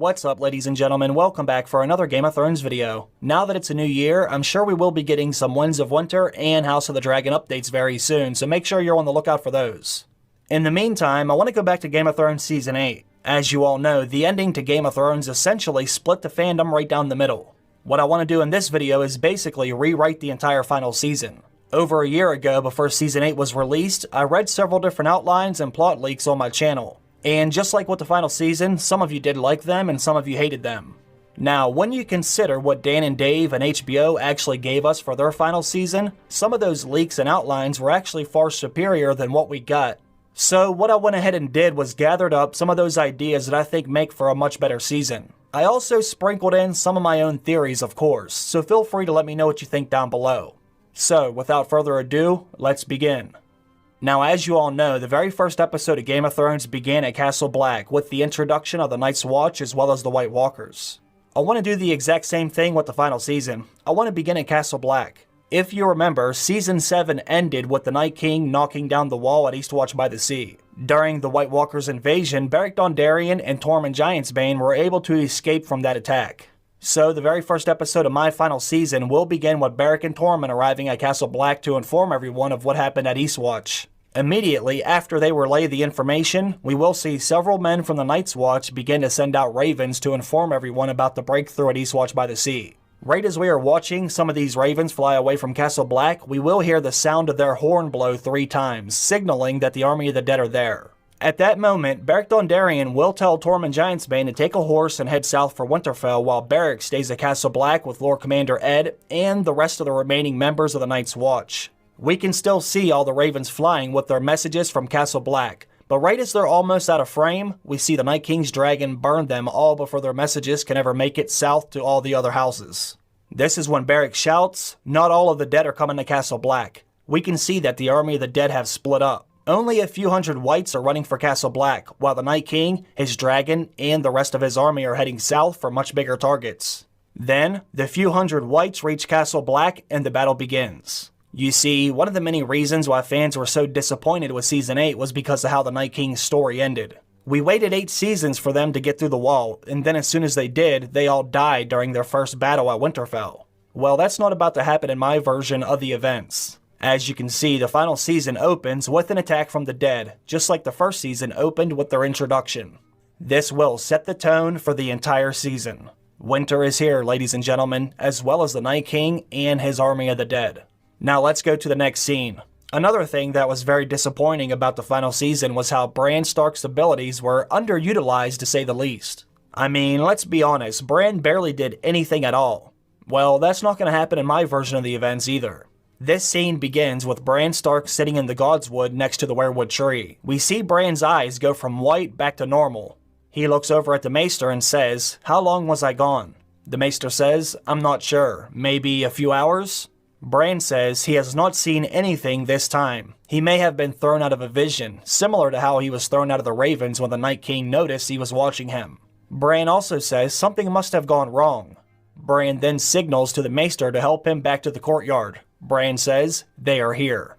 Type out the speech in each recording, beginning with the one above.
What's up, ladies and gentlemen? Welcome back for another Game of Thrones video. Now that it's a new year, I'm sure we will be getting some Winds of Winter and House of the Dragon updates very soon, so make sure you're on the lookout for those. In the meantime, I want to go back to Game of Thrones Season 8. As you all know, the ending to Game of Thrones essentially split the fandom right down the middle. What I want to do in this video is basically rewrite the entire final season. Over a year ago, before Season 8 was released, I read several different outlines and plot leaks on my channel. And just like with the final season, some of you did like them and some of you hated them. Now, when you consider what Dan and Dave and HBO actually gave us for their final season, some of those leaks and outlines were actually far superior than what we got. So what I went ahead and did was gathered up some of those ideas that I think make for a much better season. I also sprinkled in some of my own theories, of course, so feel free to let me know what you think down below. So, without further ado, let's begin. Now, as you all know, the very first episode of Game of Thrones began at Castle Black with the introduction of the Night's Watch as well as the White Walkers. I want to do the exact same thing with the final season. I want to begin at Castle Black. If you remember, Season 7 ended with the Night King knocking down the wall at Eastwatch by the Sea. During the White Walkers' invasion, Beric Dondarrion and Tormund Giantsbane were able to escape from that attack. So, the very first episode of my final season will begin with Beric and Tormund arriving at Castle Black to inform everyone of what happened at Eastwatch. Immediately after they relay the information, we will see several men from the Night's Watch begin to send out ravens to inform everyone about the breakthrough at Eastwatch by the Sea. Right as we are watching some of these ravens fly away from Castle Black, we will hear the sound of their horn blow 3 times, signaling that the army of the dead are there. At that moment, Beric Dondarrion will tell Tormund Giantsbane to take a horse and head south for Winterfell while Beric stays at Castle Black with Lord Commander Ed and the rest of the remaining members of the Night's Watch. We can still see all the ravens flying with their messages from Castle Black, but right as they're almost out of frame, we see the Night King's dragon burn them all before their messages can ever make it south to all the other houses. This is when Beric shouts, "Not all of the dead are coming to Castle Black." We can see that the army of the dead have split up. Only a few hundred whites are running for Castle Black, while the Night King, his dragon, and the rest of his army are heading south for much bigger targets. Then, the few hundred whites reach Castle Black and the battle begins. You see, one of the many reasons why fans were so disappointed with Season 8 was because of how the Night King's story ended. We waited 8 seasons for them to get through the wall, and then as soon as they did, they all died during their first battle at Winterfell. Well, that's not about to happen in my version of the events. As you can see, the final season opens with an attack from the dead, just like the first season opened with their introduction. This will set the tone for the entire season. Winter is here, ladies and gentlemen, as well as the Night King and his army of the dead. Now let's go to the next scene. Another thing that was very disappointing about the final season was how Bran Stark's abilities were underutilized to say the least. I mean, let's be honest, Bran barely did anything at all. Well, that's not going to happen in my version of the events either. This scene begins with Bran Stark sitting in the Godswood next to the weirwood tree. We see Bran's eyes go from white back to normal. He looks over at the Maester and says, "How long was I gone?" The Maester says, "I'm not sure, maybe a few hours?" Bran says he has not seen anything this time. He may have been thrown out of a vision, similar to how he was thrown out of the ravens when the Night King noticed he was watching him. Bran also says something must have gone wrong. Bran then signals to the Maester to help him back to the courtyard. Bran says, "They are here."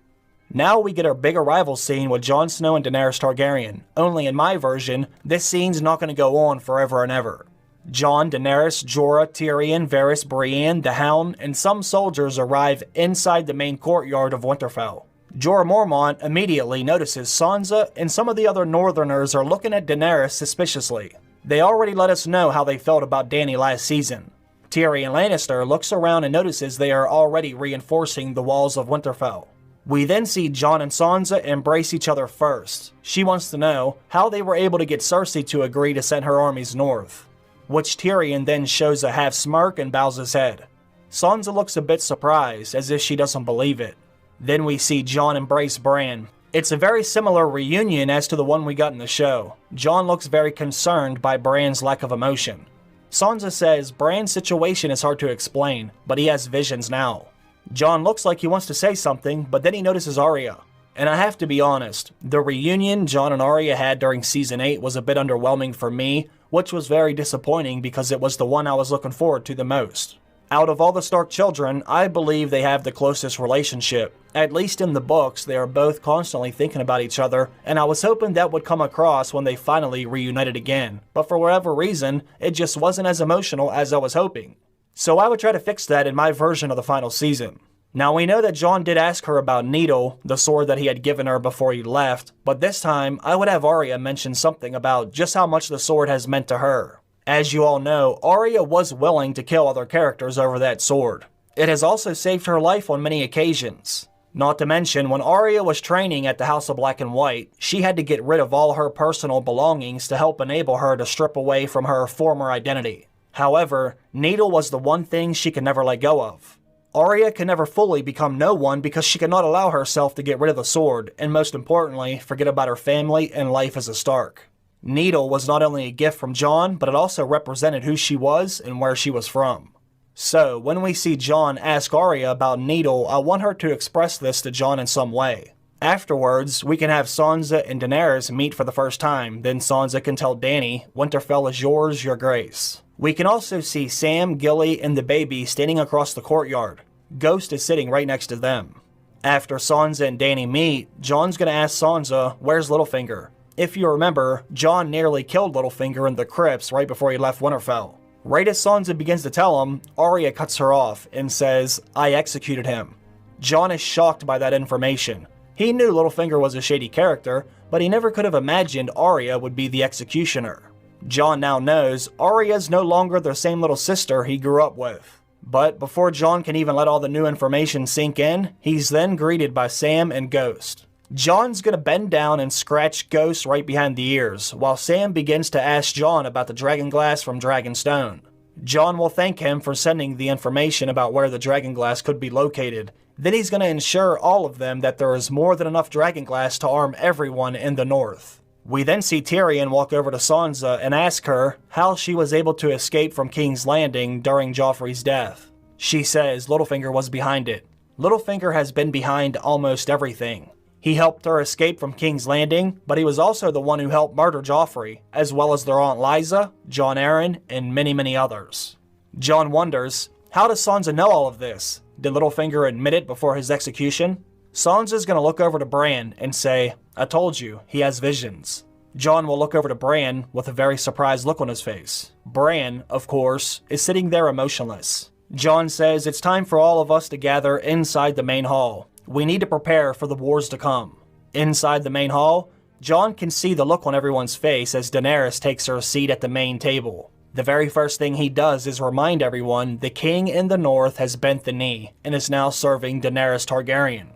Now we get our big arrival scene with Jon Snow and Daenerys Targaryen, only in my version, this scene's not going to go on forever and ever. Jon, Daenerys, Jorah, Tyrion, Varys, Brienne, the Hound, and some soldiers arrive inside the main courtyard of Winterfell. Jorah Mormont immediately notices Sansa and some of the other Northerners are looking at Daenerys suspiciously. They already let us know how they felt about Dany last season. Tyrion Lannister looks around and notices they are already reinforcing the walls of Winterfell. We then see Jon and Sansa embrace each other first. She wants to know how they were able to get Cersei to agree to send her armies north, which Tyrion then shows a half smirk and bows his head. Sansa looks a bit surprised, as if she doesn't believe it. Then we see Jon embrace Bran. It's a very similar reunion as to the one we got in the show. Jon looks very concerned by Bran's lack of emotion. Sansa says Bran's situation is hard to explain, but he has visions now. Jon looks like he wants to say something, but then he notices Arya. And I have to be honest, the reunion Jon and Arya had during Season 8 was a bit underwhelming for me, which was very disappointing because it was the one I was looking forward to the most. Out of all the Stark children, I believe they have the closest relationship. At least in the books, they are both constantly thinking about each other, and I was hoping that would come across when they finally reunited again. But for whatever reason, it just wasn't as emotional as I was hoping. So I would try to fix that in my version of the final season. Now we know that Jon did ask her about Needle, the sword that he had given her before he left, but this time I would have Arya mention something about just how much the sword has meant to her. As you all know, Arya was willing to kill other characters over that sword. It has also saved her life on many occasions. Not to mention, when Arya was training at the House of Black and White, she had to get rid of all her personal belongings to help enable her to strip away from her former identity. However, Needle was the one thing she could never let go of. Arya can never fully become no one because she cannot allow herself to get rid of the sword, and most importantly, forget about her family and life as a Stark. Needle was not only a gift from Jon, but it also represented who she was and where she was from. So, when we see Jon ask Arya about Needle, I want her to express this to Jon in some way. Afterwards, we can have Sansa and Daenerys meet for the first time, then Sansa can tell Dany, Winterfell is yours, your grace. We can also see Sam, Gilly, and the baby standing across the courtyard. Ghost is sitting right next to them. After Sansa and Dany meet, Jon's gonna ask Sansa, where's Littlefinger? If you remember, Jon nearly killed Littlefinger in the crypts right before he left Winterfell. Right as Sansa begins to tell him, Arya cuts her off and says, I executed him. Jon is shocked by that information. He knew Littlefinger was a shady character, but he never could have imagined Arya would be the executioner. Jon now knows Arya's no longer the same little sister he grew up with. But before Jon can even let all the new information sink in, he's then greeted by Sam and Ghost. Jon's gonna bend down and scratch Ghost right behind the ears, while Sam begins to ask Jon about the dragonglass from Dragonstone. Jon will thank him for sending the information about where the dragonglass could be located. Then he's gonna ensure all of them that there is more than enough dragonglass to arm everyone in the north. We then see Tyrion walk over to Sansa and ask her how she was able to escape from King's Landing during Joffrey's death. She says Littlefinger was behind it. Littlefinger has been behind almost everything. He helped her escape from King's Landing, but he was also the one who helped murder Joffrey, as well as their Aunt Lysa, Jon Arryn, and many others. Jon wonders, how does Sansa know all of this? Did Littlefinger admit it before his execution? Sansa's gonna look over to Bran and say, I told you, he has visions. Jon will look over to Bran with a very surprised look on his face. Bran, of course, is sitting there emotionless. Jon says it's time for all of us to gather inside the main hall. We need to prepare for the wars to come. Inside the main hall, Jon can see the look on everyone's face as Daenerys takes her seat at the main table. The very first thing he does is remind everyone the king in the north has bent the knee and is now serving Daenerys Targaryen.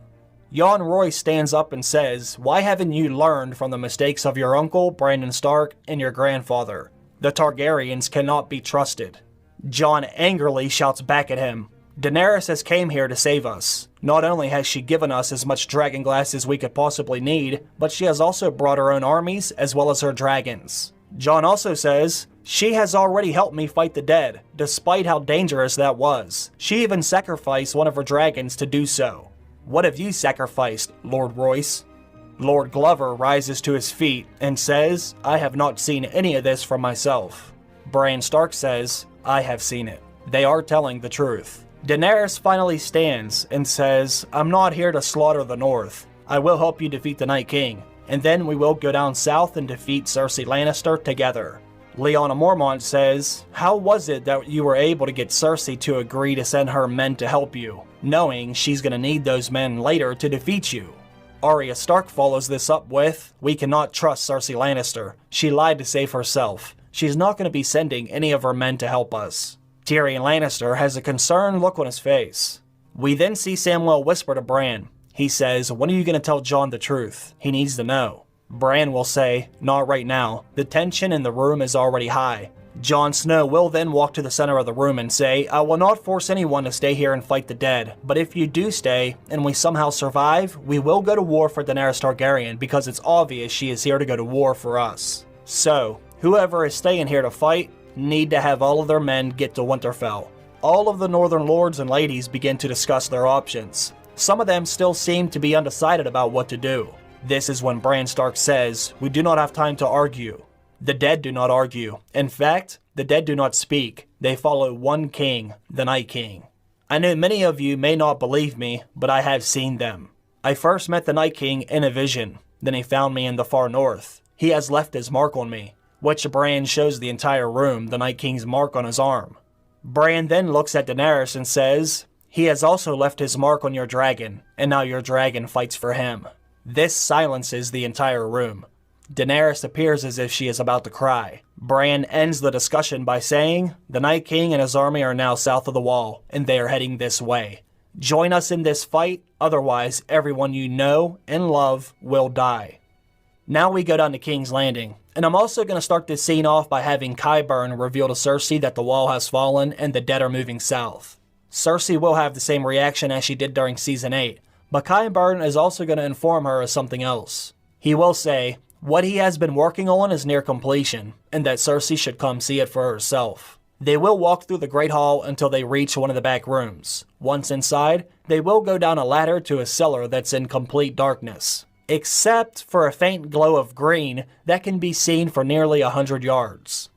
Jon Royce stands up and says, why haven't you learned from the mistakes of your uncle, Brandon Stark, and your grandfather? The Targaryens cannot be trusted. Jon angrily shouts back at him, Daenerys has came here to save us. Not only has she given us as much dragonglass as we could possibly need, but she has also brought her own armies as well as her dragons. Jon also says, she has already helped me fight the dead, despite how dangerous that was. She even sacrificed one of her dragons to do so. What have you sacrificed, Lord Royce? Lord Glover rises to his feet and says, I have not seen any of this for myself. Bran Stark says, I have seen it. They are telling the truth. Daenerys finally stands and says, I'm not here to slaughter the North. I will help you defeat the Night King, and then we will go down south and defeat Cersei Lannister together. Lyanna Mormont says, how was it that you were able to get Cersei to agree to send her men to help you, knowing she's going to need those men later to defeat you? Arya Stark follows this up with, we cannot trust Cersei Lannister. She lied to save herself. She's not going to be sending any of her men to help us. Tyrion Lannister has a concerned look on his face. We then see Samwell whisper to Bran. He says, when are you going to tell Jon the truth? He needs to know. Bran will say, not right now. The tension in the room is already high. Jon Snow will then walk to the center of the room and say, I will not force anyone to stay here and fight the dead, but if you do stay, and we somehow survive, we will go to war for Daenerys Targaryen because it's obvious she is here to go to war for us. So, whoever is staying here to fight, need to have all of their men get to Winterfell. All of the northern lords and ladies begin to discuss their options. Some of them still seem to be undecided about what to do. This is when Bran Stark says, we do not have time to argue. The dead do not argue. In fact, the dead do not speak. They follow one king, the Night King. I know many of you may not believe me, but I have seen them. I first met the Night King in a vision, then he found me in the far north. He has left his mark on me, which Bran shows the entire room the Night King's mark on his arm. Bran then looks at Daenerys and says, he has also left his mark on your dragon, and now your dragon fights for him. This silences the entire room. Daenerys appears as if she is about to cry. Bran ends the discussion by saying, the Night King and his army are now south of the wall, and they are heading this way. Join us in this fight, otherwise everyone you know and love will die. Now we go down to King's Landing, and I'm also going to start this scene off by having Qyburn reveal to Cersei that the wall has fallen and the dead are moving south. Cersei will have the same reaction as she did during Season 8, but Qyburn is also going to inform her of something else. He will say, what he has been working on is near completion, and that Cersei should come see it for herself. They will walk through the Great Hall until they reach one of the back rooms. Once inside, they will go down a ladder to a cellar that's in complete darkness, except for a faint glow of green that can be seen for nearly 100 yards.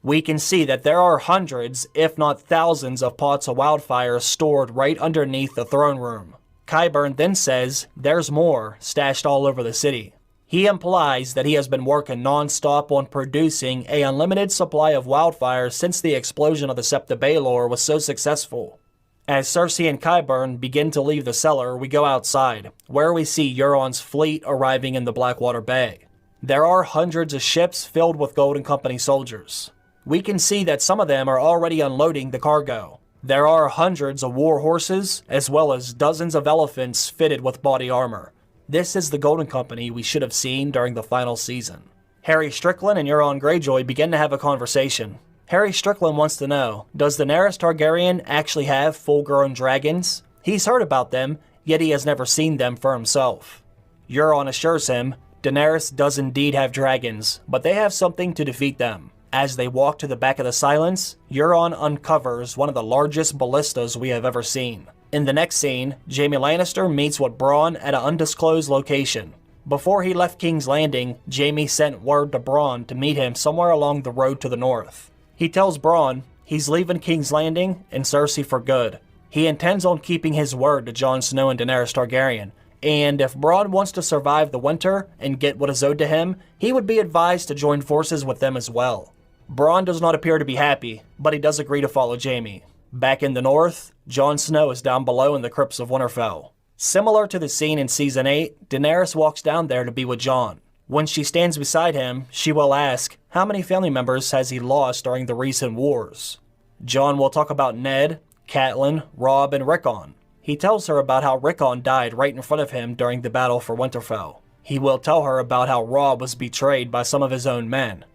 We can see that there are hundreds, if not thousands, of pots of wildfire stored right underneath the throne room. Qyburn then says there's more stashed all over the city. He implies that he has been working non-stop on producing an unlimited supply of wildfire since the explosion of the Septa Baelor was so successful. As Cersei and Qyburn begin to leave the cellar, we go outside, where we see Euron's fleet arriving in the Blackwater Bay. There are hundreds of ships filled with Golden Company soldiers. We can see that some of them are already unloading the cargo. There are hundreds of war horses, as well as dozens of elephants fitted with body armor. This is the Golden Company we should have seen during the final season. Harry Strickland and Euron Greyjoy begin to have a conversation. Harry Strickland wants to know, does Daenerys Targaryen actually have full-grown dragons? He's heard about them, yet he has never seen them for himself. Euron assures him, Daenerys does indeed have dragons, but they have something to defeat them. As they walk to the back of the Silence, Euron uncovers one of the largest ballistas we have ever seen. In the next scene, Jaime Lannister meets with Bronn at an undisclosed location. Before he left King's Landing, Jaime sent word to Bronn to meet him somewhere along the road to the north. He tells Bronn he's leaving King's Landing and Cersei for good. He intends on keeping his word to Jon Snow and Daenerys Targaryen, and if Bronn wants to survive the winter and get what is owed to him, he would be advised to join forces with them as well. Bronn does not appear to be happy, but he does agree to follow Jaime. Back in the north, Jon Snow is down below in the crypts of Winterfell. Similar to the scene in Season 8, Daenerys walks down there to be with Jon. When she stands beside him, she will ask, how many family members has he lost during the recent wars? Jon will talk about Ned, Catelyn, Robb, and Rickon. He tells her about how Rickon died right in front of him during the battle for Winterfell. He will tell her about how Robb was betrayed by some of his own men.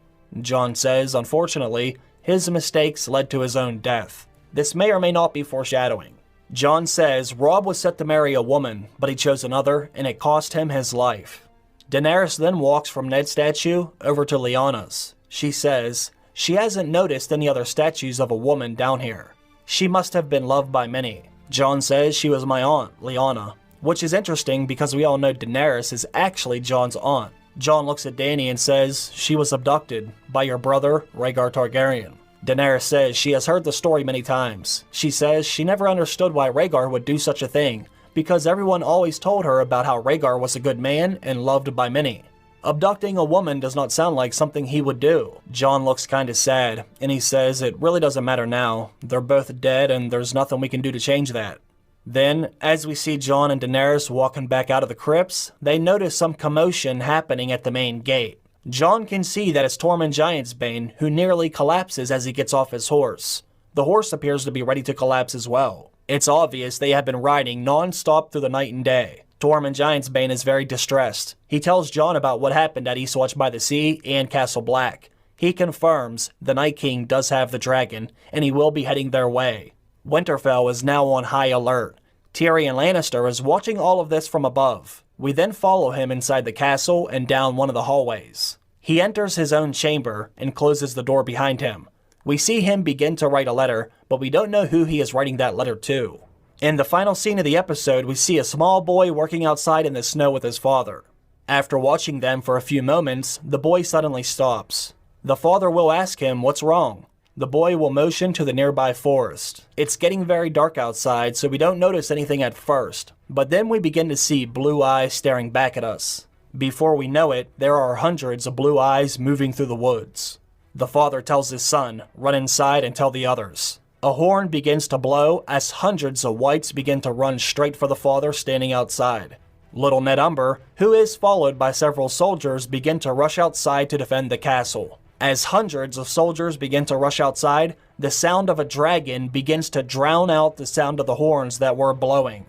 Jon says, unfortunately, his mistakes led to his own death. This may or may not be foreshadowing. Jon says Robb was set to marry a woman, but he chose another, and it cost him his life. Daenerys then walks from Ned's statue over to Lyanna's. She says she hasn't noticed any other statues of a woman down here. She must have been loved by many. Jon says she was my aunt, Lyanna, which is interesting because we all know Daenerys is actually Jon's aunt. Jon looks at Dany and says she was abducted by your brother, Rhaegar Targaryen. Daenerys says she has heard the story many times. She says she never understood why Rhaegar would do such a thing, because everyone always told her about how Rhaegar was a good man and loved by many. Abducting a woman does not sound like something he would do. Jon looks kinda sad, and he says it really doesn't matter now. They're both dead and there's nothing we can do to change that. Then, as we see Jon and Daenerys walking back out of the crypts, they notice some commotion happening at the main gate. Jon can see that it's Tormund Giantsbane, who nearly collapses as he gets off his horse. The horse appears to be ready to collapse as well. It's obvious they have been riding non-stop through the night and day. Tormund Giantsbane is very distressed. He tells Jon about what happened at Eastwatch by the Sea and Castle Black. He confirms the Night King does have the dragon, and he will be heading their way. Winterfell is now on high alert. Tyrion Lannister is watching all of this from above. We then follow him inside the castle and down one of the hallways. He enters his own chamber and closes the door behind him. We see him begin to write a letter, but we don't know who he is writing that letter to. In the final scene of the episode, we see a small boy working outside in the snow with his father. After watching them for a few moments, the boy suddenly stops. The father will ask him what's wrong. The boy will motion to the nearby forest. It's getting very dark outside, so we don't notice anything at first, but then we begin to see blue eyes staring back at us. Before we know it, there are hundreds of blue eyes moving through the woods. The father tells his son, run inside and tell the others. A horn begins to blow as hundreds of whites begin to run straight for the father standing outside. Little Ned Umber, who is followed by several soldiers, begin to rush outside to defend the castle. As hundreds of soldiers begin to rush outside, the sound of a dragon begins to drown out the sound of the horns that were blowing.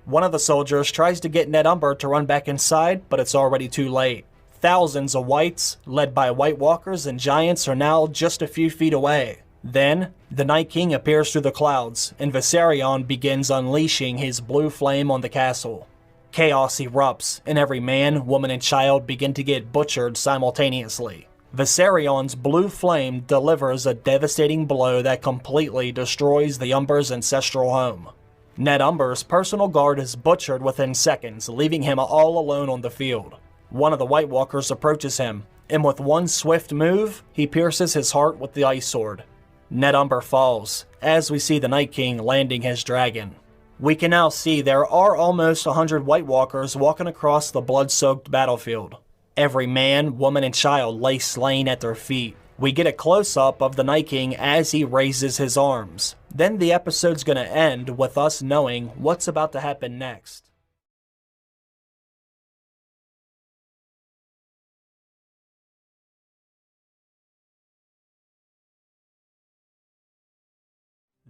One of the soldiers tries to get Ned Umber to run back inside, but it's already too late. Thousands of whites, led by White Walkers and giants, are now just a few feet away. Then, the Night King appears through the clouds, and Viserion begins unleashing his blue flame on the castle. Chaos erupts, and every man, woman, and child begin to get butchered simultaneously. Viserion's blue flame delivers a devastating blow that completely destroys the Umber's ancestral home. Ned Umber's personal guard is butchered within seconds, leaving him all alone on the field. One of the White Walkers approaches him, and with one swift move, he pierces his heart with the ice sword. Ned Umber falls, as we see the Night King landing his dragon. We can now see there are almost 100 White Walkers walking across the blood-soaked battlefield. Every man, woman, and child lay slain at their feet. We get a close-up of the Night King as he raises his arms. Then the episode's gonna end with us knowing what's about to happen next.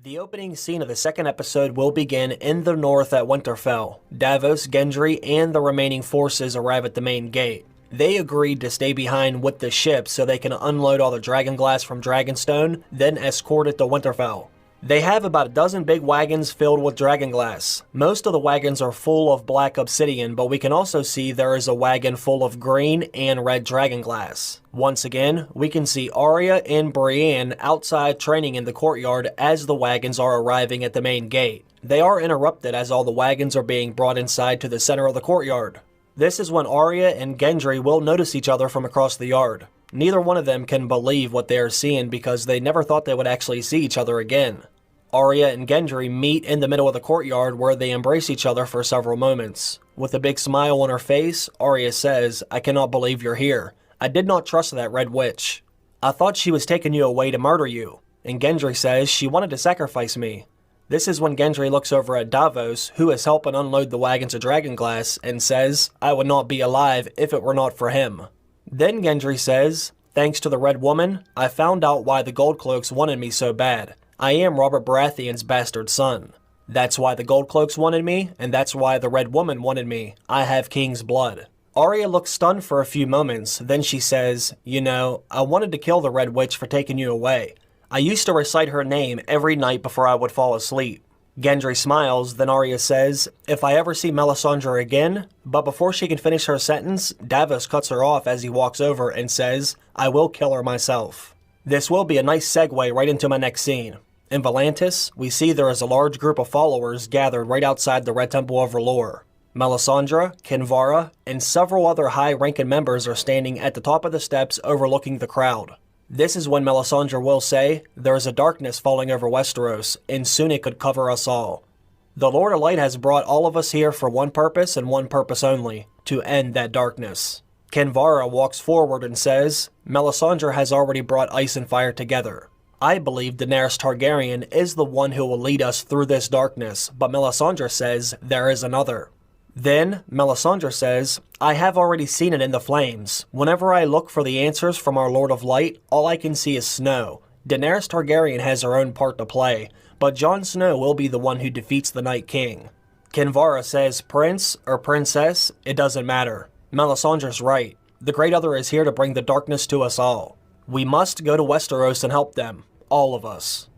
The opening scene of the second episode will begin in the north at Winterfell. Davos, Gendry, and the remaining forces arrive at the main gate. They agreed to stay behind with the ship so they can unload all the dragonglass from Dragonstone, then escort it to Winterfell. They have about a dozen big wagons filled with dragonglass. Most of the wagons are full of black obsidian, but we can also see there is a wagon full of green and red dragonglass. Once again, we can see Arya and Brienne outside training in the courtyard as the wagons are arriving at the main gate. They are interrupted as all the wagons are being brought inside to the center of the courtyard. This is when Arya and Gendry will notice each other from across the yard. Neither one of them can believe what they are seeing because they never thought they would actually see each other again. Arya and Gendry meet in the middle of the courtyard where they embrace each other for several moments. With a big smile on her face, Arya says, "I cannot believe you're here. I did not trust that Red Witch. I thought she was taking you away to murder you." And Gendry says, "She wanted to sacrifice me." This is when Gendry looks over at Davos, who is helping unload the wagons of dragonglass, and says, "I would not be alive if it were not for him." Then Gendry says, "Thanks to the Red Woman, I found out why the Goldcloaks wanted me so bad. I am Robert Baratheon's bastard son. That's why the Goldcloaks wanted me, and that's why the Red Woman wanted me. I have king's blood." Arya looks stunned for a few moments, then she says, "You know, I wanted to kill the Red Witch for taking you away. I used to recite her name every night before I would fall asleep." Gendry smiles, then Arya says, "If I ever see Melisandre again," but before she can finish her sentence, Davos cuts her off as he walks over and says, "I will kill her myself." This will be a nice segue right into my next scene. In Volantis, we see there is a large group of followers gathered right outside the Red Temple of R'hllor. Melisandre, Kinvara, and several other high-ranking members are standing at the top of the steps overlooking the crowd. This is when Melisandre will say, "There is a darkness falling over Westeros, and soon it could cover us all. The Lord of Light has brought all of us here for one purpose and one purpose only, to end that darkness." Kinvara walks forward and says, "Melisandre has already brought ice and fire together. I believe Daenerys Targaryen is the one who will lead us through this darkness, but Melisandre says there is another." Then, Melisandre says, "I have already seen it in the flames. Whenever I look for the answers from our Lord of Light, all I can see is snow. Daenerys Targaryen has her own part to play, but Jon Snow will be the one who defeats the Night King." Kinvara says, "Prince or princess, it doesn't matter. Melisandre's right. The Great Other is here to bring the darkness to us all. We must go to Westeros and help them. All of us."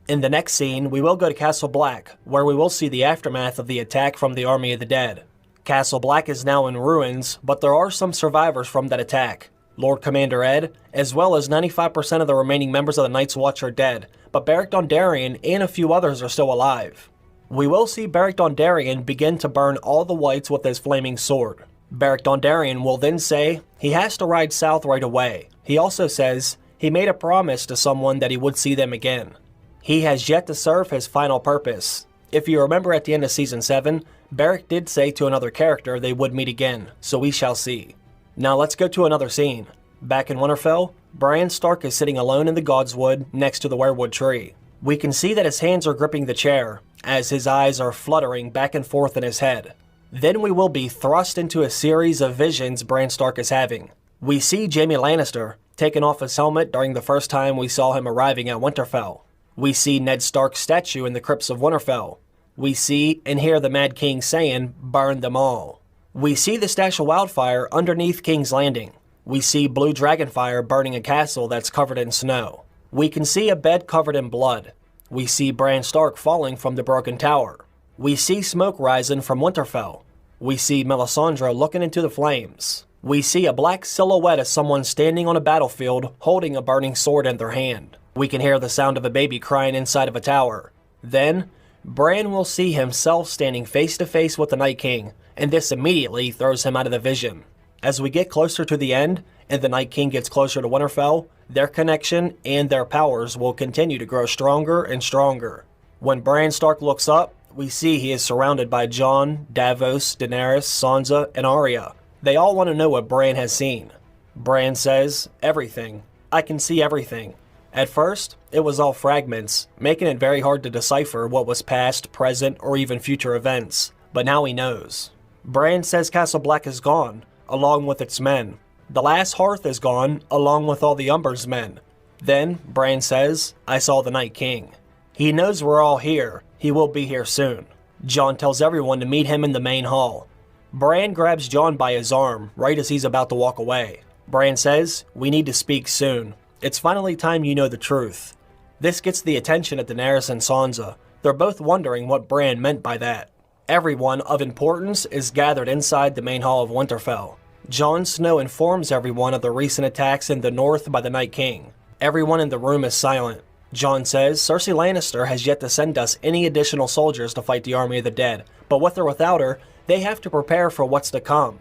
In the next scene, we will go to Castle Black, where we will see the aftermath of the attack from the Army of the Dead. Castle Black is now in ruins, but there are some survivors from that attack. Lord Commander Ed, as well as 95% of the remaining members of the Night's Watch are dead, but Beric Dondarrion and a few others are still alive. We will see Beric Dondarrion begin to burn all the whites with his flaming sword. Beric Dondarrion will then say he has to ride south right away. He also says He made a promise to someone that he would see them again. He has yet to serve his final purpose. If you remember at the end of Season 7, Beric did say to another character they would meet again, so we shall see. Now let's go to another scene. Back in Winterfell, Bran Stark is sitting alone in the Godswood next to the weirwood tree. We can see that his hands are gripping the chair, as his eyes are fluttering back and forth in his head. Then we will be thrust into a series of visions Bran Stark is having. We see Jaime Lannister taking off his helmet during the first time we saw him arriving at Winterfell. We see Ned Stark's statue in the crypts of Winterfell. We see and hear the Mad King saying, "Burn them all." We see the stash of wildfire underneath King's Landing. We see blue dragonfire burning a castle that's covered in snow. We can see a bed covered in blood. We see Bran Stark falling from the broken tower. We see smoke rising from Winterfell. We see Melisandre looking into the flames. We see a black silhouette of someone standing on a battlefield holding a burning sword in their hand. We can hear the sound of a baby crying inside of a tower. Then, Bran will see himself standing face to face with the Night King, and this immediately throws him out of the vision. As we get closer to the end, and the Night King gets closer to Winterfell, their connection and their powers will continue to grow stronger and stronger. When Bran Stark looks up, we see he is surrounded by Jon, Davos, Daenerys, Sansa, and Arya. They all want to know what Bran has seen. Bran says, "Everything. I can see everything." At first, it was all fragments, making it very hard to decipher what was past, present, or even future events. But now he knows. Bran says Castle Black is gone, along with its men. The last hearth is gone, along with all the Umber's men. Then, Bran says, "I saw the Night King." He knows we're all here. He will be here soon. Jon tells everyone to meet him in the main hall. Bran grabs Jon by his arm, right as he's about to walk away. Bran says, "We need to speak soon. It's finally time you know the truth." This gets the attention of Daenerys and Sansa. They're both wondering what Bran meant by that. Everyone of importance is gathered inside the main hall of Winterfell. Jon Snow informs everyone of the recent attacks in the north by the Night King. Everyone in the room is silent. Jon says Cersei Lannister has yet to send us any additional soldiers to fight the army of the dead, but with or without her, they have to prepare for what's to come.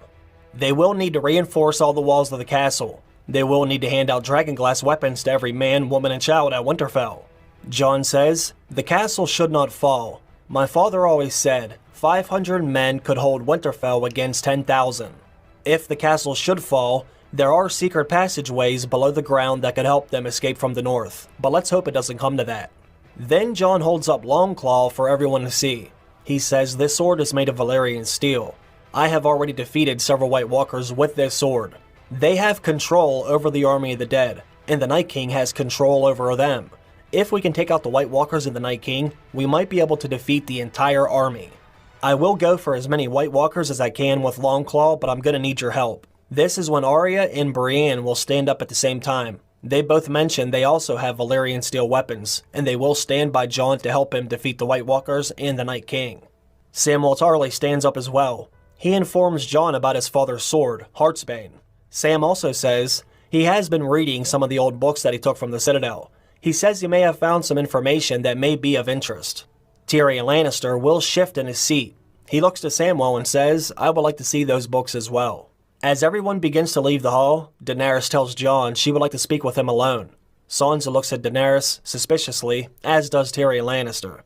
They will need to reinforce all the walls of the castle. They will need to hand out dragonglass weapons to every man, woman, and child at Winterfell. Jon says, "The castle should not fall. My father always said 500 men could hold Winterfell against 10,000. If the castle should fall, there are secret passageways below the ground that could help them escape from the north, but let's hope it doesn't come to that." Then Jon holds up Longclaw for everyone to see. He says this sword is made of Valyrian steel. I have already defeated several White Walkers with this sword. They have control over the army of the dead, and the Night King has control over them. If we can take out the White Walkers and the Night King, we might be able to defeat the entire army. I will go for as many White Walkers as I can with Longclaw, but I'm gonna need your help. This is when Arya and Brienne will stand up at the same time. They both mention they also have Valyrian steel weapons, and they will stand by Jon to help him defeat the White Walkers and the Night King. Samwell Tarly stands up as well. He informs Jon about his father's sword, Heartsbane. Sam also says he has been reading some of the old books that he took from the Citadel. He says he may have found some information that may be of interest. Tyrion Lannister will shift in his seat. He looks to Samwell and says, "I would like to see those books as well." As everyone begins to leave the hall, Daenerys tells Jon she would like to speak with him alone. Sansa looks at Daenerys suspiciously, as does Tyrion Lannister.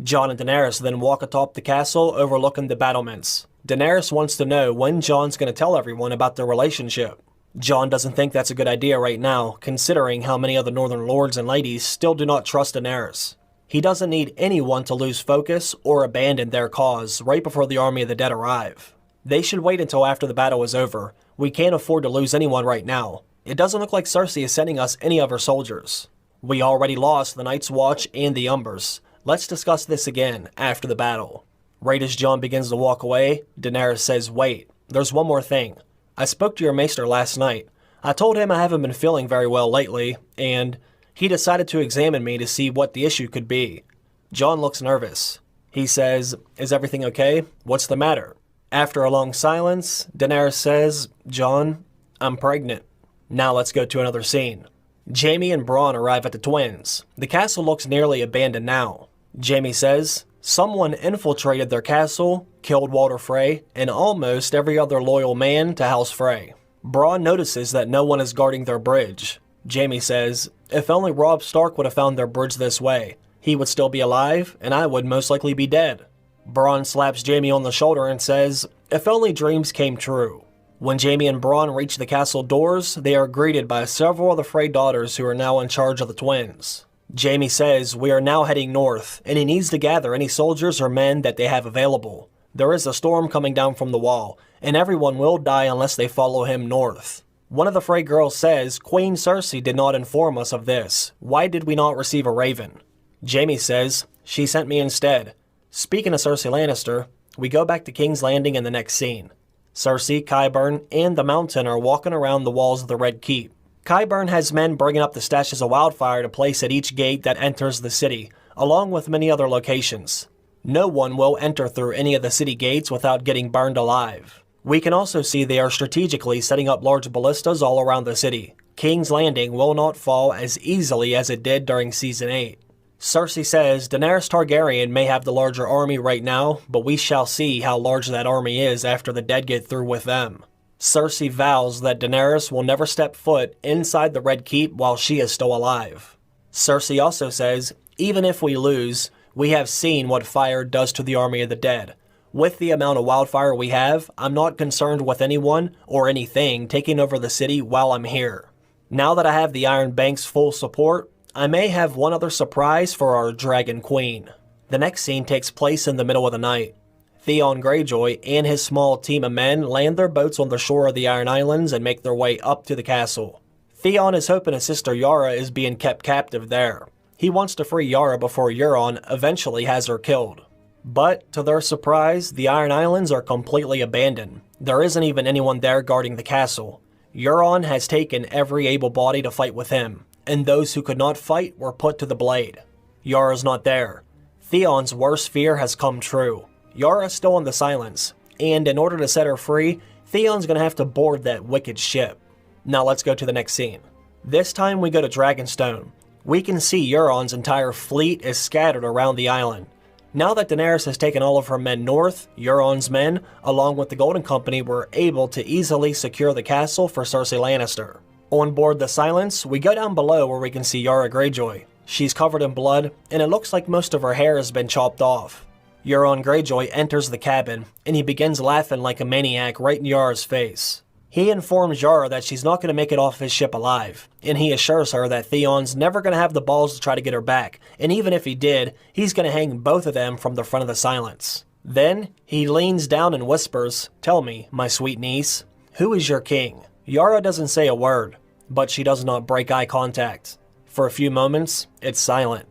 Jon and Daenerys then walk atop the castle overlooking the battlements. Daenerys wants to know when Jon's going to tell everyone about their relationship. Jon doesn't think that's a good idea right now, considering how many of the Northern Lords and Ladies still do not trust Daenerys. He doesn't need anyone to lose focus or abandon their cause right before the army of the dead arrive. They should wait until after the battle is over. We can't afford to lose anyone right now. It doesn't look like Cersei is sending us any of her soldiers. We already lost the Night's Watch and the Umbers. Let's discuss this again after the battle. Right as Jon begins to walk away, Daenerys says, "Wait, there's one more thing. I spoke to your maester last night. I told him I haven't been feeling very well lately, and he decided to examine me to see what the issue could be." Jon looks nervous. He says, "Is everything okay? What's the matter?" After a long silence, Daenerys says, "Jon, I'm pregnant." Now let's go to another scene. Jaime and Bronn arrive at the twins. The castle looks nearly abandoned now. Jaime says, "Someone infiltrated their castle, killed Walder Frey, and almost every other loyal man to House Frey." Bronn notices that no one is guarding their bridge. Jaime says, "If only Robb Stark would have found their bridge this way. He would still be alive, and I would most likely be dead." Bronn slaps Jaime on the shoulder and says, "If only dreams came true." When Jaime and Bronn reach the castle doors, they are greeted by several of the Frey daughters who are now in charge of the twins. Jaime says we are now heading north, and he needs to gather any soldiers or men that they have available. There is a storm coming down from the wall, and everyone will die unless they follow him north. One of the Frey girls says, "Queen Cersei did not inform us of this. Why did we not receive a raven?" Jaime says, "She sent me instead." Speaking of Cersei Lannister, we go back to King's Landing in the next scene. Cersei, Qyburn, and the Mountain are walking around the walls of the Red Keep. Qyburn has men bringing up the stashes of wildfire to place at each gate that enters the city, along with many other locations. No one will enter through any of the city gates without getting burned alive. We can also see they are strategically setting up large ballistas all around the city. King's Landing will not fall as easily as it did during Season 8. Cersei says Daenerys Targaryen may have the larger army right now, but we shall see how large that army is after the dead get through with them. Cersei vows that Daenerys will never step foot inside the Red Keep while she is still alive. Cersei also says, even if we lose, we have seen what fire does to the army of the dead. With the amount of wildfire we have, I'm not concerned with anyone or anything taking over the city while I'm here. Now that I have the Iron Bank's full support, I may have one other surprise for our Dragon Queen. The next scene takes place in the middle of the night. Theon Greyjoy and his small team of men land their boats on the shore of the Iron Islands and make their way up to the castle. Theon is hoping his sister Yara is being kept captive there. He wants to free Yara before Euron eventually has her killed. But, to their surprise, the Iron Islands are completely abandoned. There isn't even anyone there guarding the castle. Euron has taken every able body to fight with him, and those who could not fight were put to the blade. Yara's not there. Theon's worst fear has come true. Yara's still in the Silence, and in order to set her free, Theon's gonna have to board that wicked ship. Now let's go to the next scene. This time we go to Dragonstone. We can see Euron's entire fleet is scattered around the island. Now that Daenerys has taken all of her men north, Euron's men, along with the Golden Company, were able to easily secure the castle for Cersei Lannister. On board the Silence, we go down below where we can see Yara Greyjoy. She's covered in blood, and it looks like most of her hair has been chopped off. Euron Greyjoy enters the cabin, and he begins laughing like a maniac right in Yara's face. He informs Yara that she's not going to make it off his ship alive, and he assures her that Theon's never going to have the balls to try to get her back, and even if he did, he's going to hang both of them from the front of the Silence. Then, he leans down and whispers, "Tell me, my sweet niece, who is your king?" Yara doesn't say a word, but she does not break eye contact. For a few moments, it's silent.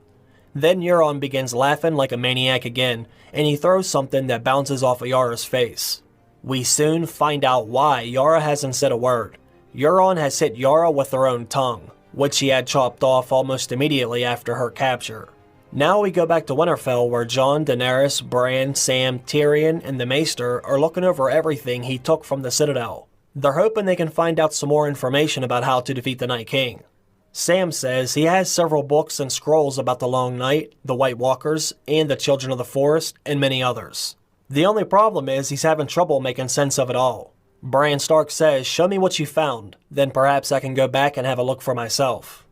Then Euron begins laughing like a maniac again, and he throws something that bounces off of Yara's face. We soon find out why Yara hasn't said a word. Euron has hit Yara with her own tongue, which he had chopped off almost immediately after her capture. Now we go back to Winterfell where Jon, Daenerys, Bran, Sam, Tyrion, and the Maester are looking over everything he took from the Citadel. They're hoping they can find out some more information about how to defeat the Night King. Sam says he has several books and scrolls about the Long Night, the White Walkers, and the Children of the Forest, and many others. The only problem is he's having trouble making sense of it all. Bran Stark says, "Show me what you found, then perhaps I can go back and have a look for myself."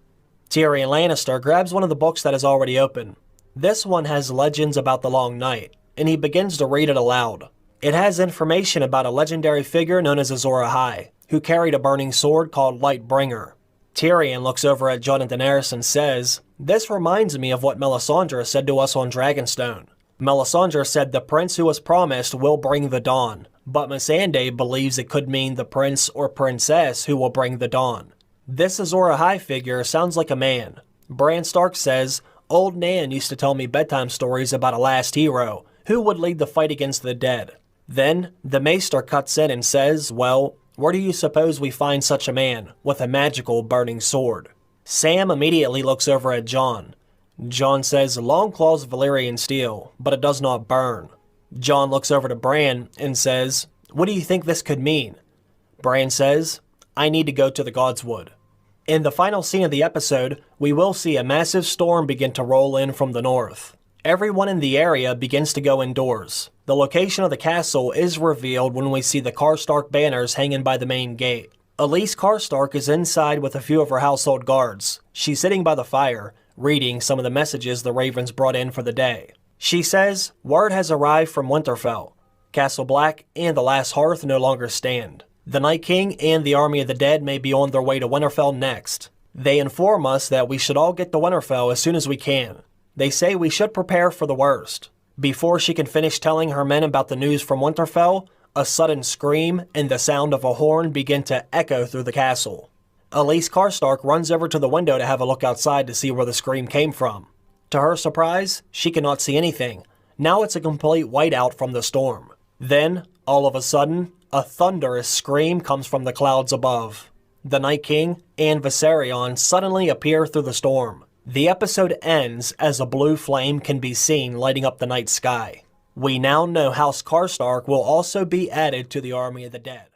Tyrion Lannister grabs one of the books that is already open. This one has legends about the Long Night, and he begins to read it aloud. It has information about a legendary figure known as Azor Ahai, who carried a burning sword called Lightbringer. Tyrion looks over at Jon and Daenerys and says, "This reminds me of what Melisandre said to us on Dragonstone. Melisandre said the prince who was promised will bring the dawn, but Missandei believes it could mean the prince or princess who will bring the dawn. This Azor Ahai figure sounds like a man." Bran Stark says, "Old Nan used to tell me bedtime stories about a last hero who would lead the fight against the dead." Then, the Maester cuts in and says, "Well, where do you suppose we find such a man with a magical burning sword?" Sam immediately looks over at Jon. Jon says Longclaw's Valyrian steel, but it does not burn. Jon looks over to Bran and says, "What do you think this could mean?" Bran says, "I need to go to the Godswood." In the final scene of the episode, we will see a massive storm begin to roll in from the north. Everyone in the area begins to go indoors. The location of the castle is revealed when we see the Karstark banners hanging by the main gate. Elise Karstark is inside with a few of her household guards. She's sitting by the fire, reading some of the messages the Ravens brought in for the day. She says, "Word has arrived from Winterfell. Castle Black and the Last Hearth no longer stand. The Night King and the army of the dead may be on their way to Winterfell next. They inform us that we should all get to Winterfell as soon as we can. They say we should prepare for the worst." Before she can finish telling her men about the news from Winterfell, a sudden scream and the sound of a horn begin to echo through the castle. Elise Karstark runs over to the window to have a look outside to see where the scream came from. To her surprise, she cannot see anything. Now it's a complete whiteout from the storm. Then, all of a sudden, a thunderous scream comes from the clouds above. The Night King and Viserion suddenly appear through the storm. The episode ends as a blue flame can be seen lighting up the night sky. We now know House Karstark will also be added to the army of the dead.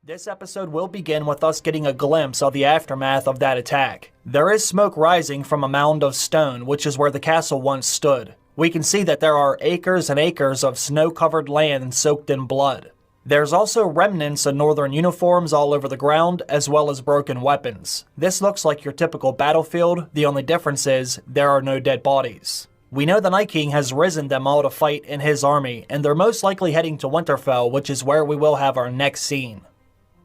This episode will begin with us getting a glimpse of the aftermath of that attack. There is smoke rising from a mound of stone, which is where the castle once stood. We can see that there are acres and acres of snow-covered land soaked in blood. There's also remnants of northern uniforms all over the ground, as well as broken weapons. This looks like your typical battlefield, the only difference is there are no dead bodies. We know the Night King has risen them all to fight in his army, and they're most likely heading to Winterfell, which is where we will have our next scene.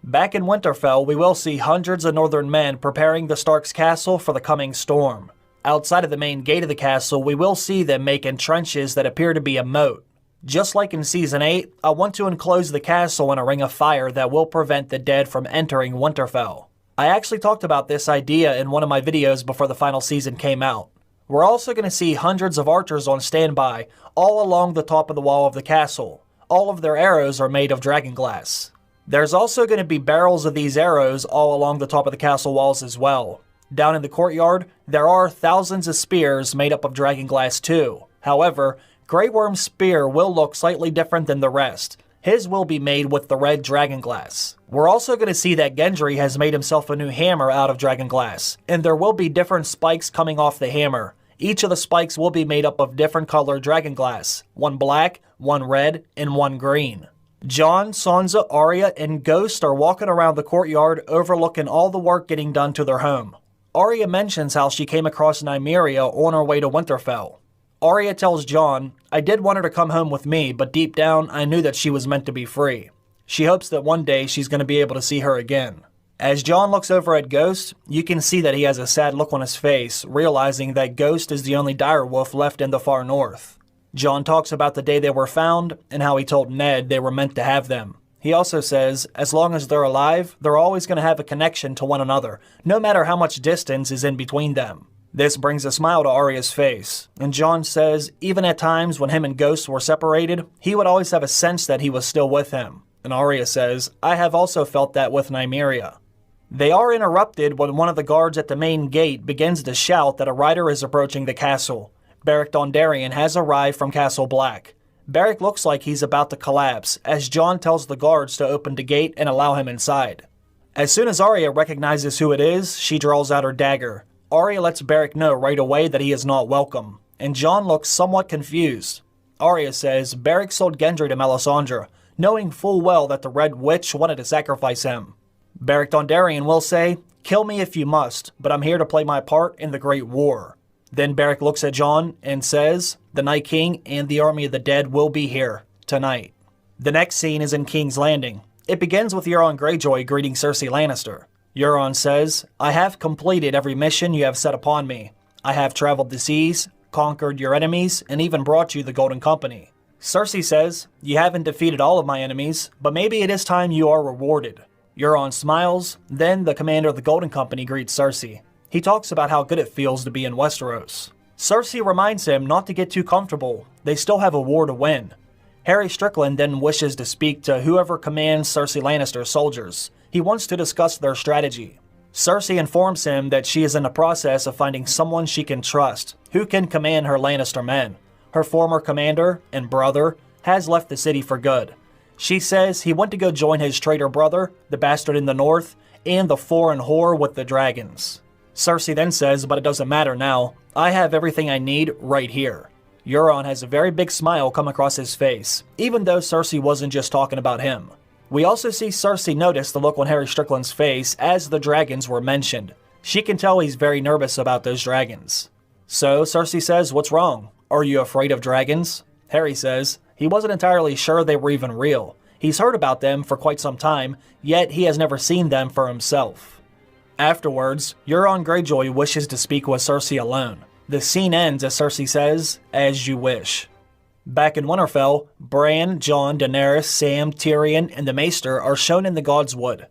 Back in Winterfell, we will see hundreds of northern men preparing the Stark's castle for the coming storm. Outside of the main gate of the castle, we will see them making trenches that appear to be a moat. Just like in Season 8, I want to enclose the castle in a ring of fire that will prevent the dead from entering Winterfell. I actually talked about this idea in one of my videos before the final season came out. We're also going to see hundreds of archers on standby all along the top of the wall of the castle. All of their arrows are made of dragon glass. There's also going to be barrels of these arrows all along the top of the castle walls as well. Down in the courtyard, there are thousands of spears made up of dragon glass too. However, Grey Worm's spear will look slightly different than the rest. His will be made with the red dragon glass. We're also going to see that Gendry has made himself a new hammer out of dragon glass, and there will be different spikes coming off the hammer. Each of the spikes will be made up of different colored dragon glass, one black, one red, and one green. Jon, Sansa, Arya, and Ghost are walking around the courtyard overlooking all the work getting done to their home. Arya mentions how she came across Nymeria on her way to Winterfell. Arya tells Jon, "I did want her to come home with me, but deep down I knew that she was meant to be free." She hopes that one day she's going to be able to see her again. As Jon looks over at Ghost, you can see that he has a sad look on his face, realizing that Ghost is the only direwolf left in the far north. Jon talks about the day they were found and how he told Ned they were meant to have them. He also says, as long as they're alive, they're always going to have a connection to one another, no matter how much distance is in between them. This brings a smile to Arya's face, and Jon says even at times when him and Ghost were separated, he would always have a sense that he was still with him. And Arya says, "I have also felt that with Nymeria." They are interrupted when one of the guards at the main gate begins to shout that a rider is approaching the castle. Beric Dondarrion has arrived from Castle Black. Beric looks like he's about to collapse, as Jon tells the guards to open the gate and allow him inside. As soon as Arya recognizes who it is, she draws out her dagger. Arya lets Beric know right away that he is not welcome, and Jon looks somewhat confused. Arya says Beric sold Gendry to Melisandre, knowing full well that the Red Witch wanted to sacrifice him. Beric Dondarrion will say, "Kill me if you must, but I'm here to play my part in the Great War." Then Beric looks at Jon and says, "The Night King and the army of the dead will be here tonight." The next scene is in King's Landing. It begins with Euron Greyjoy greeting Cersei Lannister. Euron says, "I have completed every mission you have set upon me. I have traveled the seas, conquered your enemies, and even brought you the Golden Company." Cersei says, "You haven't defeated all of my enemies, but maybe it is time you are rewarded." Euron smiles, then the commander of the Golden Company greets Cersei. He talks about how good it feels to be in Westeros. Cersei reminds him not to get too comfortable. They still have a war to win. Harry Strickland then wishes to speak to whoever commands Cersei Lannister's soldiers. He wants to discuss their strategy. Cersei informs him that she is in the process of finding someone she can trust, who can command her Lannister men. Her former commander and brother has left the city for good. She says he went to go join his traitor brother, the bastard in the north, and the foreign whore with the dragons. Cersei then says, but it doesn't matter now. I have everything I need right here. Euron has a very big smile come across his face, even though Cersei wasn't just talking about him. We also see Cersei notice the look on Harry Strickland's face as the dragons were mentioned. She can tell he's very nervous about those dragons. So Cersei says, what's wrong? Are you afraid of dragons? Harry says he wasn't entirely sure they were even real. He's heard about them for quite some time, yet he has never seen them for himself. Afterwards, Euron Greyjoy wishes to speak with Cersei alone. The scene ends as Cersei says, as you wish. Back in Winterfell, Bran, Jon, Daenerys, Sam, Tyrion, and the Maester are shown in the God's Wood.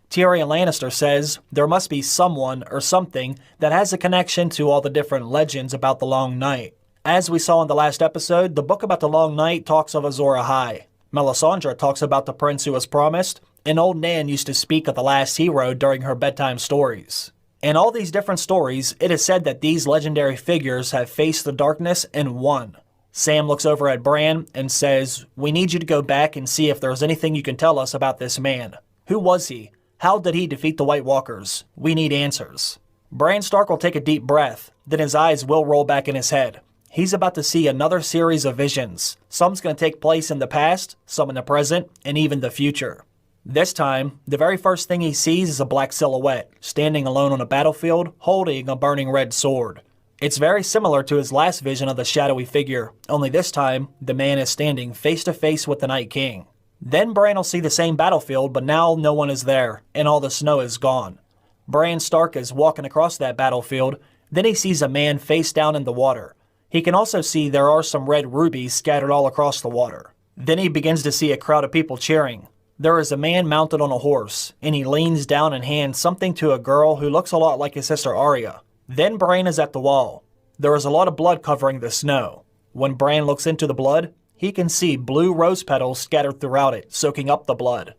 Tyrion Lannister says there must be someone or something that has a connection to all the different legends about the Long Night. As we saw in the last episode, the book about the Long Night talks of Azor Ahai. Melisandre talks about the prince who was promised, and Old Nan used to speak of the last hero during her bedtime stories. In all these different stories, it is said that these legendary figures have faced the darkness and won. Sam looks over at Bran and says, we need you to go back and see if there's anything you can tell us about this man. Who was he? How did he defeat the White Walkers? We need answers. Bran Stark will take a deep breath, then his eyes will roll back in his head. He's about to see another series of visions. Some's going to take place in the past, some in the present, and even the future. This time, the very first thing he sees is a black silhouette, standing alone on a battlefield, holding a burning red sword. It's very similar to his last vision of the shadowy figure, only this time, the man is standing face to face with the Night King. Then Bran will see the same battlefield, but now no one is there, and all the snow is gone. Bran Stark is walking across that battlefield, then he sees a man face down in the water. He can also see there are some red rubies scattered all across the water. Then he begins to see a crowd of people cheering. There is a man mounted on a horse, and he leans down and hands something to a girl who looks a lot like his sister Arya. Then Bran is at the wall. There is a lot of blood covering the snow. When Bran looks into the blood, he can see blue rose petals scattered throughout it, soaking up the blood.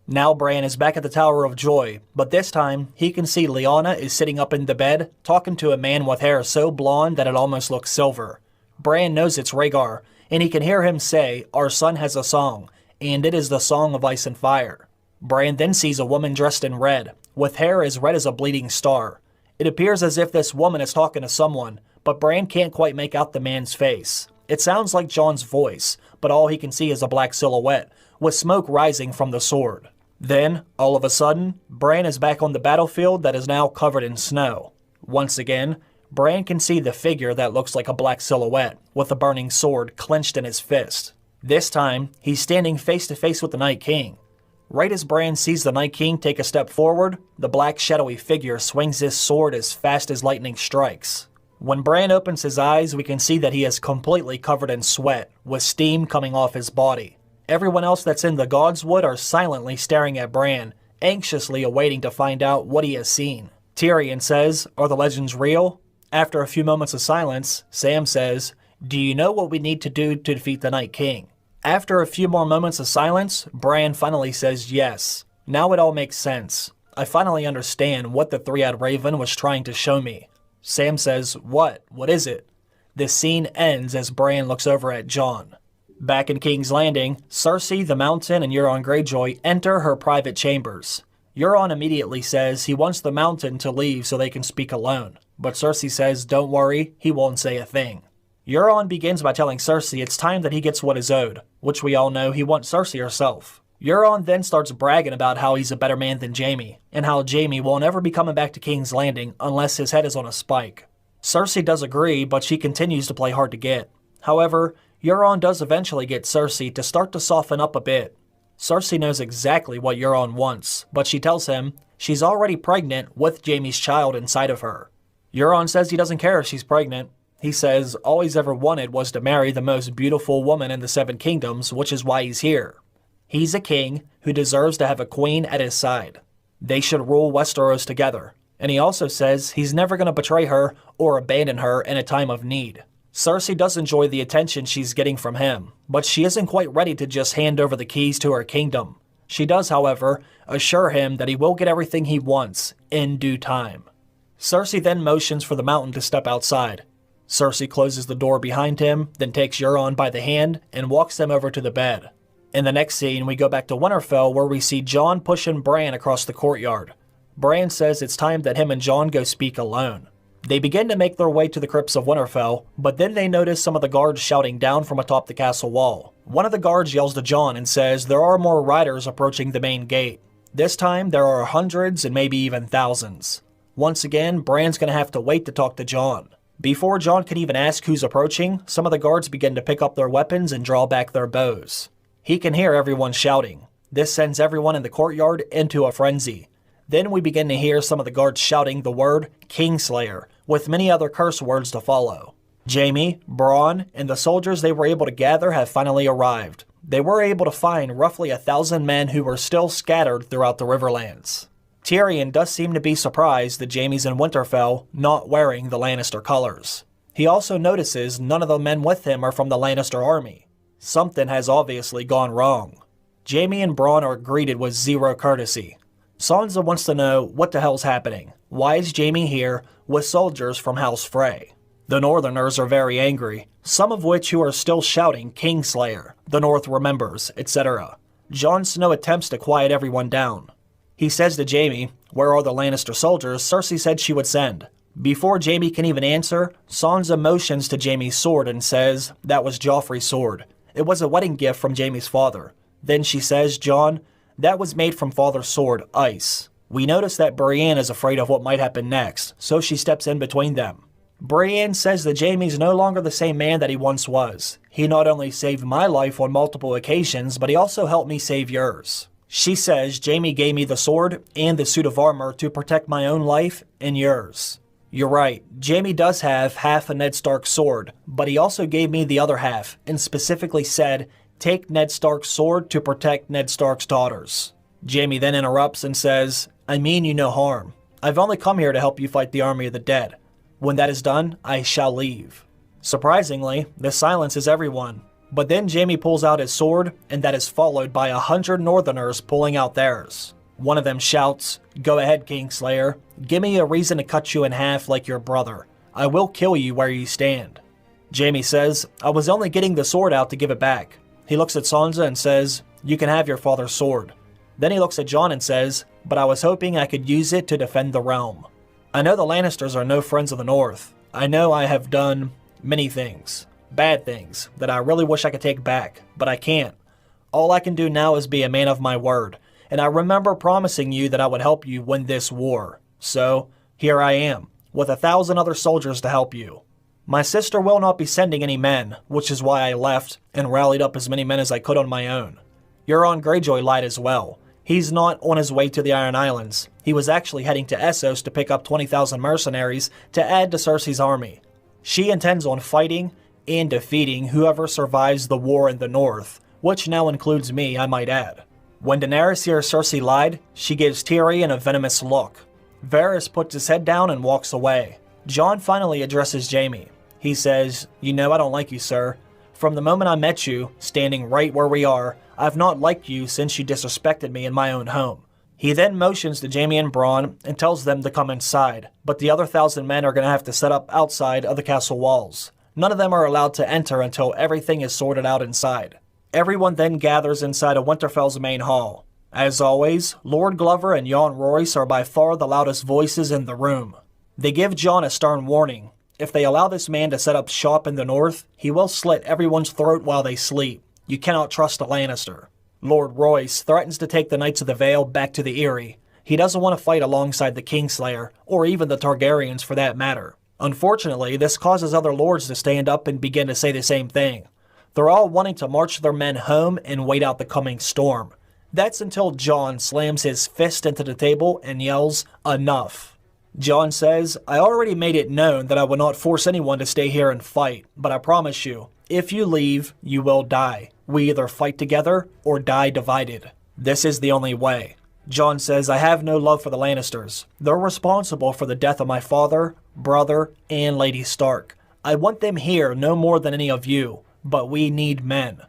Now Bran is back at the Tower of Joy, but this time he can see Lyanna is sitting up in the bed, talking to a man with hair so blonde that it almost looks silver. Bran knows it's Rhaegar, and he can hear him say, our son has a song, and it is the Song of Ice and Fire. Bran then sees a woman dressed in red, with hair as red as a bleeding star. It appears as if this woman is talking to someone, but Bran can't quite make out the man's face. It sounds like Jon's voice, but all he can see is a black silhouette, with smoke rising from the sword. Then, all of a sudden, Bran is back on the battlefield that is now covered in snow. Once again, Bran can see the figure that looks like a black silhouette, with a burning sword clenched in his fist. This time, he's standing face to face with the Night King. Right as Bran sees the Night King take a step forward, the black shadowy figure swings his sword as fast as lightning strikes. When Bran opens his eyes, we can see that he is completely covered in sweat, with steam coming off his body. Everyone else that's in the God's Wood are silently staring at Bran, anxiously awaiting to find out what he has seen. Tyrion says, are the legends real? After a few moments of silence, Sam says, do you know what we need to do to defeat the Night King? After a few more moments of silence, Bran finally says yes. Now it all makes sense. I finally understand what the three-eyed raven was trying to show me. Sam says, what? What is it? The scene ends as Bran looks over at Jon. Back in King's Landing, Cersei, the Mountain, and Euron Greyjoy enter her private chambers. Euron immediately says he wants the Mountain to leave so they can speak alone, but Cersei says don't worry, he won't say a thing. Euron begins by telling Cersei it's time that he gets what is owed, which we all know he wants Cersei herself. Euron then starts bragging about how he's a better man than Jaime, and how Jaime won't ever be coming back to King's Landing unless his head is on a spike. Cersei does agree, but she continues to play hard to get. However, Euron does eventually get Cersei to start to soften up a bit. Cersei knows exactly what Euron wants, but she tells him she's already pregnant with Jaime's child inside of her. Euron says he doesn't care if she's pregnant. He says all he's ever wanted was to marry the most beautiful woman in the Seven Kingdoms, which is why he's here. He's a king who deserves to have a queen at his side. They should rule Westeros together. And he also says he's never going to betray her or abandon her in a time of need. Cersei does enjoy the attention she's getting from him, but she isn't quite ready to just hand over the keys to her kingdom. She does, however, assure him that he will get everything he wants in due time. Cersei then motions for the Mountain to step outside. Cersei closes the door behind him, then takes Euron by the hand and walks them over to the bed. In the next scene, we go back to Winterfell where we see Jon pushing Bran across the courtyard. Bran says it's time that him and Jon go speak alone. They begin to make their way to the crypts of Winterfell, but then they notice some of the guards shouting down from atop the castle wall. One of the guards yells to Jon and says there are more riders approaching the main gate. This time there are hundreds and maybe even thousands. Once again, Bran's gonna have to wait to talk to Jon. Before Jon can even ask who's approaching, some of the guards begin to pick up their weapons and draw back their bows. He can hear everyone shouting. This sends everyone in the courtyard into a frenzy. Then we begin to hear some of the guards shouting the word Kingslayer, with many other curse words to follow. Jaime, Bronn, and the soldiers they were able to gather have finally arrived. They were able to find roughly 1,000 men who were still scattered throughout the Riverlands. Tyrion does seem to be surprised that Jaime's in Winterfell not wearing the Lannister colors. He also notices none of the men with him are from the Lannister army. Something has obviously gone wrong. Jaime and Bronn are greeted with zero courtesy. Sansa wants to know what the hell's happening. Why is Jaime here with soldiers from House Frey? The Northerners are very angry, some of which who are still shouting Kingslayer, the North remembers, etc. Jon Snow attempts to quiet everyone down. He says to Jaime, "Where are the Lannister soldiers Cersei said she would send?" Before Jaime can even answer, Sansa motions to Jaime's sword and says, "That was Joffrey's sword. It was a wedding gift from Jaime's father." Then she says, "Jon, that was made from father's sword, Ice." We notice that Brienne is afraid of what might happen next, so she steps in between them. Brienne says that Jaime's no longer the same man that he once was. He not only saved my life on multiple occasions, but he also helped me save yours. She says Jaime gave me the sword and the suit of armor to protect my own life and yours. You're right, Jaime does have half a Ned Stark's sword, but he also gave me the other half, and specifically said, take Ned Stark's sword to protect Ned Stark's daughters. Jaime then interrupts and says, I mean you no harm. I've only come here to help you fight the army of the dead. When that is done, I shall leave. Surprisingly, this silences everyone. But then Jaime pulls out his sword, and that is followed by 100 Northerners pulling out theirs. One of them shouts, Go ahead, Kingslayer. Give me a reason to cut you in half like your brother. I will kill you where you stand. Jaime says, I was only getting the sword out to give it back. He looks at Sansa and says, You can have your father's sword. Then he looks at Jon and says, But I was hoping I could use it to defend the realm. I know the Lannisters are no friends of the North. I know I have done many things, bad things, that I really wish I could take back, but I can't. All I can do now is be a man of my word, and I remember promising you that I would help you win this war. So, here I am, with 1,000 other soldiers to help you. My sister will not be sending any men, which is why I left and rallied up as many men as I could on my own. Euron Greyjoy lied as well. He's not on his way to the Iron Islands. He was actually heading to Essos to pick up 20,000 mercenaries to add to Cersei's army. She intends on fighting and defeating whoever survives the war in the north, which now includes me, I might add. When Daenerys hears Cersei lied, she gives Tyrion a venomous look. Varys puts his head down and walks away. Jon finally addresses Jaime. He says, You know I don't like you, sir. From the moment I met you, standing right where we are, I've not liked you since you disrespected me in my own home. He then motions to Jaime and Bronn and tells them to come inside, but the other 1,000 men are going to have to set up outside of the castle walls. None of them are allowed to enter until everything is sorted out inside. Everyone then gathers inside of Winterfell's main hall. As always, Lord Glover and Jon Royce are by far the loudest voices in the room. They give Jon a stern warning. If they allow this man to set up shop in the north, he will slit everyone's throat while they sleep. You cannot trust a Lannister. Lord Royce threatens to take the Knights of the Vale back to the Eyrie. He doesn't want to fight alongside the Kingslayer, or even the Targaryens for that matter. Unfortunately, this causes other lords to stand up and begin to say the same thing. They're all wanting to march their men home and wait out the coming storm. That's until Jon slams his fist into the table and yells, Enough. Jon says, I already made it known that I would not force anyone to stay here and fight, but I promise you, if you leave, you will die. We either fight together or die divided. This is the only way. Jon says, I have no love for the Lannisters. They're responsible for the death of my father, brother, and Lady Stark. I want them here no more than any of you, but we need men.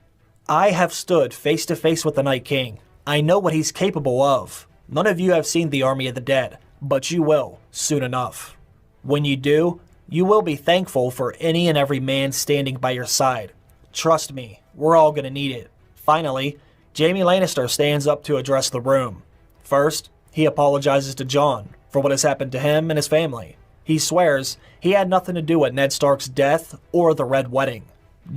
I have stood face to face with the Night King. I know what he's capable of. None of you have seen the army of the dead, but you will, soon enough. When you do, you will be thankful for any and every man standing by your side. Trust me, we're all gonna need it. Finally, Jaime Lannister stands up to address the room. First, He apologizes to Jon for what has happened to him and his family. He swears he had nothing to do with Ned Stark's death or the Red Wedding.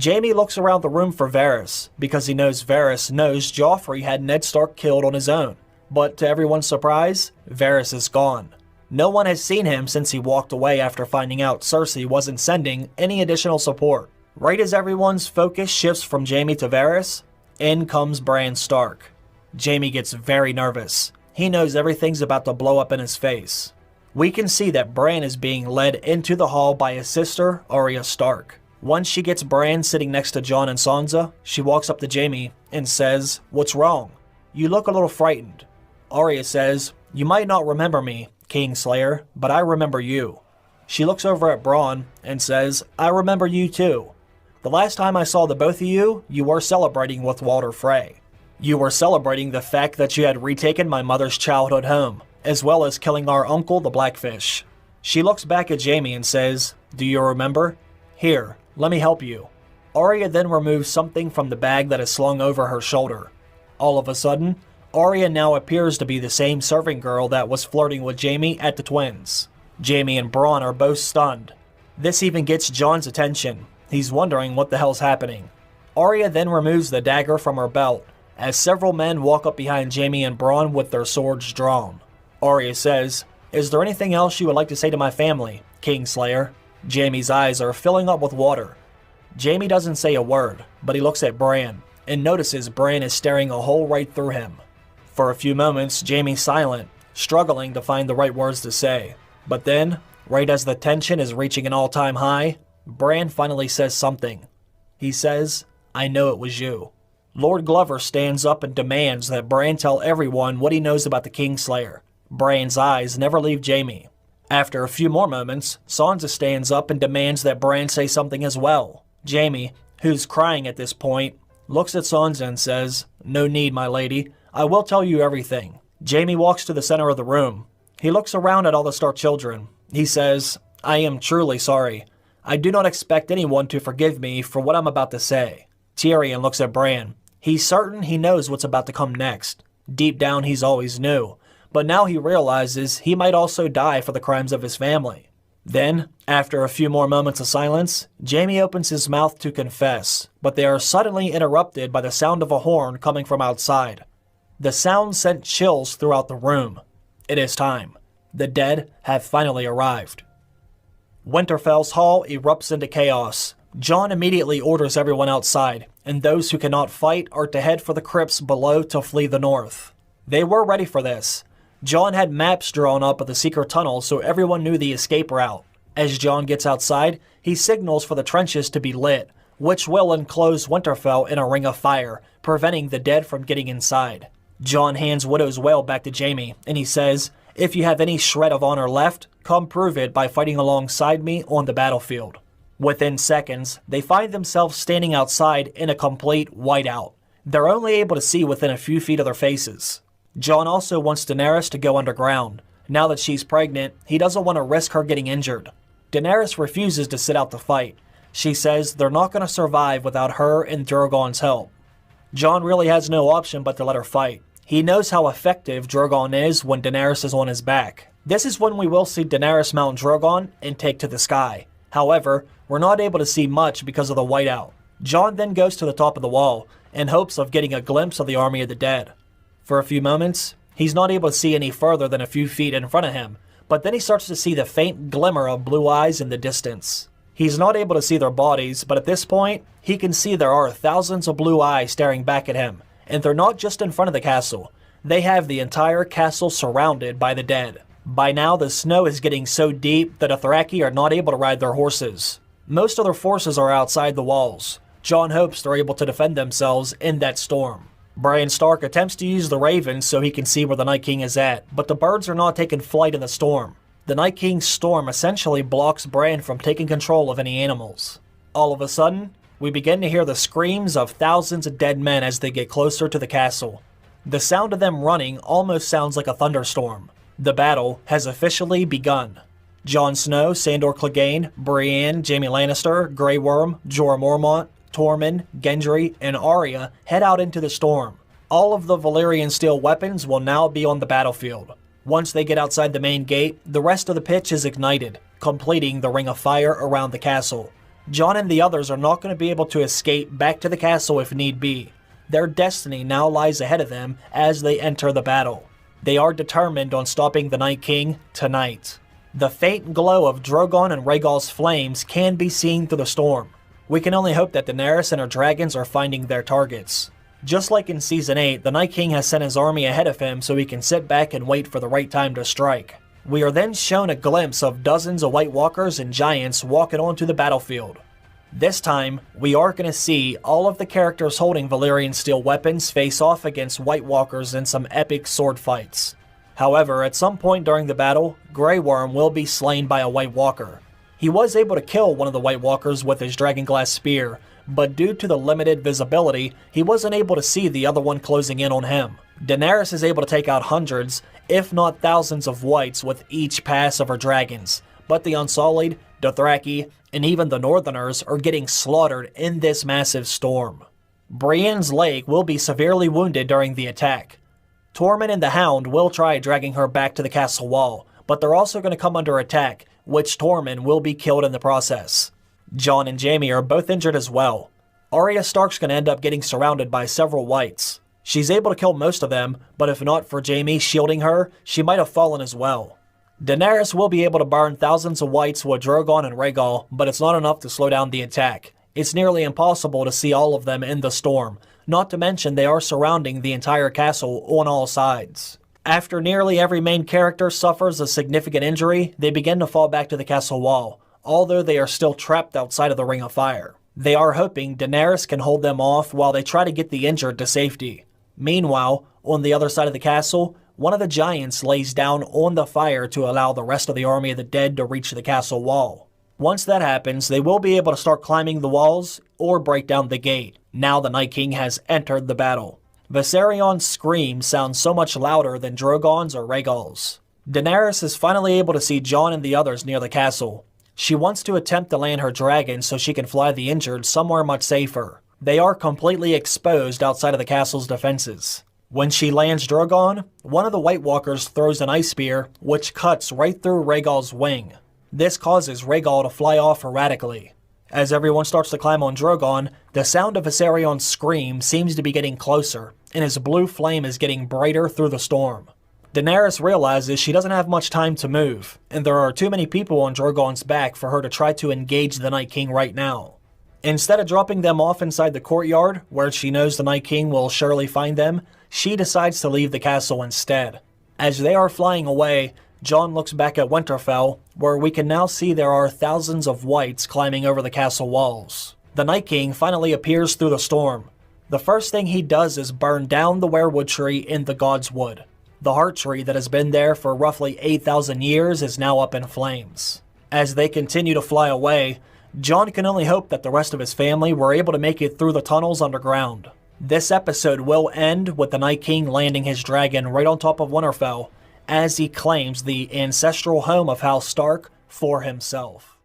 Jaime looks around the room for Varys because he knows Varys knows Joffrey had Ned Stark killed on his own. But to everyone's surprise, Varys is gone. No one has seen him since he walked away after finding out Cersei wasn't sending any additional support. Right as everyone's focus shifts from Jaime to Varys, in comes Bran Stark. Jaime gets very nervous. He knows everything's about to blow up in his face. We can see that Bran is being led into the hall by his sister, Arya Stark. Once she gets Bran sitting next to Jon and Sansa, she walks up to Jaime and says, "What's wrong? You look a little frightened." Arya says, "You might not remember me, Kingslayer, but I remember you." She looks over at Bronn and says, "I remember you too. The last time I saw the both of you, you were celebrating with Walder Frey. You were celebrating the fact that you had retaken my mother's childhood home, as well as killing our uncle, the Blackfish." She looks back at Jaime and says, "Do you remember? Here, let me help you." Arya then removes something from the bag that is slung over her shoulder. All of a sudden, Arya now appears to be the same serving girl that was flirting with Jaime at the Twins. Jaime and Bronn are both stunned. This even gets Jon's attention. He's wondering what the hell's happening. Arya then removes the dagger from her belt, as several men walk up behind Jaime and Bronn with their swords drawn. Arya says, "Is there anything else you would like to say to my family, Kingslayer?" Jaime's eyes are filling up with water. Jaime doesn't say a word, but he looks at Bran, and notices Bran is staring a hole right through him. For a few moments, Jaime's silent, struggling to find the right words to say. But then, right as the tension is reaching an all-time high, Bran finally says something. He says, "I know it was you." Lord Glover stands up and demands that Bran tell everyone what he knows about the Kingslayer. Bran's eyes never leave Jaime. After a few more moments, Sansa stands up and demands that Bran say something as well. Jaime, who's crying at this point, looks at Sansa and says, "No need, my lady. I will tell you everything." Jaime walks to the center of the room. He looks around at all the Stark children. He says, "I am truly sorry. I do not expect anyone to forgive me for what I'm about to say." Tyrion looks at Bran. He's certain he knows what's about to come next. Deep down, he's always knew. But now he realizes he might also die for the crimes of his family. Then, after a few more moments of silence, Jaime opens his mouth to confess, but they are suddenly interrupted by the sound of a horn coming from outside. The sound sent chills throughout the room. It is time. The dead have finally arrived. Winterfell's hall erupts into chaos. Jon immediately orders everyone outside, and those who cannot fight are to head for the crypts below to flee the north. They were ready for this. Jon had maps drawn up of the secret tunnel so everyone knew the escape route. As Jon gets outside, he signals for the trenches to be lit, which will enclose Winterfell in a ring of fire, preventing the dead from getting inside. Jon hands Widow's Wail back to Jaime, and he says, "If you have any shred of honor left, come prove it by fighting alongside me on the battlefield." Within seconds, they find themselves standing outside in a complete whiteout. They're only able to see within a few feet of their faces. Jon also wants Daenerys to go underground. Now that she's pregnant, he doesn't want to risk her getting injured. Daenerys refuses to sit out the fight. She says they're not going to survive without her and Drogon's help. Jon really has no option but to let her fight. He knows how effective Drogon is when Daenerys is on his back. This is when we will see Daenerys mount Drogon and take to the sky. However, we're not able to see much because of the whiteout. Jon then goes to the top of the wall in hopes of getting a glimpse of the army of the dead. For a few moments, he's not able to see any further than a few feet in front of him, but then he starts to see the faint glimmer of blue eyes in the distance. He's not able to see their bodies, but at this point, he can see there are thousands of blue eyes staring back at him, and they're not just in front of the castle. They have the entire castle surrounded by the dead. By now, the snow is getting so deep that the Dothraki are not able to ride their horses. Most of their forces are outside the walls. Jon hopes they're able to defend themselves in that storm. Bran Stark attempts to use the ravens so he can see where the Night King is at, but the birds are not taking flight in the storm. The Night King's storm essentially blocks Bran from taking control of any animals. All of a sudden, we begin to hear the screams of thousands of dead men as they get closer to the castle. The sound of them running almost sounds like a thunderstorm. The battle has officially begun. Jon Snow, Sandor Clegane, Brienne, Jaime Lannister, Grey Worm, Jorah Mormont, Tormund, Gendry, and Arya head out into the storm. All of the Valyrian steel weapons will now be on the battlefield. Once they get outside the main gate, the rest of the pitch is ignited, completing the ring of fire around the castle. Jon and the others are not going to be able to escape back to the castle if need be. Their destiny now lies ahead of them as they enter the battle. They are determined on stopping the Night King tonight. The faint glow of Drogon and Rhaegal's flames can be seen through the storm. We can only hope that Daenerys and her dragons are finding their targets. Just like in Season 8, the Night King has sent his army ahead of him so he can sit back and wait for the right time to strike. We are then shown a glimpse of dozens of White Walkers and giants walking onto the battlefield. This time, we are going to see all of the characters holding Valyrian steel weapons face off against White Walkers in some epic sword fights. However, at some point during the battle, Grey Worm will be slain by a White Walker. He was able to kill one of the White Walkers with his Dragonglass spear, but due to the limited visibility, he wasn't able to see the other one closing in on him. Daenerys is able to take out hundreds, if not thousands of Whites with each pass of her dragons, but the Unsullied, Dothraki, and even the Northerners are getting slaughtered in this massive storm. Brienne's leg will be severely wounded during the attack. Tormund and the Hound will try dragging her back to the castle wall, but they're also going to come under attack, which Tormund will be killed in the process. Jon and Jaime are both injured as well. Arya Stark's going to end up getting surrounded by several Whites. She's able to kill most of them, but if not for Jaime shielding her, she might have fallen as well. Daenerys will be able to burn thousands of Whites with Drogon and Rhaegal, but it's not enough to slow down the attack. It's nearly impossible to see all of them in the storm, not to mention they are surrounding the entire castle on all sides. After nearly every main character suffers a significant injury, they begin to fall back to the castle wall, although they are still trapped outside of the Ring of Fire. They are hoping Daenerys can hold them off while they try to get the injured to safety. Meanwhile, on the other side of the castle, one of the giants lays down on the fire to allow the rest of the army of the dead to reach the castle wall. Once that happens, they will be able to start climbing the walls or break down the gate. Now the Night King has entered the battle. Viserion's scream sounds so much louder than Drogon's or Rhaegal's. Daenerys is finally able to see Jon and the others near the castle. She wants to attempt to land her dragon so she can fly the injured somewhere much safer. They are completely exposed outside of the castle's defenses. When she lands Drogon, one of the White Walkers throws an ice spear, which cuts right through Rhaegal's wing. This causes Rhaegal to fly off erratically. As everyone starts to climb on Drogon, the sound of Viserion's scream seems to be getting closer, and his blue flame is getting brighter through the storm. Daenerys realizes she doesn't have much time to move, and there are too many people on Drogon's back for her to try to engage the Night King right now. Instead of dropping them off inside the courtyard, where she knows the Night King will surely find them, she decides to leave the castle instead. As they are flying away, Jon looks back at Winterfell, where we can now see there are thousands of Whites climbing over the castle walls. The Night King finally appears through the storm. The first thing he does is burn down the weirwood tree in the God's Wood. The heart tree that has been there for roughly 8,000 years is now up in flames. As they continue to fly away, Jon can only hope that the rest of his family were able to make it through the tunnels underground. This episode will end with the Night King landing his dragon right on top of Winterfell, as he claims the ancestral home of House Stark for himself.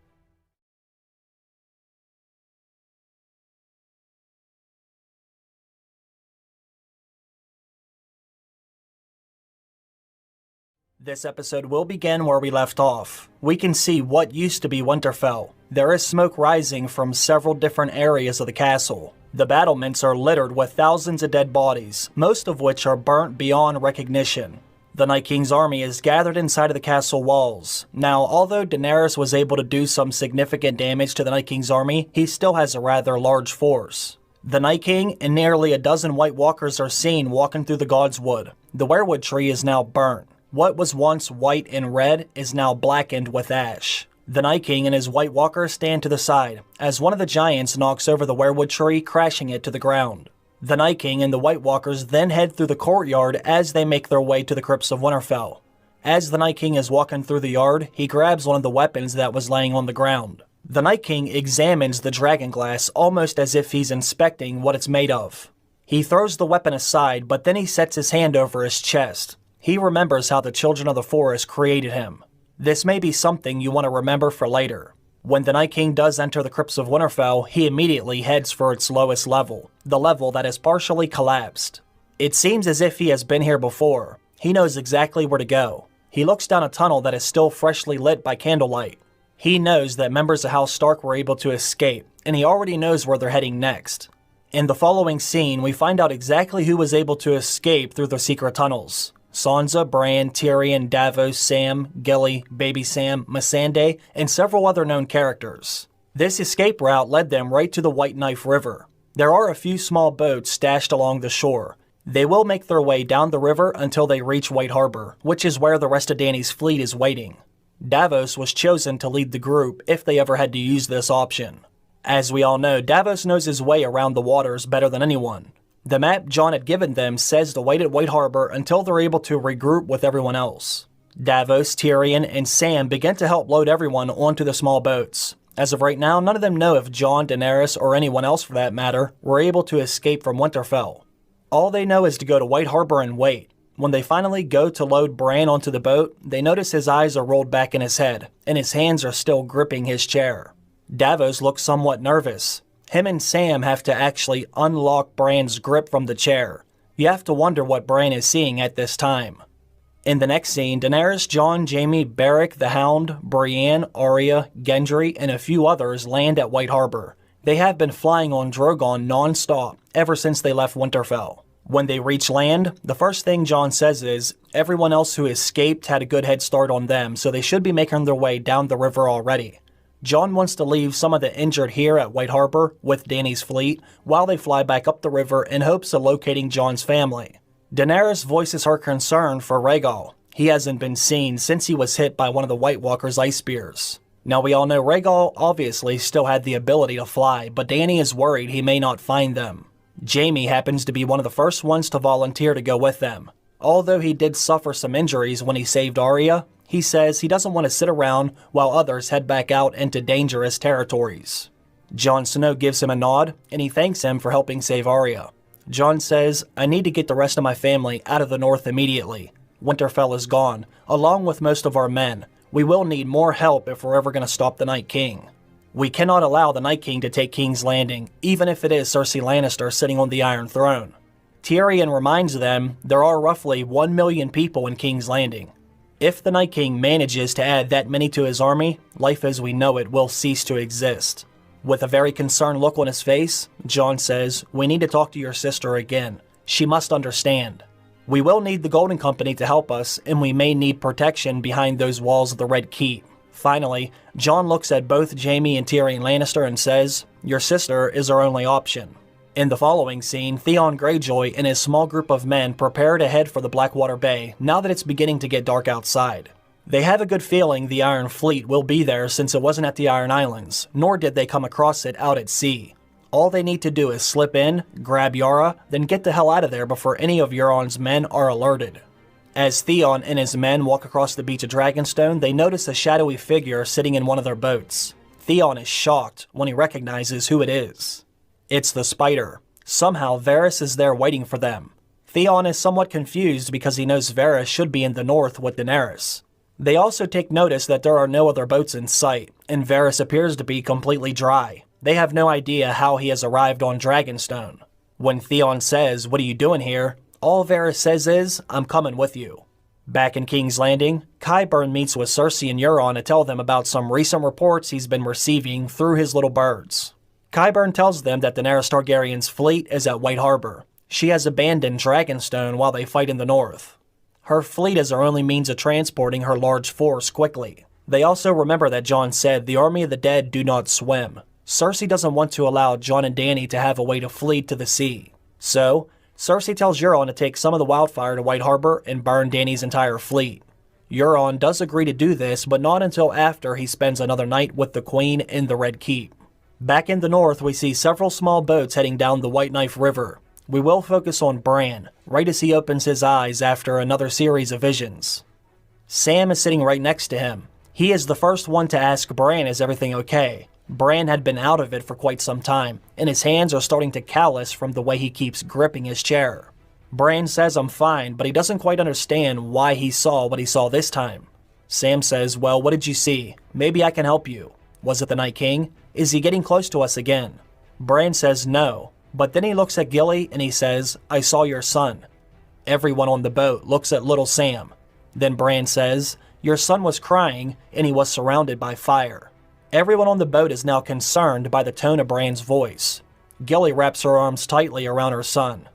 This episode will begin where we left off. We can see what used to be Winterfell. There is smoke rising from several different areas of the castle. The battlements are littered with thousands of dead bodies, most of which are burnt beyond recognition. The Night King's army is gathered inside of the castle walls. Now, although Daenerys was able to do some significant damage to the Night King's army, he still has a rather large force. The Night King and nearly a dozen White Walkers are seen walking through the God's Wood. The weirwood tree is now burnt. What was once white and red is now blackened with ash. The Night King and his White Walker stand to the side, as one of the giants knocks over the weirwood tree, crashing it to the ground. The Night King and the White Walkers then head through the courtyard as they make their way to the crypts of Winterfell. As the Night King is walking through the yard, he grabs one of the weapons that was laying on the ground. The Night King examines the Dragonglass almost as if he's inspecting what it's made of. He throws the weapon aside, but then he sets his hand over his chest. He remembers how the Children of the Forest created him. This may be something you want to remember for later. When the Night King does enter the crypts of Winterfell, he immediately heads for its lowest level, the level that has partially collapsed. It seems as if he has been here before. He knows exactly where to go. He looks down a tunnel that is still freshly lit by candlelight. He knows that members of House Stark were able to escape, and he already knows where they're heading next. In the following scene, we find out exactly who was able to escape through the secret tunnels. Sansa, Bran, Tyrion, Davos, Sam, Gilly, Baby Sam, Missandei, and several other known characters. This escape route led them right to the White Knife River. There are a few small boats stashed along the shore. They will make their way down the river until they reach White Harbor, which is where the rest of Dany's fleet is waiting. Davos was chosen to lead the group if they ever had to use this option. As we all know, Davos knows his way around the waters better than anyone. The map Jon had given them says to wait at White Harbor until they're able to regroup with everyone else. Davos, Tyrion, and Sam begin to help load everyone onto the small boats. As of right now, none of them know if Jon, Daenerys, or anyone else for that matter, were able to escape from Winterfell. All they know is to go to White Harbor and wait. When they finally go to load Bran onto the boat, they notice his eyes are rolled back in his head, and his hands are still gripping his chair. Davos looks somewhat nervous. Him and Sam have to actually unlock Bran's grip from the chair. You have to wonder what Bran is seeing at this time. In the next scene, Daenerys, Jon, Jaime, Beric, the Hound, Brienne, Arya, Gendry, and a few others land at White Harbor. They have been flying on Drogon non-stop ever since they left Winterfell. When they reach land, the first thing Jon says is, everyone else who escaped had a good head start on them, so they should be making their way down the river already. Jon wants to leave some of the injured here at White Harbor with Dany's fleet while they fly back up the river in hopes of locating Jon's family. Daenerys voices her concern for Rhaegal. He hasn't been seen since he was hit by one of the White Walker's ice spears. Now we all know Rhaegal obviously still had the ability to fly, but Dany is worried he may not find them. Jaime happens to be one of the first ones to volunteer to go with them. Although he did suffer some injuries when he saved Arya, he says he doesn't want to sit around while others head back out into dangerous territories. Jon Snow gives him a nod, and he thanks him for helping save Arya. Jon says, I need to get the rest of my family out of the north immediately. Winterfell is gone, along with most of our men. We will need more help if we're ever going to stop the Night King. We cannot allow the Night King to take King's Landing, even if it is Cersei Lannister sitting on the Iron Throne. Tyrion reminds them there are roughly 1 million people in King's Landing. If the Night King manages to add that many to his army, life as we know it will cease to exist. With a very concerned look on his face, Jon says, we need to talk to your sister again. She must understand. We will need the Golden Company to help us, and we may need protection behind those walls of the Red Keep. Finally, Jon looks at both Jaime and Tyrion Lannister and says, your sister is our only option. In the following scene, Theon Greyjoy and his small group of men prepare to head for the Blackwater Bay now that it's beginning to get dark outside. They have a good feeling the Iron Fleet will be there since it wasn't at the Iron Islands, nor did they come across it out at sea. All they need to do is slip in, grab Yara, then get the hell out of there before any of Euron's men are alerted. As Theon and his men walk across the beach of Dragonstone, they notice a shadowy figure sitting in one of their boats. Theon is shocked when he recognizes who it is. It's the Spider. Somehow Varys is there waiting for them. Theon is somewhat confused because he knows Varys should be in the north with Daenerys. They also take notice that there are no other boats in sight, and Varys appears to be completely dry. They have no idea how he has arrived on Dragonstone. When Theon says, what are you doing here? All Varys says is, I'm coming with you. Back in King's Landing, Qyburn meets with Cersei and Euron to tell them about some recent reports he's been receiving through his little birds. Qyburn tells them that Daenerys Targaryen's fleet is at White Harbor. She has abandoned Dragonstone while they fight in the north. Her fleet is her only means of transporting her large force quickly. They also remember that Jon said the army of the dead do not swim. Cersei doesn't want to allow Jon and Dany to have a way to flee to the sea. So, Cersei tells Euron to take some of the wildfire to White Harbor and burn Dany's entire fleet. Euron does agree to do this, but not until after he spends another night with the Queen in the Red Keep. Back in the north, we see several small boats heading down the White Knife River. We will focus on Bran, right as he opens his eyes after another series of visions. Sam is sitting right next to him. He is the first one to ask Bran, is everything okay? Bran had been out of it for quite some time, and his hands are starting to callous from the way he keeps gripping his chair. Bran says I'm fine, but he doesn't quite understand why he saw what he saw this time. Sam says, well, what did you see? Maybe I can help you. Was it the Night King? Is he getting close to us again? Bran says no, but then he looks at Gilly and he says, I saw your son. Everyone on the boat looks at little Sam. Then Bran says, "Your son was crying and he was surrounded by fire." Everyone on the boat is now concerned by the tone of Bran's voice. Gilly wraps her arms tightly around her son.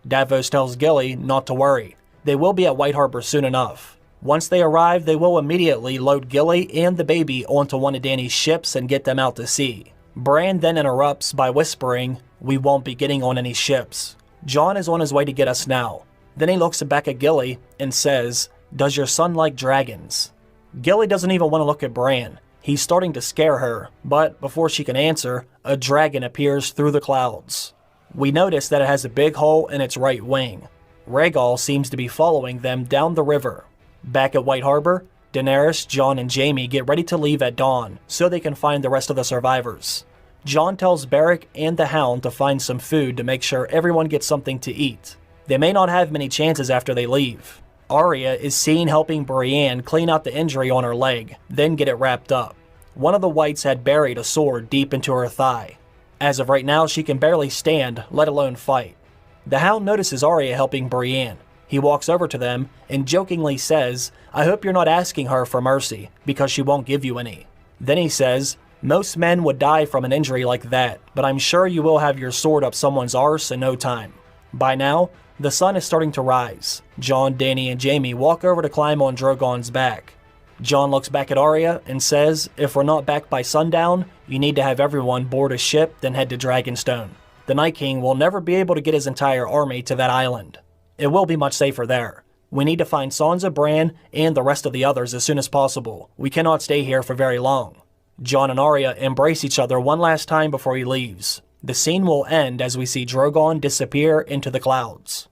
Davos tells Gilly not to worry. They will be at White Harbor soon enough. Once they arrive, they will immediately load Gilly and the baby onto one of Dany's ships and get them out to sea. Bran then interrupts by whispering, "We won't be getting on any ships. Jon is on his way to get us now." Then he looks back at Gilly and says, "Does your son like dragons?" Gilly doesn't even want to look at Bran. He's starting to scare her, but before she can answer, a dragon appears through the clouds. We notice that it has a big hole in its right wing. Rhaegal seems to be following them down the river. Back at White Harbor, Daenerys, Jon, and Jaime get ready to leave at dawn so they can find the rest of the survivors. Jon tells Beric and the Hound to find some food to make sure everyone gets something to eat. They may not have many chances after they leave. Arya is seen helping Brienne clean out the injury on her leg, then get it wrapped up. One of the Whites had buried a sword deep into her thigh. As of right now, she can barely stand, let alone fight. The Hound notices Arya helping Brienne. He walks over to them and jokingly says, "I hope you're not asking her for mercy, because she won't give you any." Then he says, "Most men would die from an injury like that, but I'm sure you will have your sword up someone's arse in no time." By now, the sun is starting to rise. Jon, Dany, and Jaime walk over to climb on Drogon's back. Jon looks back at Arya and says, "If we're not back by sundown, you need to have everyone board a ship, then head to Dragonstone. The Night King will never be able to get his entire army to that island. It will be much safer there. We need to find Sansa, Bran, and the rest of the others as soon as possible. We cannot stay here for very long." Jon and Arya embrace each other one last time before he leaves. The scene will end as we see Drogon disappear into the clouds.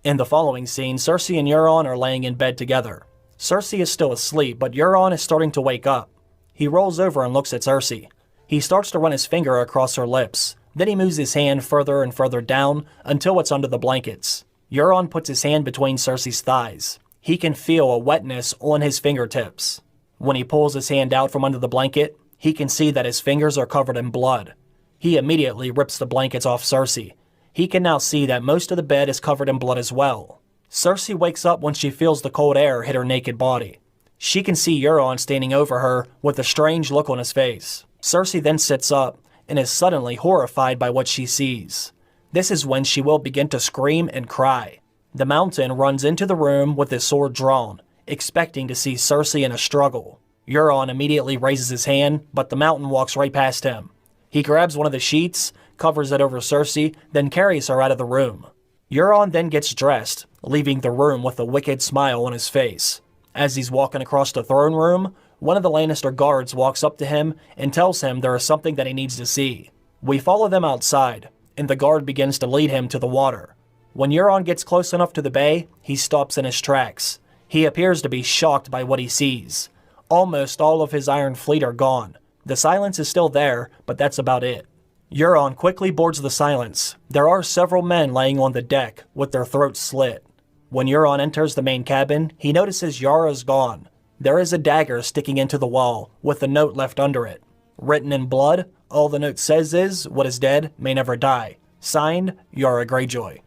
In the following scene, Cersei and Euron are laying in bed together. Cersei is still asleep, but Euron is starting to wake up. He rolls over and looks at Cersei. He starts to run his finger across her lips. Then he moves his hand further and further down until it's under the blankets. Euron puts his hand between Cersei's thighs. He can feel a wetness on his fingertips. When he pulls his hand out from under the blanket, he can see that his fingers are covered in blood. He immediately rips the blankets off Cersei. He can now see that most of the bed is covered in blood as well. Cersei wakes up when she feels the cold air hit her naked body. She can see Euron standing over her with a strange look on his face. Cersei then sits up and is suddenly horrified by what she sees. This is when she will begin to scream and cry. The Mountain runs into the room with his sword drawn, expecting to see Cersei in a struggle. Euron immediately raises his hand, but the Mountain walks right past him. He grabs one of the sheets, covers it over Cersei, then carries her out of the room. Euron then gets dressed, leaving the room with a wicked smile on his face. As he's walking across the throne room, one of the Lannister guards walks up to him and tells him there is something that he needs to see. We follow them outside, and the guard begins to lead him to the water. When Euron gets close enough to the bay, he stops in his tracks. He appears to be shocked by what he sees. Almost all of his Iron Fleet are gone. The Silence is still there, but that's about it. Euron quickly boards the Silence. There are several men laying on the deck with their throats slit. When Euron enters the main cabin, he notices Yara's gone. There is a dagger sticking into the wall, with a note left under it. Written in blood, all the note says is, "What is dead may never die." Signed, Yara Greyjoy.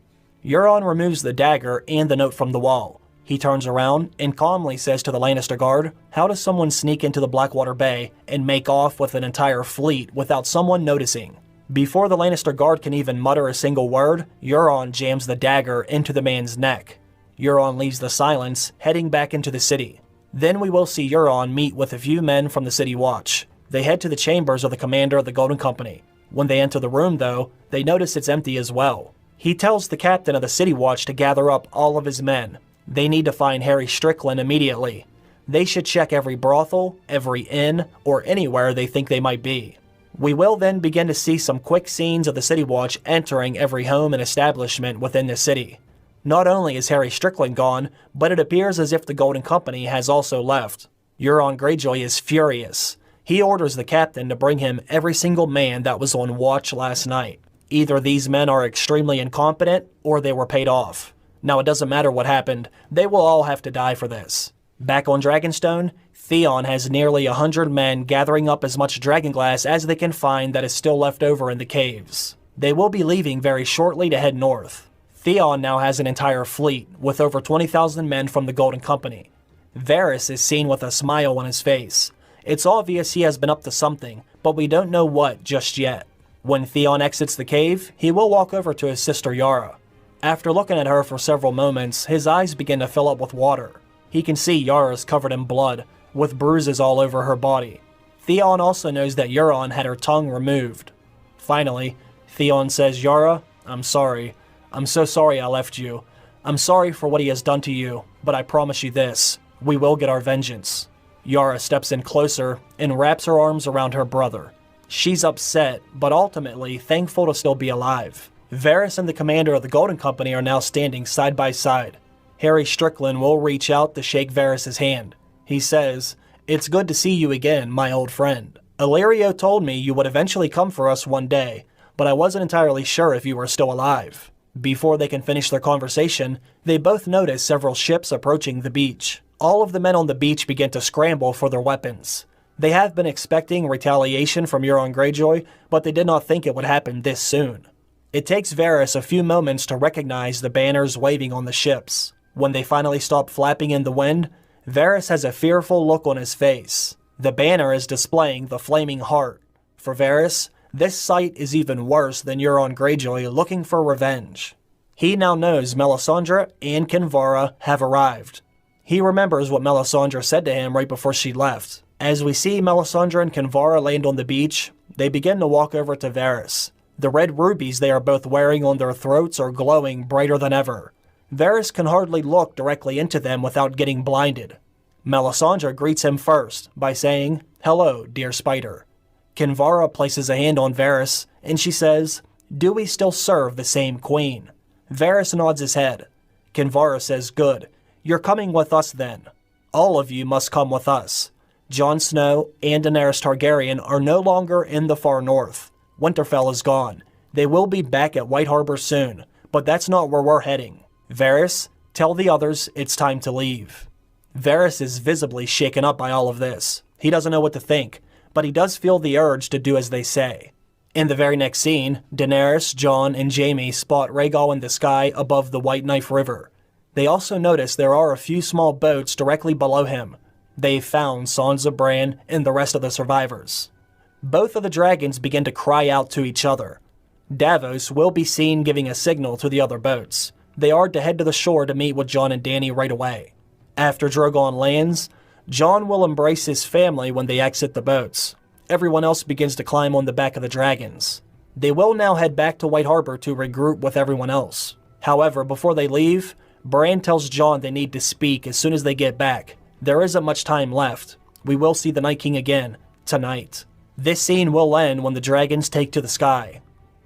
Euron removes the dagger and the note from the wall. He turns around and calmly says to the Lannister guard, "How does someone sneak into the Blackwater Bay and make off with an entire fleet without someone noticing?" Before the Lannister guard can even mutter a single word, Euron jams the dagger into the man's neck. Euron leaves the Silence, heading back into the city. Then we will see Euron meet with a few men from the City Watch. They head to the chambers of the commander of the Golden Company. When they enter the room, though, they notice it's empty as well. He tells the captain of the City Watch to gather up all of his men. They need to find Harry Strickland immediately. They should check every brothel, every inn, or anywhere they think they might be. We will then begin to see some quick scenes of the City Watch entering every home and establishment within the city. Not only is Harry Strickland gone, but it appears as if the Golden Company has also left. Euron Greyjoy is furious. He orders the captain to bring him every single man that was on watch last night. Either these men are extremely incompetent, or they were paid off. Now it doesn't matter what happened, they will all have to die for this. Back on Dragonstone, Theon has nearly 100 men gathering up as much dragonglass as they can find that is still left over in the caves. They will be leaving very shortly to head north. Theon now has an entire fleet, with over 20,000 men from the Golden Company. Varys is seen with a smile on his face. It's obvious he has been up to something, but we don't know what just yet. When Theon exits the cave, he will walk over to his sister Yara. After looking at her for several moments, his eyes begin to fill up with water. He can see Yara's covered in blood, with bruises all over her body. Theon also knows that Euron had her tongue removed. Finally, Theon says, "Yara, I'm sorry. I'm so sorry I left you. I'm sorry for what he has done to you, but I promise you this, we will get our vengeance." Yara steps in closer and wraps her arms around her brother. She's upset, but ultimately thankful to still be alive. Varys and the commander of the Golden Company are now standing side by side. Harry Strickland will reach out to shake Varys' hand. He says, "It's good to see you again, my old friend. Illyrio told me you would eventually come for us one day, but I wasn't entirely sure if you were still alive." Before they can finish their conversation, they both notice several ships approaching the beach. All of the men on the beach begin to scramble for their weapons. They have been expecting retaliation from Euron Greyjoy, but they did not think it would happen this soon. It takes Varys a few moments to recognize the banners waving on the ships. When they finally stop flapping in the wind, Varys has a fearful look on his face. The banner is displaying the flaming heart. For Varys, this sight is even worse than Euron Greyjoy looking for revenge. He now knows Melisandre and Kinvara have arrived. He remembers what Melisandre said to him right before she left. As we see Melisandre and Kinvara land on the beach, they begin to walk over to Varys. The red rubies they are both wearing on their throats are glowing brighter than ever. Varys can hardly look directly into them without getting blinded. Melisandre greets him first by saying, "Hello, dear spider." Kinvara places a hand on Varys, and she says, "Do we still serve the same queen?" Varys nods his head. Kinvara says, "Good. You're coming with us then. All of you must come with us. Jon Snow and Daenerys Targaryen are no longer in the far north. Winterfell is gone. They will be back at White Harbor soon, but that's not where we're heading. Varys, tell the others it's time to leave." Varys is visibly shaken up by all of this. He doesn't know what to think, but he does feel the urge to do as they say. In the very next scene, Daenerys, Jon, and Jaime spot Rhaegal in the sky above the White Knife River. They also notice there are a few small boats directly below him. They've found Sansa, Bran, and the rest of the survivors. Both of the dragons begin to cry out to each other. Davos will be seen giving a signal to the other boats. They are to head to the shore to meet with Jon and Dany right away. After Drogon lands, Jon will embrace his family when they exit the boats. Everyone else begins to climb on the back of the dragons. They will now head back to White Harbor to regroup with everyone else. However, before they leave, Bran tells Jon they need to speak as soon as they get back. There isn't much time left. We will see the Night King again, tonight. This scene will end when the dragons take to the sky.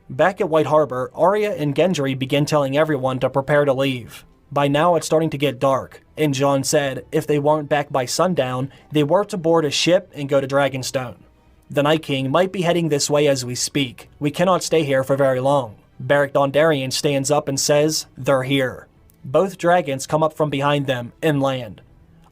Back at White Harbor, Arya and Gendry begin telling everyone to prepare to leave. By now it's starting to get dark, and Jon said if they weren't back by sundown, they were to board a ship and go to Dragonstone. The Night King might be heading this way as we speak. We cannot stay here for very long. Beric Dondarrion stands up and says, "They're here." Both dragons come up from behind them and land.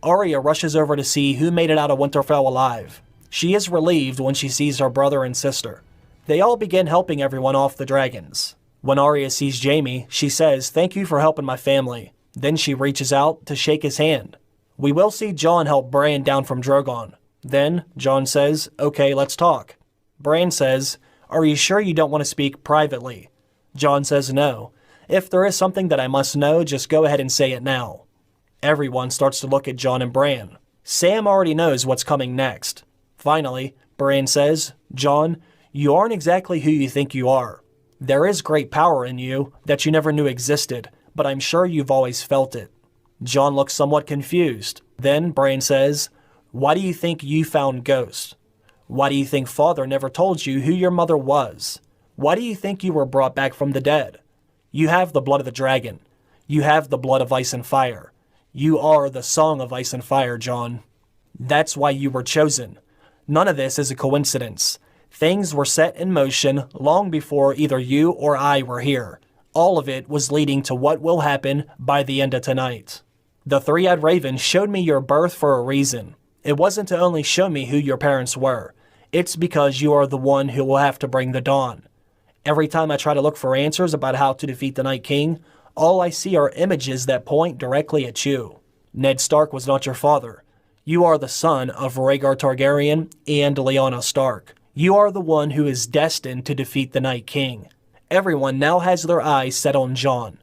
Arya rushes over to see who made it out of Winterfell alive. She is relieved when she sees her brother and sister. They all begin helping everyone off the dragons. When Arya sees Jaime, she says, "Thank you for helping my family." Then she reaches out to shake his hand. We will see Jon help Bran down from Drogon. Then Jon says, "Okay, let's talk." Bran says, "Are you sure you don't want to speak privately?" Jon says no. "If there is something that I must know, just go ahead and say it now." Everyone starts to look at Jon and Bran. Sam already knows what's coming next. Finally, Bran says, "Jon, you aren't exactly who you think you are. There is great power in you that you never knew existed, but I'm sure you've always felt it." Jon looks somewhat confused. Then Bran says, "Why do you think you found Ghost? Why do you think Father never told you who your mother was? Why do you think you were brought back from the dead? You have the blood of the dragon. You have the blood of ice and fire. You are the Song of Ice and Fire, Jon. That's why you were chosen. None of this is a coincidence. Things were set in motion long before either you or I were here. All of it was leading to what will happen by the end of tonight. The Three-Eyed Raven showed me your birth for a reason. It wasn't to only show me who your parents were. It's because you are the one who will have to bring the dawn. Every time I try to look for answers about how to defeat the Night King, all I see are images that point directly at you. Ned Stark was not your father. You are the son of Rhaegar Targaryen and Lyanna Stark. You are the one who is destined to defeat the Night King. Everyone now has their eyes set on Jon.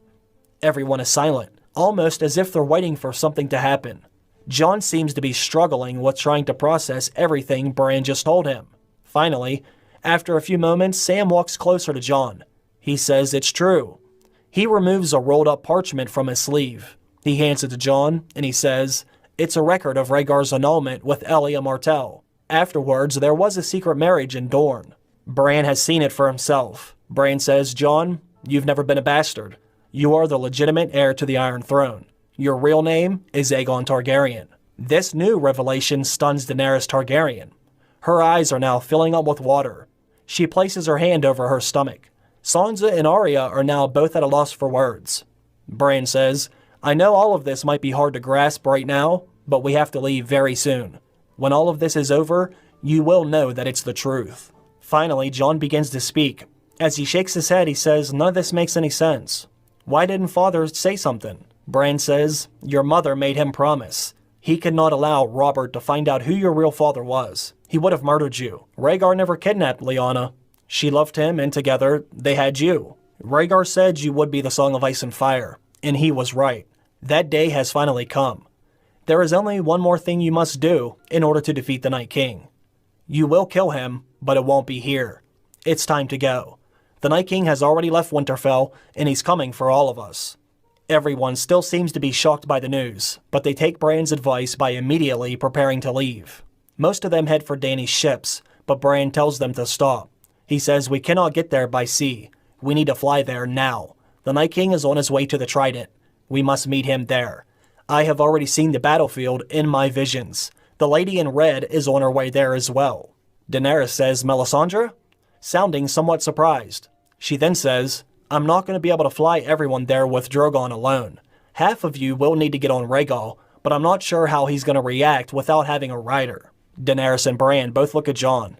Everyone is silent, almost as if they're waiting for something to happen. Jon seems to be struggling with trying to process everything Bran just told him. Finally, after a few moments, Sam walks closer to Jon. He says it's true. He removes a rolled up parchment from his sleeve. He hands it to Jon, and he says, it's a record of Rhaegar's annulment with Elia Martell. Afterwards, there was a secret marriage in Dorne. Bran has seen it for himself. Bran says, Jon, you've never been a bastard. You are the legitimate heir to the Iron Throne. Your real name is Aegon Targaryen. This new revelation stuns Daenerys Targaryen. Her eyes are now filling up with water. She places her hand over her stomach. Sansa and Arya are now both at a loss for words. Bran says, I know all of this might be hard to grasp right now, but we have to leave very soon. When all of this is over, you will know that it's the truth. Finally, Jon begins to speak. As he shakes his head, he says, none of this makes any sense. Why didn't father say something? Bran says, your mother made him promise. He could not allow Robert to find out who your real father was. He would have murdered you. Rhaegar never kidnapped Lyanna. She loved him, and together, they had you. Rhaegar said you would be the Song of Ice and Fire, and he was right. That day has finally come. There is only one more thing you must do in order to defeat the Night King. You will kill him, but it won't be here. It's time to go. The Night King has already left Winterfell, and he's coming for all of us. Everyone still seems to be shocked by the news, but they take Bran's advice by immediately preparing to leave. Most of them head for Dany's ships, but Bran tells them to stop. He says, we cannot get there by sea. We need to fly there now. The Night King is on his way to the Trident. We must meet him there. I have already seen the battlefield in my visions. The Lady in Red is on her way there as well. Daenerys says, Melisandre? Sounding somewhat surprised. She then says, I'm not going to be able to fly everyone there with Drogon alone. Half of you will need to get on Rhaegal, but I'm not sure how he's going to react without having a rider. Daenerys and Bran both look at Jon.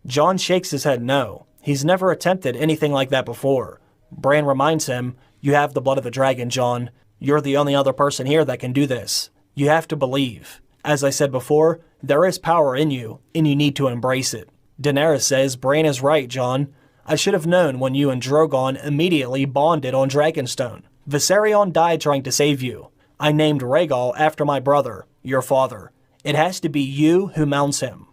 Jon shakes his head no. He's never attempted anything like that before. Bran reminds him, you have the blood of the dragon, Jon. You're the only other person here that can do this. You have to believe. As I said before, there is power in you, and you need to embrace it. Daenerys says, Bran is right, Jon. I should have known when you and Drogon immediately bonded on Dragonstone. Viserion died trying to save you. I named Rhaegal after my brother, your father. It has to be you who mounts him.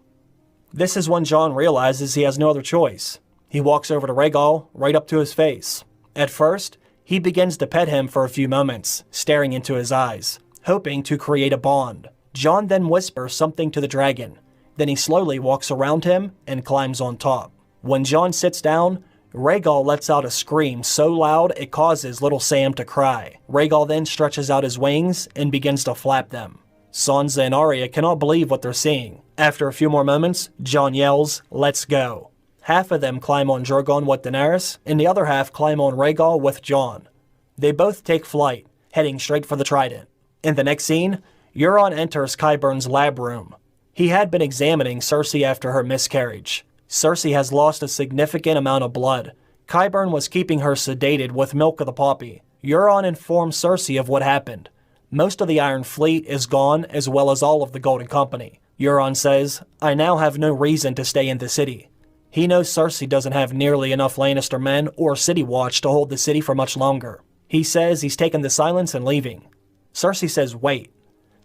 This is when Jon realizes he has no other choice. He walks over to Rhaegal, right up to his face. At first, he begins to pet him for a few moments, staring into his eyes, hoping to create a bond. Jon then whispers something to the dragon. Then he slowly walks around him and climbs on top. When Jon sits down, Rhaegal lets out a scream so loud it causes little Sam to cry. Rhaegal then stretches out his wings and begins to flap them. Sansa and Arya cannot believe what they're seeing. After a few more moments, Jon yells, let's go. Half of them climb on Drogon with Daenerys, and the other half climb on Rhaegal with Jon. They both take flight, heading straight for the Trident. In the next scene, Euron enters Qyburn's lab room. He had been examining Cersei after her miscarriage. Cersei has lost a significant amount of blood. Qyburn was keeping her sedated with milk of the poppy. Euron informed Cersei of what happened. Most of the Iron Fleet is gone, as well as all of the Golden Company. Euron says, I now have no reason to stay in the city. He knows Cersei doesn't have nearly enough Lannister men or City Watch to hold the city for much longer. He says he's taken the silence and leaving. Cersei says, wait.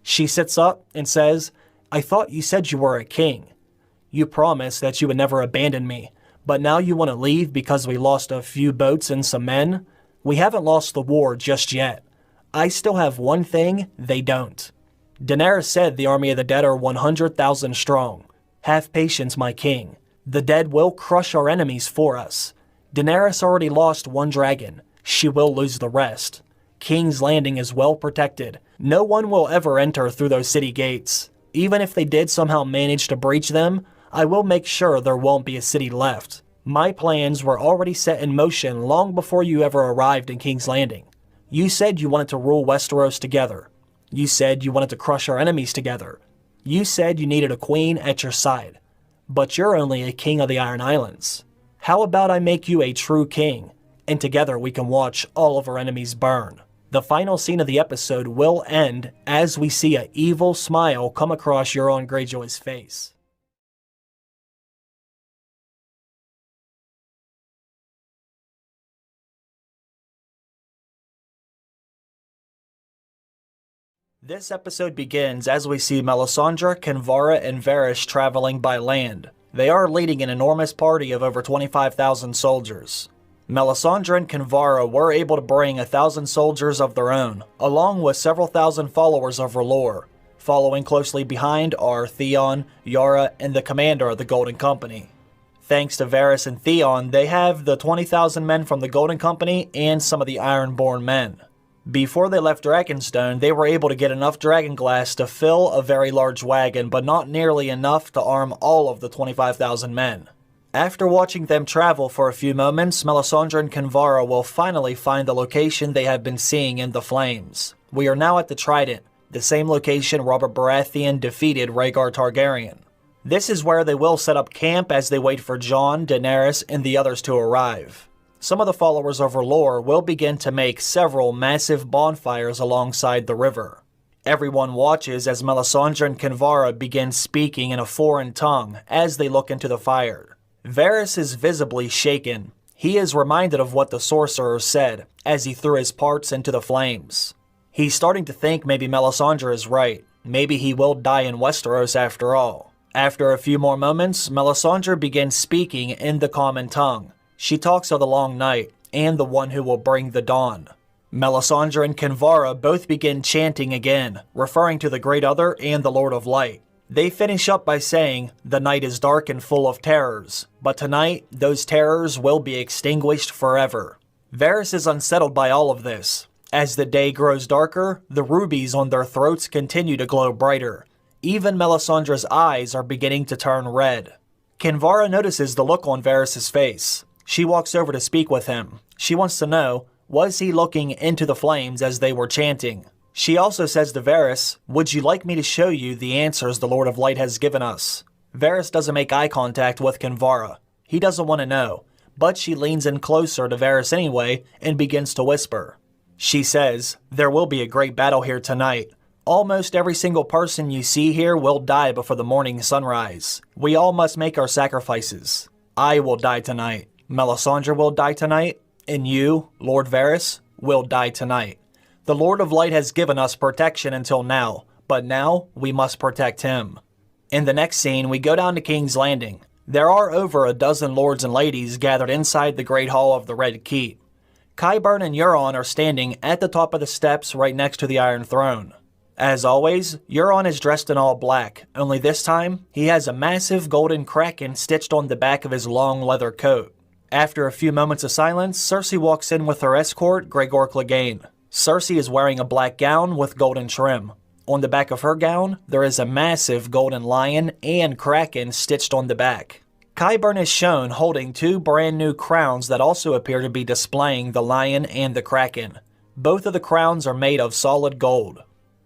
She sits up and says, I thought you said you were a king. You promised that you would never abandon me, but now you want to leave because we lost a few boats and some men? We haven't lost the war just yet. I still have one thing they don't. Daenerys said the army of the dead are 100,000 strong. Have patience, my king. The dead will crush our enemies for us. Daenerys already lost one dragon. She will lose the rest. King's Landing is well protected. No one will ever enter through those city gates. Even if they did somehow manage to breach them, I will make sure there won't be a city left. My plans were already set in motion long before you ever arrived in King's Landing. You said you wanted to rule Westeros together. You said you wanted to crush our enemies together. You said you needed a queen at your side. But you're only a king of the Iron Islands. How about I make you a true king, and together we can watch all of our enemies burn? The final scene of the episode will end as we see an evil smile come across Euron Greyjoy's face. This episode begins as we see Melisandre, Kinvara, and Varys traveling by land. They are leading an enormous party of over 25,000 soldiers. Melisandre and Kinvara were able to bring 1,000 soldiers of their own, along with several thousand followers of R'hllor. Following closely behind are Theon, Yara, and the commander of the Golden Company. Thanks to Varys and Theon, they have the 20,000 men from the Golden Company and some of the Ironborn men. Before they left Dragonstone, they were able to get enough dragonglass to fill a very large wagon, but not nearly enough to arm all of the 25,000 men. After watching them travel for a few moments, Melisandre and Kinvara will finally find the location they have been seeing in the flames. We are now at the Trident, the same location Robert Baratheon defeated Rhaegar Targaryen. This is where they will set up camp as they wait for Jon, Daenerys, and the others to arrive. Some of the followers of R'hllor will begin to make several massive bonfires alongside the river. Everyone watches as Melisandre and Kinvara begin speaking in a foreign tongue as they look into the fire. Varys is visibly shaken. He is reminded of what the sorcerer said as he threw his parts into the flames. He's starting to think maybe Melisandre is right. Maybe he will die in Westeros after all. After a few more moments, Melisandre begins speaking in the common tongue. She talks of the long night and the one who will bring the dawn. Melisandre and Kinvara both begin chanting again, referring to the Great Other and the Lord of Light. They finish up by saying, "The night is dark and full of terrors, but tonight those terrors will be extinguished forever." Varys is unsettled by all of this. As the day grows darker, the rubies on their throats continue to glow brighter. Even Melisandre's eyes are beginning to turn red. Kinvara notices the look on Varys' face. She walks over to speak with him. She wants to know, was he looking into the flames as they were chanting? She also says to Varys, "Would you like me to show you the answers the Lord of Light has given us?" Varys doesn't make eye contact with Kinvara. He doesn't want to know, but she leans in closer to Varys anyway and begins to whisper. She says, "There will be a great battle here tonight. Almost every single person you see here will die before the morning sunrise. We all must make our sacrifices. I will die tonight. Melisandre will die tonight, and you, Lord Varys, will die tonight. The Lord of Light has given us protection until now, but now we must protect him." In the next scene, we go down to King's Landing. There are over a dozen lords and ladies gathered inside the Great Hall of the Red Keep. Qyburn and Euron are standing at the top of the steps right next to the Iron Throne. As always, Euron is dressed in all black, only this time, he has a massive golden kraken stitched on the back of his long leather coat. After a few moments of silence, Cersei walks in with her escort, Gregor Clegane. Cersei is wearing a black gown with golden trim. On the back of her gown, there is a massive golden lion and kraken stitched on the back. Qyburn is shown holding two brand new crowns that also appear to be displaying the lion and the kraken. Both of the crowns are made of solid gold.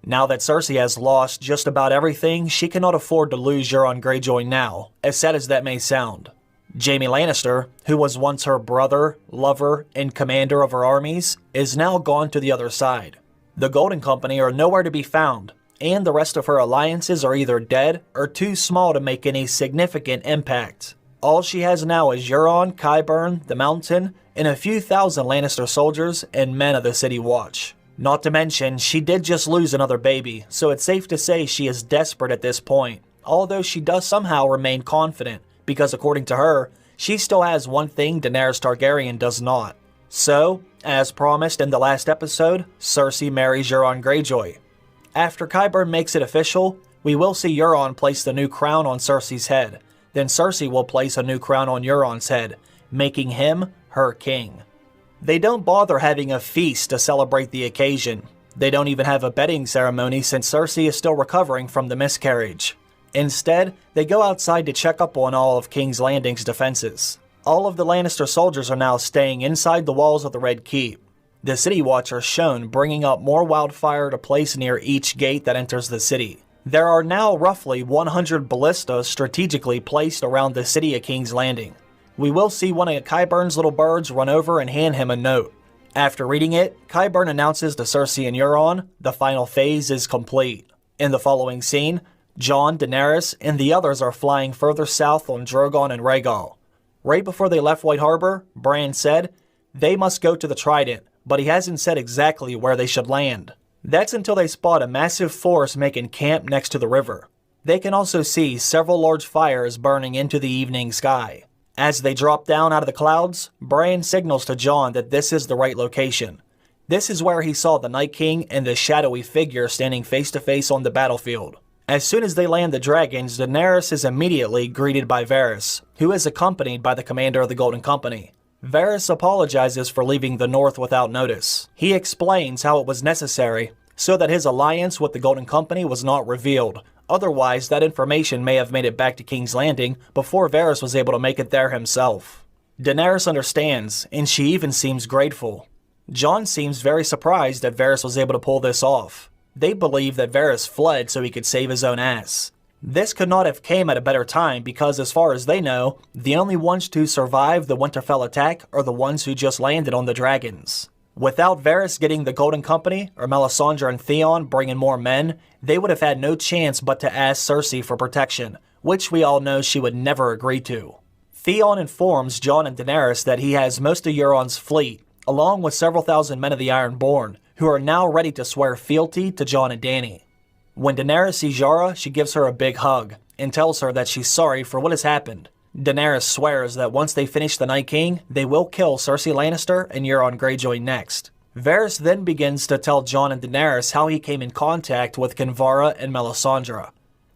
Now that Cersei has lost just about everything, she cannot afford to lose Euron Greyjoy now, as sad as that may sound. Jaime Lannister, who was once her brother, lover, and commander of her armies, is now gone to the other side. The Golden Company are nowhere to be found, and the rest of her alliances are either dead or too small to make any significant impact. All she has now is Euron, Qyburn, the Mountain, and a few thousand Lannister soldiers and men of the City Watch. Not to mention, she did just lose another baby, so it's safe to say she is desperate at this point, although she does somehow remain confident, because according to her, she still has one thing Daenerys Targaryen does not. So, as promised in the last episode, Cersei marries Euron Greyjoy. After Qyburn makes it official, we will see Euron place the new crown on Cersei's head. Then Cersei will place a new crown on Euron's head, making him her king. They don't bother having a feast to celebrate the occasion. They don't even have a bedding ceremony since Cersei is still recovering from the miscarriage. Instead, they go outside to check up on all of King's Landing's defenses. All of the Lannister soldiers are now staying inside the walls of the Red Keep. The City Watch are shown bringing up more wildfire to place near each gate that enters the city. There are now roughly 100 ballistas strategically placed around the city of King's Landing. We will see one of Qyburn's little birds run over and hand him a note. After reading it, Qyburn announces to Cersei and Euron the final phase is complete. In the following scene, Jon, Daenerys, and the others are flying further south on Drogon and Rhaegal. Right before they left White Harbor, Bran said they must go to the Trident, but he hasn't said exactly where they should land. That's until they spot a massive force making camp next to the river. They can also see several large fires burning into the evening sky. As they drop down out of the clouds, Bran signals to Jon that this is the right location. This is where he saw the Night King and the shadowy figure standing face to face on the battlefield. As soon as they land the dragons, Daenerys is immediately greeted by Varys, who is accompanied by the commander of the Golden Company. Varys apologizes for leaving the North without notice. He explains how it was necessary so that his alliance with the Golden Company was not revealed. Otherwise, that information may have made it back to King's Landing before Varys was able to make it there himself. Daenerys understands, and she even seems grateful. Jon seems very surprised that Varys was able to pull this off. They believe that Varys fled so he could save his own ass. This could not have came at a better time because as far as they know, the only ones to survive the Winterfell attack are the ones who just landed on the dragons. Without Varys getting the Golden Company, or Melisandre and Theon bringing more men, they would have had no chance but to ask Cersei for protection, which we all know she would never agree to. Theon informs Jon and Daenerys that he has most of Euron's fleet, along with several thousand men of the Ironborn, who are now ready to swear fealty to Jon and Dany. When Daenerys sees Yara, she gives her a big hug, and tells her that she's sorry for what has happened. Daenerys swears that once they finish the Night King, they will kill Cersei Lannister and Euron Greyjoy next. Varys then begins to tell Jon and Daenerys how he came in contact with Kinvara and Melisandre.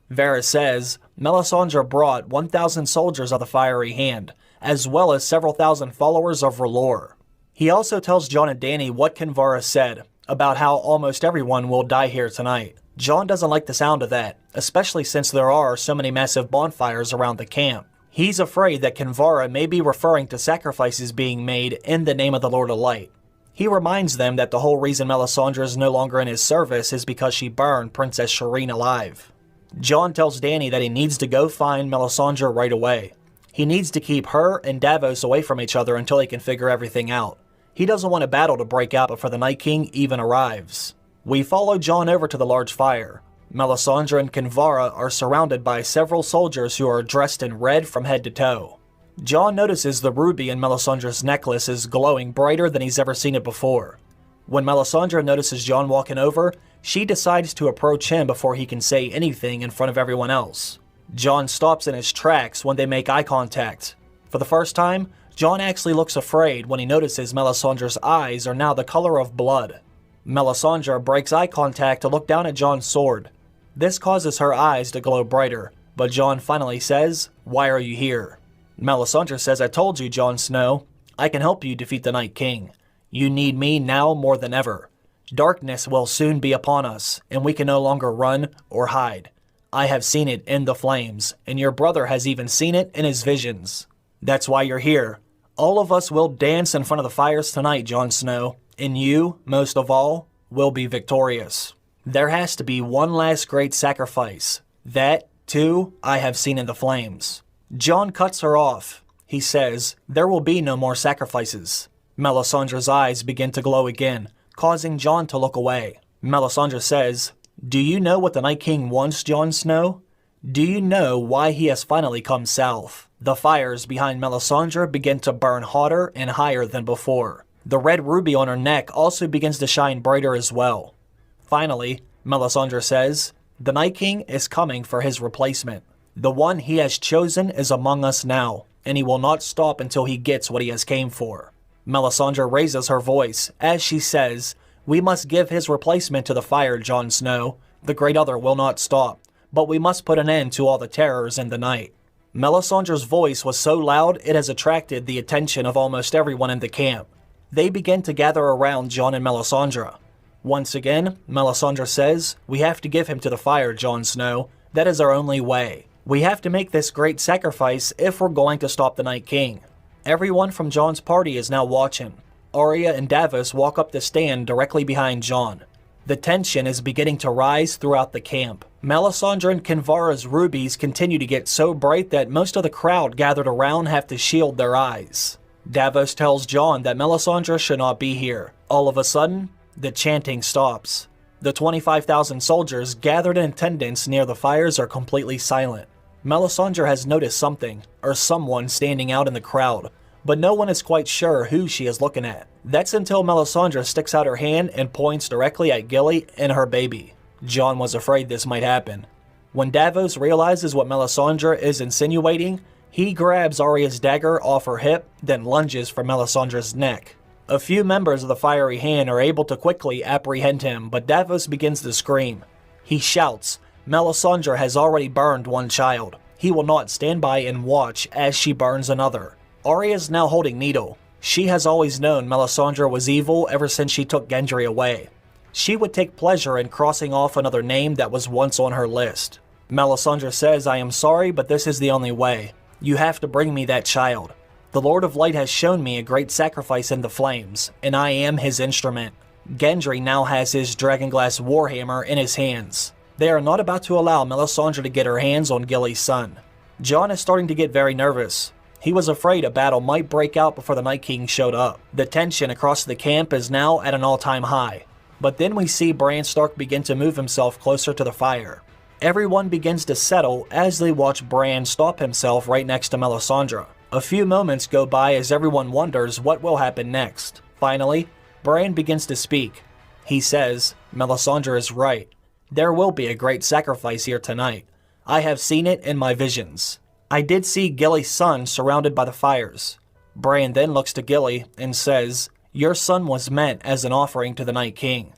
Varys says, Melisandre brought 1,000 soldiers of the Fiery Hand, as well as several thousand followers of R'hllor. He also tells Jon and Dany what Kinvara said, about how almost everyone will die here tonight. Jon doesn't like the sound of that, especially since there are so many massive bonfires around the camp. He's afraid that Kinvara may be referring to sacrifices being made in the name of the Lord of Light. He reminds them that the whole reason Melisandre is no longer in his service is because she burned Princess Shireen alive. Jon tells Dany that he needs to go find Melisandre right away. He needs to keep her and Davos away from each other until he can figure everything out. He doesn't want a battle to break out before the Night King even arrives. We follow Jon over to the large fire. Melisandre and Kinvara are surrounded by several soldiers who are dressed in red from head to toe. Jon notices the ruby in Melisandre's necklace is glowing brighter than he's ever seen it before. When Melisandre notices Jon walking over, she decides to approach him before he can say anything in front of everyone else. Jon stops in his tracks when they make eye contact. For the first time, Jon actually looks afraid when he notices Melisandre's eyes are now the color of blood. Melisandre breaks eye contact to look down at Jon's sword. This causes her eyes to glow brighter, but Jon finally says, "Why are you here?" Melisandre says, "I told you, Jon Snow. I can help you defeat the Night King. You need me now more than ever. Darkness will soon be upon us, and we can no longer run or hide. I have seen it in the flames, and your brother has even seen it in his visions. That's why you're here. All of us will dance in front of the fires tonight, Jon Snow, and you, most of all, will be victorious. There has to be one last great sacrifice. That, too, I have seen in the flames." Jon cuts her off. He says, "There will be no more sacrifices." Melisandre's eyes begin to glow again, causing Jon to look away. Melisandre says, "Do you know what the Night King wants, Jon Snow? Do you know why he has finally come south?" The fires behind Melisandre begin to burn hotter and higher than before. The red ruby on her neck also begins to shine brighter as well. Finally, Melisandre says, "The Night King is coming for his replacement. The one he has chosen is among us now, and he will not stop until he gets what he has came for." Melisandre raises her voice as she says, "We must give his replacement to the fire, Jon Snow. The Great Other will not stop, but we must put an end to all the terrors in the night." Melisandre's voice was so loud it has attracted the attention of almost everyone in the camp. They begin to gather around Jon and Melisandre. Once again, Melisandre says, "We have to give him to the fire, Jon Snow. That is our only way. We have to make this great sacrifice if we're going to stop the Night King." Everyone from Jon's party is now watching. Arya and Davos walk up the stand directly behind Jon. The tension is beginning to rise throughout the camp. Melisandre and Kinvara's rubies continue to get so bright that most of the crowd gathered around have to shield their eyes. Davos tells Jon that Melisandre should not be here. All of a sudden, the chanting stops. The 25,000 soldiers gathered in attendance near the fires are completely silent. Melisandre has noticed something, or someone standing out in the crowd, but no one is quite sure who she is looking at. That's until Melisandre sticks out her hand and points directly at Gilly and her baby. Jon was afraid this might happen. When Davos realizes what Melisandre is insinuating, he grabs Arya's dagger off her hip, then lunges for Melisandre's neck. A few members of the Fiery Hand are able to quickly apprehend him, but Davos begins to scream. He shouts, Melisandre has already burned one child. He will not stand by and watch as she burns another. Arya is now holding Needle. She has always known Melisandre was evil ever since she took Gendry away. She would take pleasure in crossing off another name that was once on her list. Melisandre says, I am sorry, but this is the only way. You have to bring me that child. The Lord of Light has shown me a great sacrifice in the flames, and I am his instrument. Gendry now has his Dragonglass Warhammer in his hands. They are not about to allow Melisandre to get her hands on Gilly's son. Jon is starting to get very nervous. He was afraid a battle might break out before the Night King showed up. The tension across the camp is now at an all-time high. But then we see Bran Stark begin to move himself closer to the fire. Everyone begins to settle as they watch Bran stop himself right next to Melisandre. A few moments go by as everyone wonders what will happen next. Finally, Bran begins to speak. He says, Melisandre is right. There will be a great sacrifice here tonight. I have seen it in my visions. I did see Gilly's son surrounded by the fires. Bran then looks to Gilly and says, your son was meant as an offering to the Night King.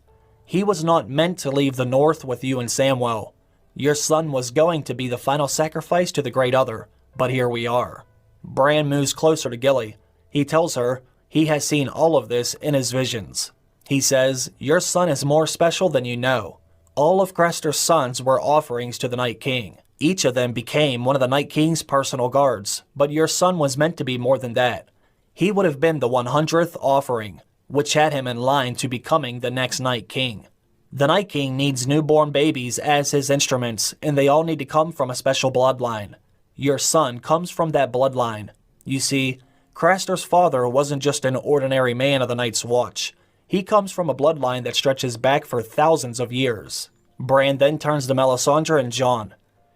He was not meant to leave the North with you and Samwell. Your son was going to be the final sacrifice to the Great Other, but here we are. Bran moves closer to Gilly. He tells her he has seen all of this in his visions. He says, your son is more special than you know. All of Craster's sons were offerings to the Night King. Each of them became one of the Night King's personal guards, but your son was meant to be more than that. He would have been the 100th offering, which had him in line to becoming the next Night King. The Night King needs newborn babies as his instruments, and they all need to come from a special bloodline. Your son comes from that bloodline. You see, Craster's father wasn't just an ordinary man of the Night's Watch. He comes from a bloodline that stretches back for thousands of years. Bran then turns to Melisandre and Jon.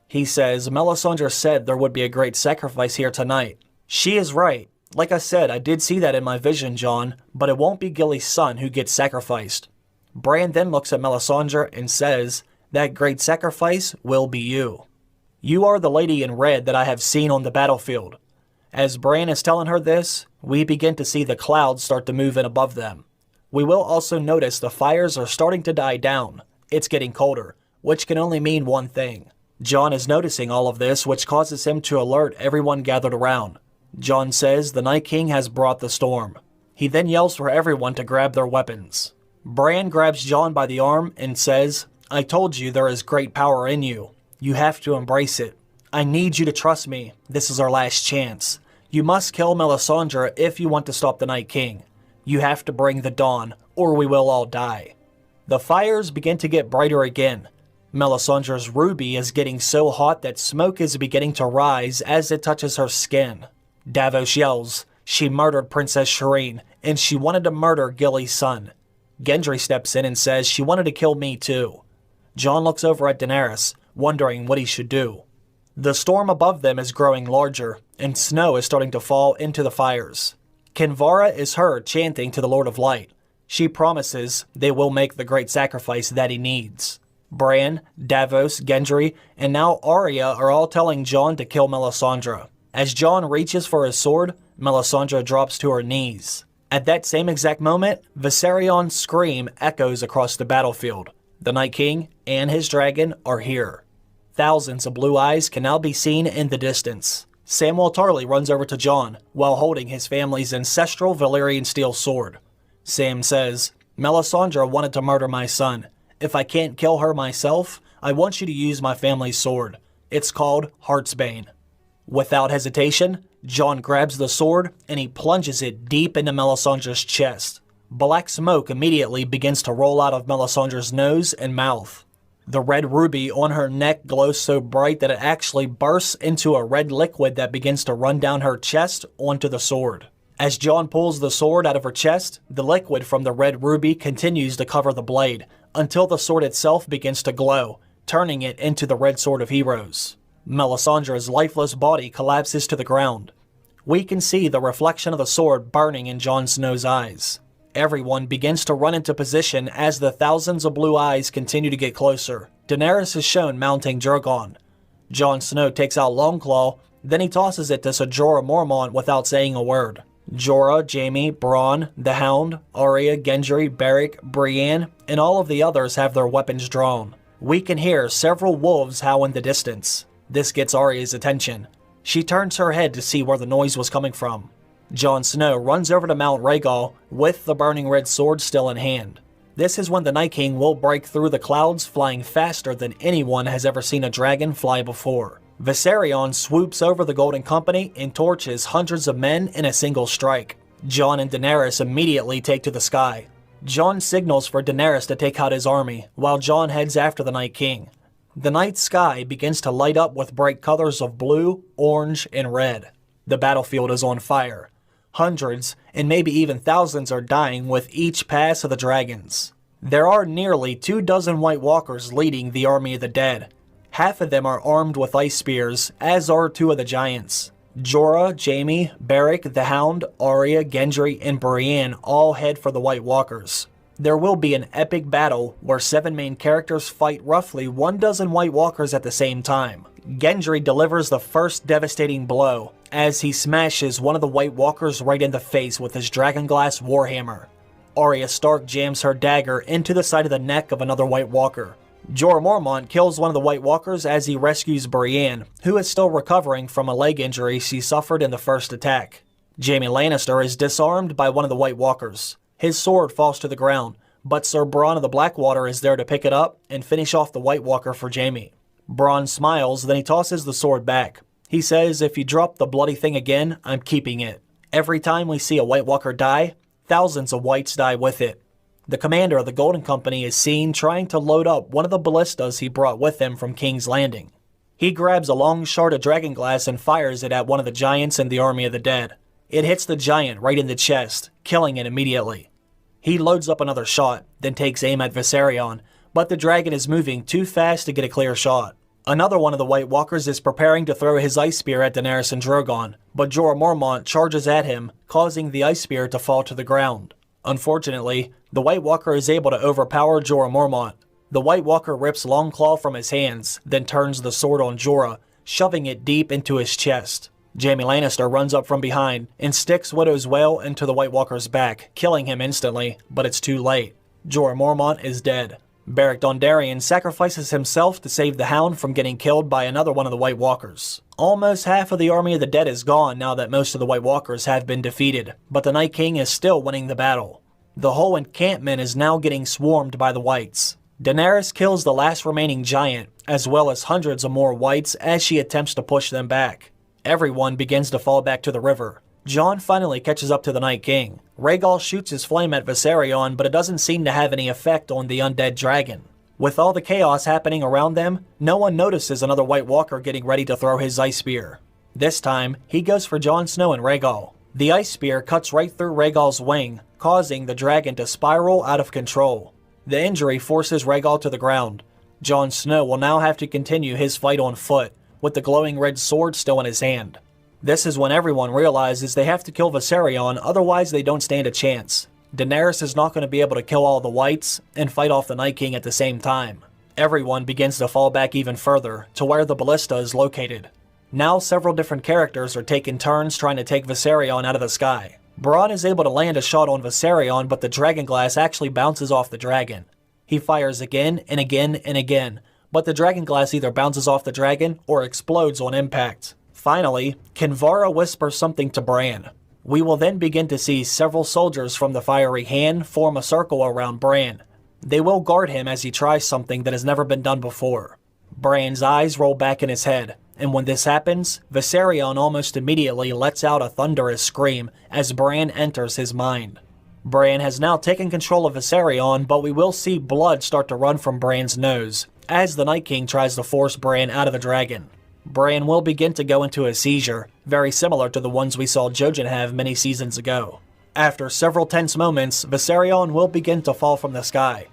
He says, Melisandre said there would be a great sacrifice here tonight. She is right. Like I said, I did see that in my vision, Jon, but it won't be Gilly's son who gets sacrificed. Bran then looks at Melisandre and says, that great sacrifice will be you. You are the lady in red that I have seen on the battlefield. As Bran is telling her this, we begin to see the clouds start to move in above them. We will also notice the fires are starting to die down. It's getting colder, which can only mean one thing. Jon is noticing all of this, which causes him to alert everyone gathered around. Jon says the Night King has brought the storm. He then yells for everyone to grab their weapons. Bran grabs Jon by the arm and says, I told you there is great power in you. You have to embrace it. I need you to trust me. This is our last chance. You must kill Melisandre if you want to stop the Night King. You have to bring the dawn, or we will all die. The fires begin to get brighter again. Melisandre's ruby is getting so hot that smoke is beginning to rise as it touches her skin. Davos yells, she murdered Princess Shireen, and she wanted to murder Gilly's son. Gendry steps in and says she wanted to kill me too. Jon looks over at Daenerys, wondering what he should do. The storm above them is growing larger, and snow is starting to fall into the fires. Kinvara is heard chanting to the Lord of Light. She promises they will make the great sacrifice that he needs. Bran, Davos, Gendry, and now Arya are all telling Jon to kill Melisandre. As Jon reaches for his sword, Melisandre drops to her knees. At that same exact moment, Viserion's scream echoes across the battlefield. The Night King and his dragon are here. Thousands of blue eyes can now be seen in the distance. Samwell Tarly runs over to Jon while holding his family's ancestral Valyrian steel sword. Sam says, Melisandre wanted to murder my son. If I can't kill her myself, I want you to use my family's sword. It's called Heartsbane. Without hesitation, Jon grabs the sword and he plunges it deep into Melisandre's chest. Black smoke immediately begins to roll out of Melisandre's nose and mouth. The red ruby on her neck glows so bright that it actually bursts into a red liquid that begins to run down her chest onto the sword. As Jon pulls the sword out of her chest, the liquid from the red ruby continues to cover the blade, until the sword itself begins to glow, turning it into the Red Sword of Heroes. Melisandre's lifeless body collapses to the ground. We can see the reflection of the sword burning in Jon Snow's eyes. Everyone begins to run into position as the thousands of blue eyes continue to get closer. Daenerys is shown mounting Drogon. Jon Snow takes out Longclaw, then he tosses it to Ser Jorah Mormont without saying a word. Jorah, Jaime, Bronn, the Hound, Arya, Gendry, Beric, Brienne, and all of the others have their weapons drawn. We can hear several wolves howl in the distance. This gets Arya's attention. She turns her head to see where the noise was coming from. Jon Snow runs over to Mount Rhaegal with the burning red sword still in hand. This is when the Night King will break through the clouds, flying faster than anyone has ever seen a dragon fly before. Viserion swoops over the Golden Company and torches hundreds of men in a single strike. Jon and Daenerys immediately take to the sky. Jon signals for Daenerys to take out his army, while Jon heads after the Night King. The night sky begins to light up with bright colors of blue, orange, and red. The battlefield is on fire. Hundreds, and maybe even thousands are dying with each pass of the dragons. There are nearly 24 White Walkers leading the army of the dead. Half of them are armed with ice spears, as are 2 of the giants. Jorah, Jaime, Beric, the Hound, Arya, Gendry, and Brienne all head for the White Walkers. There will be an epic battle where 7 main characters fight roughly 12 White Walkers at the same time. Gendry delivers the first devastating blow as he smashes one of the White Walkers right in the face with his Dragonglass Warhammer. Arya Stark jams her dagger into the side of the neck of another White Walker. Jorah Mormont kills one of the White Walkers as he rescues Brienne, who is still recovering from a leg injury she suffered in the first attack. Jaime Lannister is disarmed by one of the White Walkers. His sword falls to the ground, but Sir Bronn of the Blackwater is there to pick it up and finish off the White Walker for Jaime. Bronn smiles, then he tosses the sword back. He says, "If you drop the bloody thing again, I'm keeping it." Every time we see a White Walker die, thousands of Whites die with it. The commander of the Golden Company is seen trying to load up one of the ballistas he brought with him from King's Landing. He grabs a long shard of dragonglass and fires it at one of the giants in the army of the dead. It hits the giant right in the chest, killing it immediately. He loads up another shot, then takes aim at Viserion, but the dragon is moving too fast to get a clear shot. Another one of the White Walkers is preparing to throw his ice spear at Daenerys and Drogon, but Jorah Mormont charges at him, causing the ice spear to fall to the ground. Unfortunately, the White Walker is able to overpower Jorah Mormont. The White Walker rips Longclaw from his hands, then turns the sword on Jorah, shoving it deep into his chest. Jaime Lannister runs up from behind and sticks Widow's Wail into the White Walker's back, killing him instantly, but it's too late. Jorah Mormont is dead. Beric Dondarrion sacrifices himself to save the Hound from getting killed by another one of the White Walkers. Almost half of the army of the dead is gone now that most of the White Walkers have been defeated, but the Night King is still winning the battle. The whole encampment is now getting swarmed by the Whites. Daenerys kills the last remaining giant, as well as hundreds of more Whites as she attempts to push them back. Everyone begins to fall back to the river. Jon finally catches up to the Night King. Rhaegal shoots his flame at Viserion, but it doesn't seem to have any effect on the undead dragon. With all the chaos happening around them, no one notices another White Walker getting ready to throw his ice spear. This time, he goes for Jon Snow and Rhaegal. The ice spear cuts right through Rhaegal's wing, causing the dragon to spiral out of control. The injury forces Rhaegal to the ground. Jon Snow will now have to continue his fight on foot, with the glowing red sword still in his hand. This is when everyone realizes they have to kill Viserion, otherwise they don't stand a chance. Daenerys is not going to be able to kill all the Whites and fight off the Night King at the same time. Everyone begins to fall back even further, to where the ballista is located. Now several different characters are taking turns trying to take Viserion out of the sky. Bronn is able to land a shot on Viserion, but the dragonglass actually bounces off the dragon. He fires again and again and again, but the dragonglass either bounces off the dragon or explodes on impact. Finally, Kinvara whispers something to Bran. We will then begin to see several soldiers from the Fiery Hand form a circle around Bran. They will guard him as he tries something that has never been done before. Bran's eyes roll back in his head, and when this happens, Viserion almost immediately lets out a thunderous scream as Bran enters his mind. Bran has now taken control of Viserion, but we will see blood start to run from Bran's nose as the Night King tries to force Bran out of the dragon. Bran will begin to go into a seizure, very similar to the ones we saw Jojen have many seasons ago. After several tense moments, Viserion will begin to fall from the sky.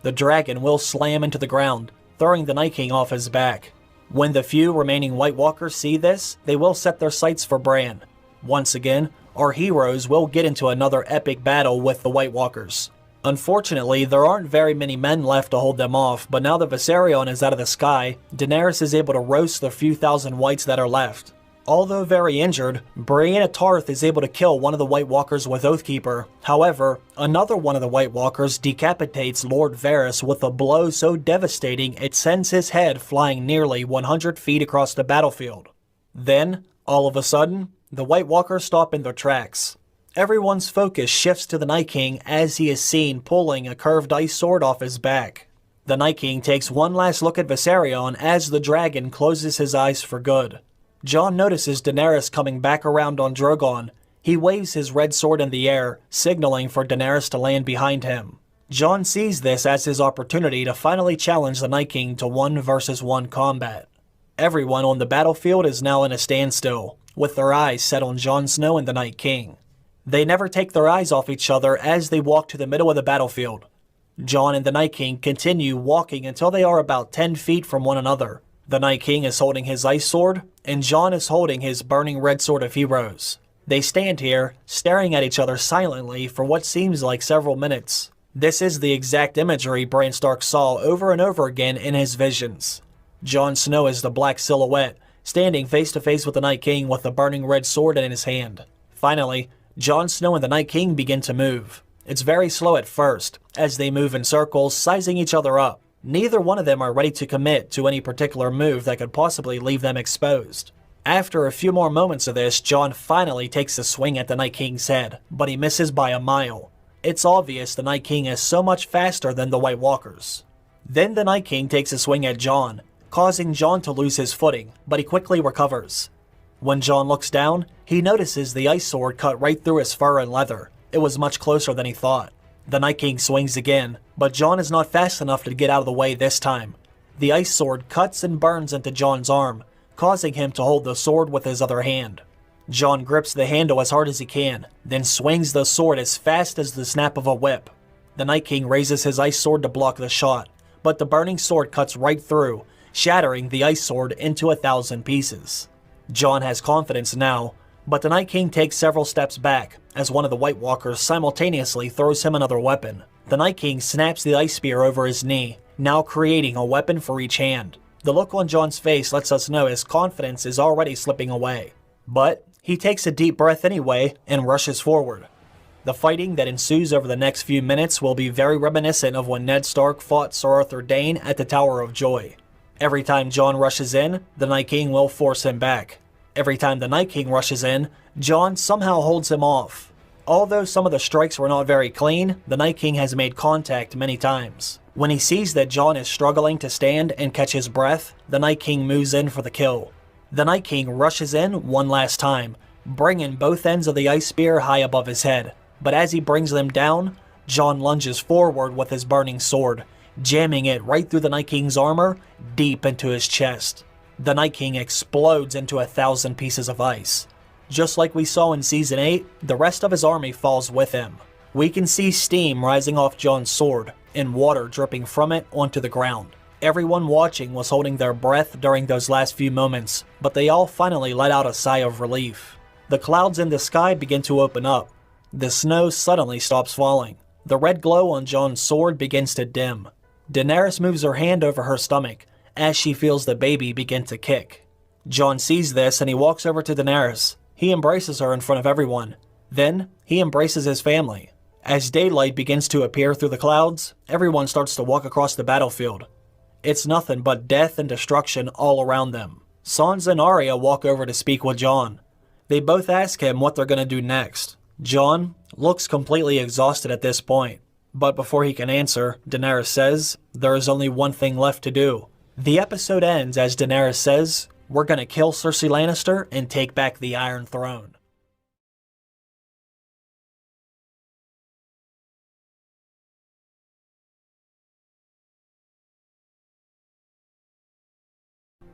The dragon will slam into the ground, throwing the Night King off his back. When the few remaining White Walkers see this, they will set their sights for Bran. Once again, our heroes will get into another epic battle with the White Walkers. Unfortunately, there aren't very many men left to hold them off, but now that Viserion is out of the sky, Daenerys is able to roast the few thousand whites that are left. Although very injured, Brienne Tarth is able to kill one of the White Walkers with Oathkeeper. However, another one of the White Walkers decapitates Lord Varys with a blow so devastating it sends his head flying nearly 100 feet across the battlefield. Then, all of a sudden, the White Walkers stop in their tracks. Everyone's focus shifts to the Night King as he is seen pulling a curved ice sword off his back. The Night King takes one last look at Viserion as the dragon closes his eyes for good. Jon notices Daenerys coming back around on Drogon. He waves his red sword in the air, signaling for Daenerys to land behind him. Jon sees this as his opportunity to finally challenge the Night King to 1-versus-1 combat. Everyone on the battlefield is now in a standstill, with their eyes set on Jon Snow and the Night King. They never take their eyes off each other as they walk to the middle of the battlefield. Jon and the Night King continue walking until they are about 10 feet from one another. The Night King is holding his ice sword, and Jon is holding his burning red sword of heroes. They stand here, staring at each other silently for what seems like several minutes. This is the exact imagery Bran Stark saw over and over again in his visions. Jon Snow is the black silhouette, standing face to face with the Night King with the burning red sword in his hand. Finally, Jon Snow and the Night King begin to move. It's very slow at first, as they move in circles, sizing each other up. Neither one of them are ready to commit to any particular move that could possibly leave them exposed. After a few more moments of this, Jon finally takes a swing at the Night King's head, but he misses by a mile. It's obvious the Night King is so much faster than the White Walkers. Then the Night King takes a swing at Jon, causing Jon to lose his footing, but he quickly recovers. When Jon looks down, he notices the ice sword cut right through his fur and leather. It was much closer than he thought. The Night King swings again, but Jon is not fast enough to get out of the way this time. The ice sword cuts and burns into Jon's arm, causing him to hold the sword with his other hand. Jon grips the handle as hard as he can, then swings the sword as fast as the snap of a whip. The Night King raises his ice sword to block the shot, but the burning sword cuts right through, shattering the ice sword into 1,000 pieces. Jon has confidence now, but the Night King takes several steps back as one of the White Walkers simultaneously throws him another weapon. The Night King snaps the ice spear over his knee, now creating a weapon for each hand. The look on Jon's face lets us know his confidence is already slipping away. But he takes a deep breath anyway and rushes forward. The fighting that ensues over the next few minutes will be very reminiscent of when Ned Stark fought Sir Arthur Dayne at the Tower of Joy. Every time Jon rushes in, the Night King will force him back. Every time the Night King rushes in, Jon somehow holds him off. Although some of the strikes were not very clean, the Night King has made contact many times. When he sees that Jon is struggling to stand and catch his breath, the Night King moves in for the kill. The Night King rushes in one last time, bringing both ends of the ice spear high above his head. But as he brings them down, Jon lunges forward with his burning sword, jamming it right through the Night King's armor, deep into his chest. The Night King explodes into 1,000 pieces of ice. Just like we saw in Season 8, the rest of his army falls with him. We can see steam rising off Jon's sword, and water dripping from it onto the ground. Everyone watching was holding their breath during those last few moments, but they all finally let out a sigh of relief. The clouds in the sky begin to open up. The snow suddenly stops falling. The red glow on Jon's sword begins to dim. Daenerys moves her hand over her stomach, as she feels the baby begin to kick. Jon sees this and he walks over to Daenerys. He embraces her in front of everyone. Then, he embraces his family. As daylight begins to appear through the clouds, everyone starts to walk across the battlefield. It's nothing but death and destruction all around them. Sansa and Arya walk over to speak with Jon. They both ask him what they're going to do next. Jon looks completely exhausted at this point. But before he can answer, Daenerys says, there is only one thing left to do. The episode ends as Daenerys says, we're gonna kill Cersei Lannister and take back the Iron Throne.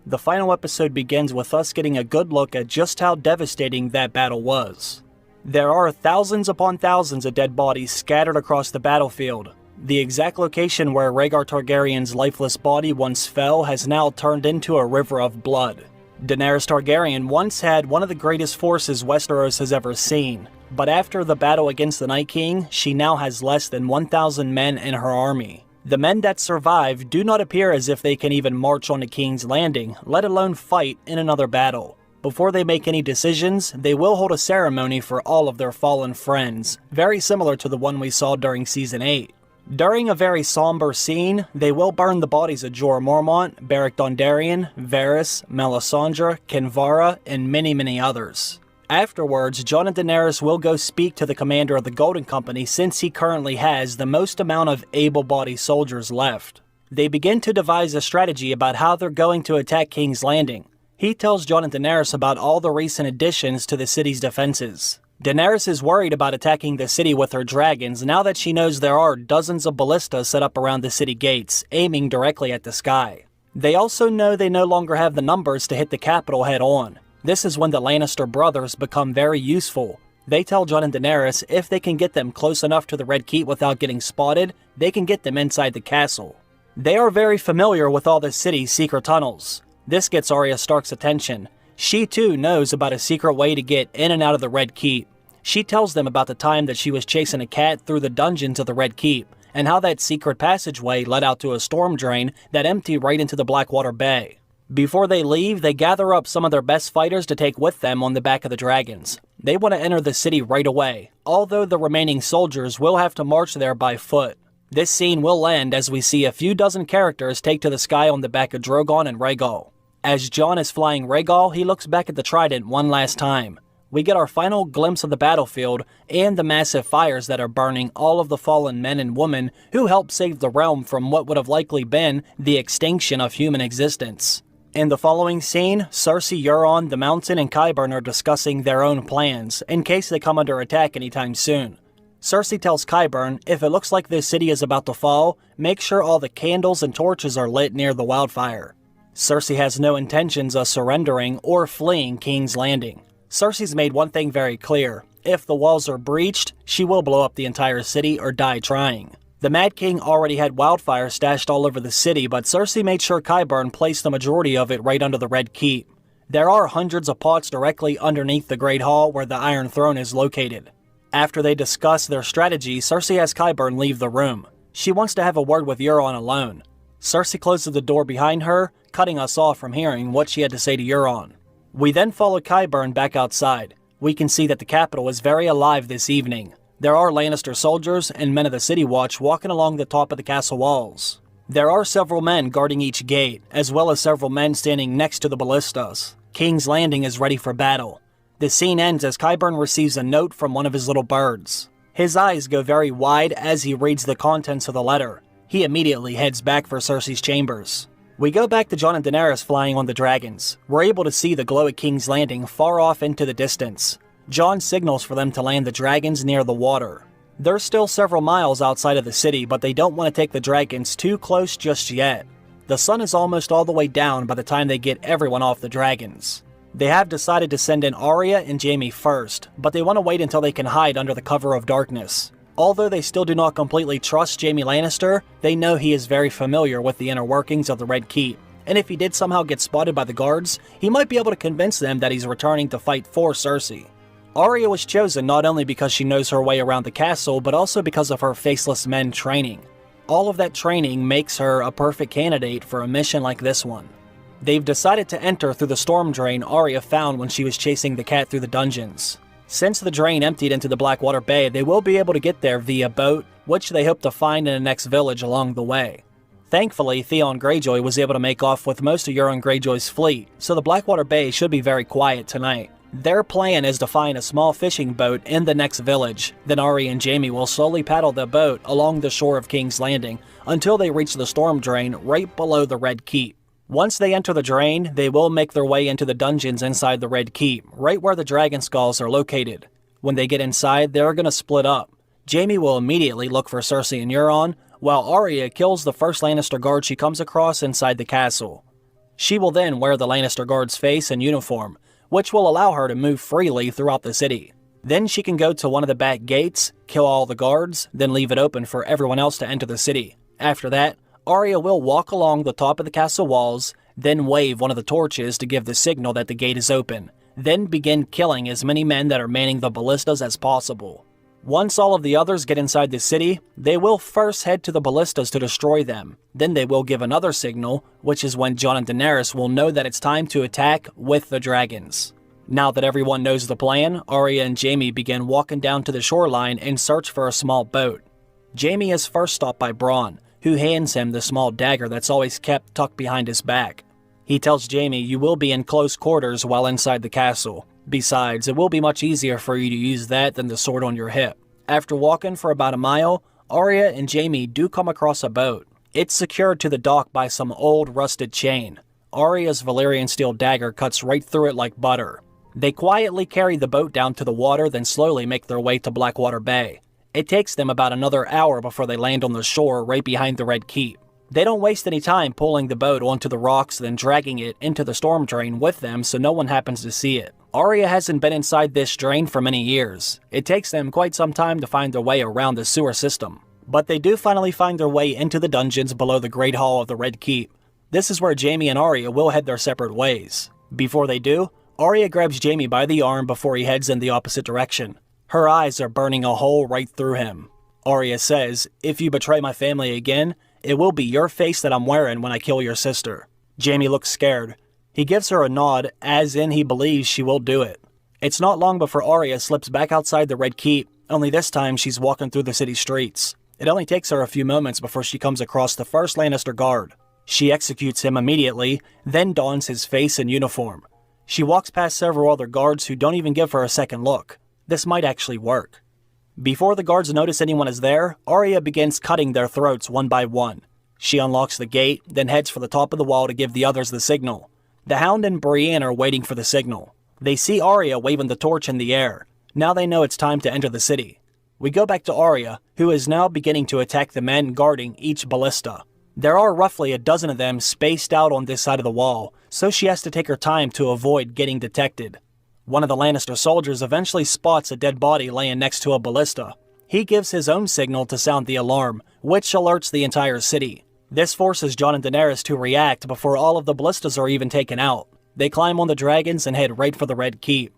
The final episode begins with us getting a good look at just how devastating that battle was. There are thousands upon thousands of dead bodies scattered across the battlefield. The exact location where Rhaegar Targaryen's lifeless body once fell has now turned into a river of blood. Daenerys Targaryen once had one of the greatest forces Westeros has ever seen, but after the battle against the Night King, she now has less than 1,000 men in her army. The men that survive do not appear as if they can even march on the King's Landing, let alone fight in another battle. Before they make any decisions, they will hold a ceremony for all of their fallen friends, very similar to the one we saw during Season 8. During a very somber scene, they will burn the bodies of Jorah Mormont, Beric Dondarrion, Varys, Melisandre, Kinvara, and many others. Afterwards, Jon and Daenerys will go speak to the commander of the Golden Company since he currently has the most amount of able-bodied soldiers left. They begin to devise a strategy about how they're going to attack King's Landing. He tells Jon and Daenerys about all the recent additions to the city's defenses. Daenerys is worried about attacking the city with her dragons now that she knows there are dozens of ballistas set up around the city gates, aiming directly at the sky. They also know they no longer have the numbers to hit the capital head-on. This is when the Lannister brothers become very useful. They tell Jon and Daenerys if they can get them close enough to the Red Keep without getting spotted, they can get them inside the castle. They are very familiar with all the city's secret tunnels. This gets Arya Stark's attention. She too knows about a secret way to get in and out of the Red Keep. She tells them about the time that she was chasing a cat through the dungeons of the Red Keep, and how that secret passageway led out to a storm drain that emptied right into the Blackwater Bay. Before they leave, they gather up some of their best fighters to take with them on the back of the dragons. They want to enter the city right away, although the remaining soldiers will have to march there by foot. This scene will end as we see a few dozen characters take to the sky on the back of Drogon and Rhaegal. As Jon is flying Rhaegal, he looks back at the trident one last time. We get our final glimpse of the battlefield and the massive fires that are burning all of the fallen men and women who helped save the realm from what would have likely been the extinction of human existence. In the following scene, Cersei, Euron, the Mountain, and Qyburn are discussing their own plans in case they come under attack anytime soon. Cersei tells Qyburn if it looks like this city is about to fall, make sure all the candles and torches are lit near the wildfire. Cersei has no intentions of surrendering or fleeing King's Landing. Cersei's made one thing very clear. If the walls are breached, she will blow up the entire city or die trying. The Mad King already had wildfire stashed all over the city, but Cersei made sure Qyburn placed the majority of it right under the Red Keep. There are hundreds of pots directly underneath the Great Hall where the Iron Throne is located. After they discuss their strategy, Cersei has Qyburn leave the room. She wants to have a word with Euron alone. Cersei closes the door behind her, cutting us off from hearing what she had to say to Euron. We then follow Qyburn back outside. We can see that the capital is very alive this evening. There are Lannister soldiers and men of the City Watch walking along the top of the castle walls. There are several men guarding each gate, as well as several men standing next to the ballistas. King's Landing is ready for battle. The scene ends as Qyburn receives a note from one of his little birds. His eyes go very wide as he reads the contents of the letter. He immediately heads back for Cersei's chambers. We go back to Jon and Daenerys flying on the dragons. We're able to see the glow at King's Landing far off into the distance. Jon signals for them to land the dragons near the water. They're still several miles outside of the city, but they don't want to take the dragons too close just yet. The sun is almost all the way down by the time they get everyone off the dragons. They have decided to send in Arya and Jaime first, but they want to wait until they can hide under the cover of darkness. Although they still do not completely trust Jaime Lannister, they know he is very familiar with the inner workings of the Red Keep, and if he did somehow get spotted by the guards, he might be able to convince them that he's returning to fight for Cersei. Arya was chosen not only because she knows her way around the castle, but also because of her Faceless Men training. All of that training makes her a perfect candidate for a mission like this one. They've decided to enter through the storm drain Arya found when she was chasing the cat through the dungeons. Since the drain emptied into the Blackwater Bay, they will be able to get there via boat, which they hope to find in the next village along the way. Thankfully, Theon Greyjoy was able to make off with most of Euron Greyjoy's fleet, so the Blackwater Bay should be very quiet tonight. Their plan is to find a small fishing boat in the next village, then Arya and Jaime will slowly paddle the boat along the shore of King's Landing until they reach the storm drain right below the Red Keep. Once they enter the drain, they will make their way into the dungeons inside the Red Keep, right where the dragon skulls are located. When they get inside, they're going to split up. Jaime will immediately look for Cersei and Euron, while Arya kills the first Lannister guard she comes across inside the castle. She will then wear the Lannister guard's face and uniform, which will allow her to move freely throughout the city. Then she can go to one of the back gates, kill all the guards, then leave it open for everyone else to enter the city. After that, Arya will walk along the top of the castle walls, then wave one of the torches to give the signal that the gate is open, then begin killing as many men that are manning the ballistas as possible. Once all of the others get inside the city, they will first head to the ballistas to destroy them. Then they will give another signal, which is when Jon and Daenerys will know that it's time to attack with the dragons. Now that everyone knows the plan, Arya and Jaime begin walking down to the shoreline in search for a small boat. Jaime is first stopped by Bronn, who hands him the small dagger that's always kept tucked behind his back. He tells Jaime you will be in close quarters while inside the castle. Besides, it will be much easier for you to use that than the sword on your hip. After walking for about a mile, Arya and Jaime do come across a boat. It's secured to the dock by some old rusted chain. Arya's Valyrian steel dagger cuts right through it like butter. They quietly carry the boat down to the water, then slowly make their way to Blackwater Bay. It takes them about another hour before they land on the shore right behind the Red Keep. They don't waste any time pulling the boat onto the rocks, then dragging it into the storm drain with them so no one happens to see it. Arya hasn't been inside this drain for many years. It takes them quite some time to find their way around the sewer system. But they do finally find their way into the dungeons below the Great Hall of the Red Keep. This is where Jaime and Arya will head their separate ways. Before they do, Arya grabs Jaime by the arm before he heads in the opposite direction. Her eyes are burning a hole right through him. Arya says, "If you betray my family again, it will be your face that I'm wearing when I kill your sister." Jaime looks scared. He gives her a nod, as in he believes she will do it. It's not long before Arya slips back outside the Red Keep, only this time she's walking through the city streets. It only takes her a few moments before she comes across the first Lannister guard. She executes him immediately, then dons his face and uniform. She walks past several other guards who don't even give her a second look. This might actually work. Before the guards notice anyone is there, Arya begins cutting their throats one by one. She unlocks the gate, then heads for the top of the wall to give the others the signal. The Hound and Brienne are waiting for the signal. They see Arya waving the torch in the air. Now they know it's time to enter the city. We go back to Arya, who is now beginning to attack the men guarding each ballista. There are roughly a dozen of them spaced out on this side of the wall, so she has to take her time to avoid getting detected. One of the Lannister soldiers eventually spots a dead body laying next to a ballista. He gives his own signal to sound the alarm, which alerts the entire city. This forces Jon and Daenerys to react before all of the ballistas are even taken out. They climb on the dragons and head right for the Red Keep.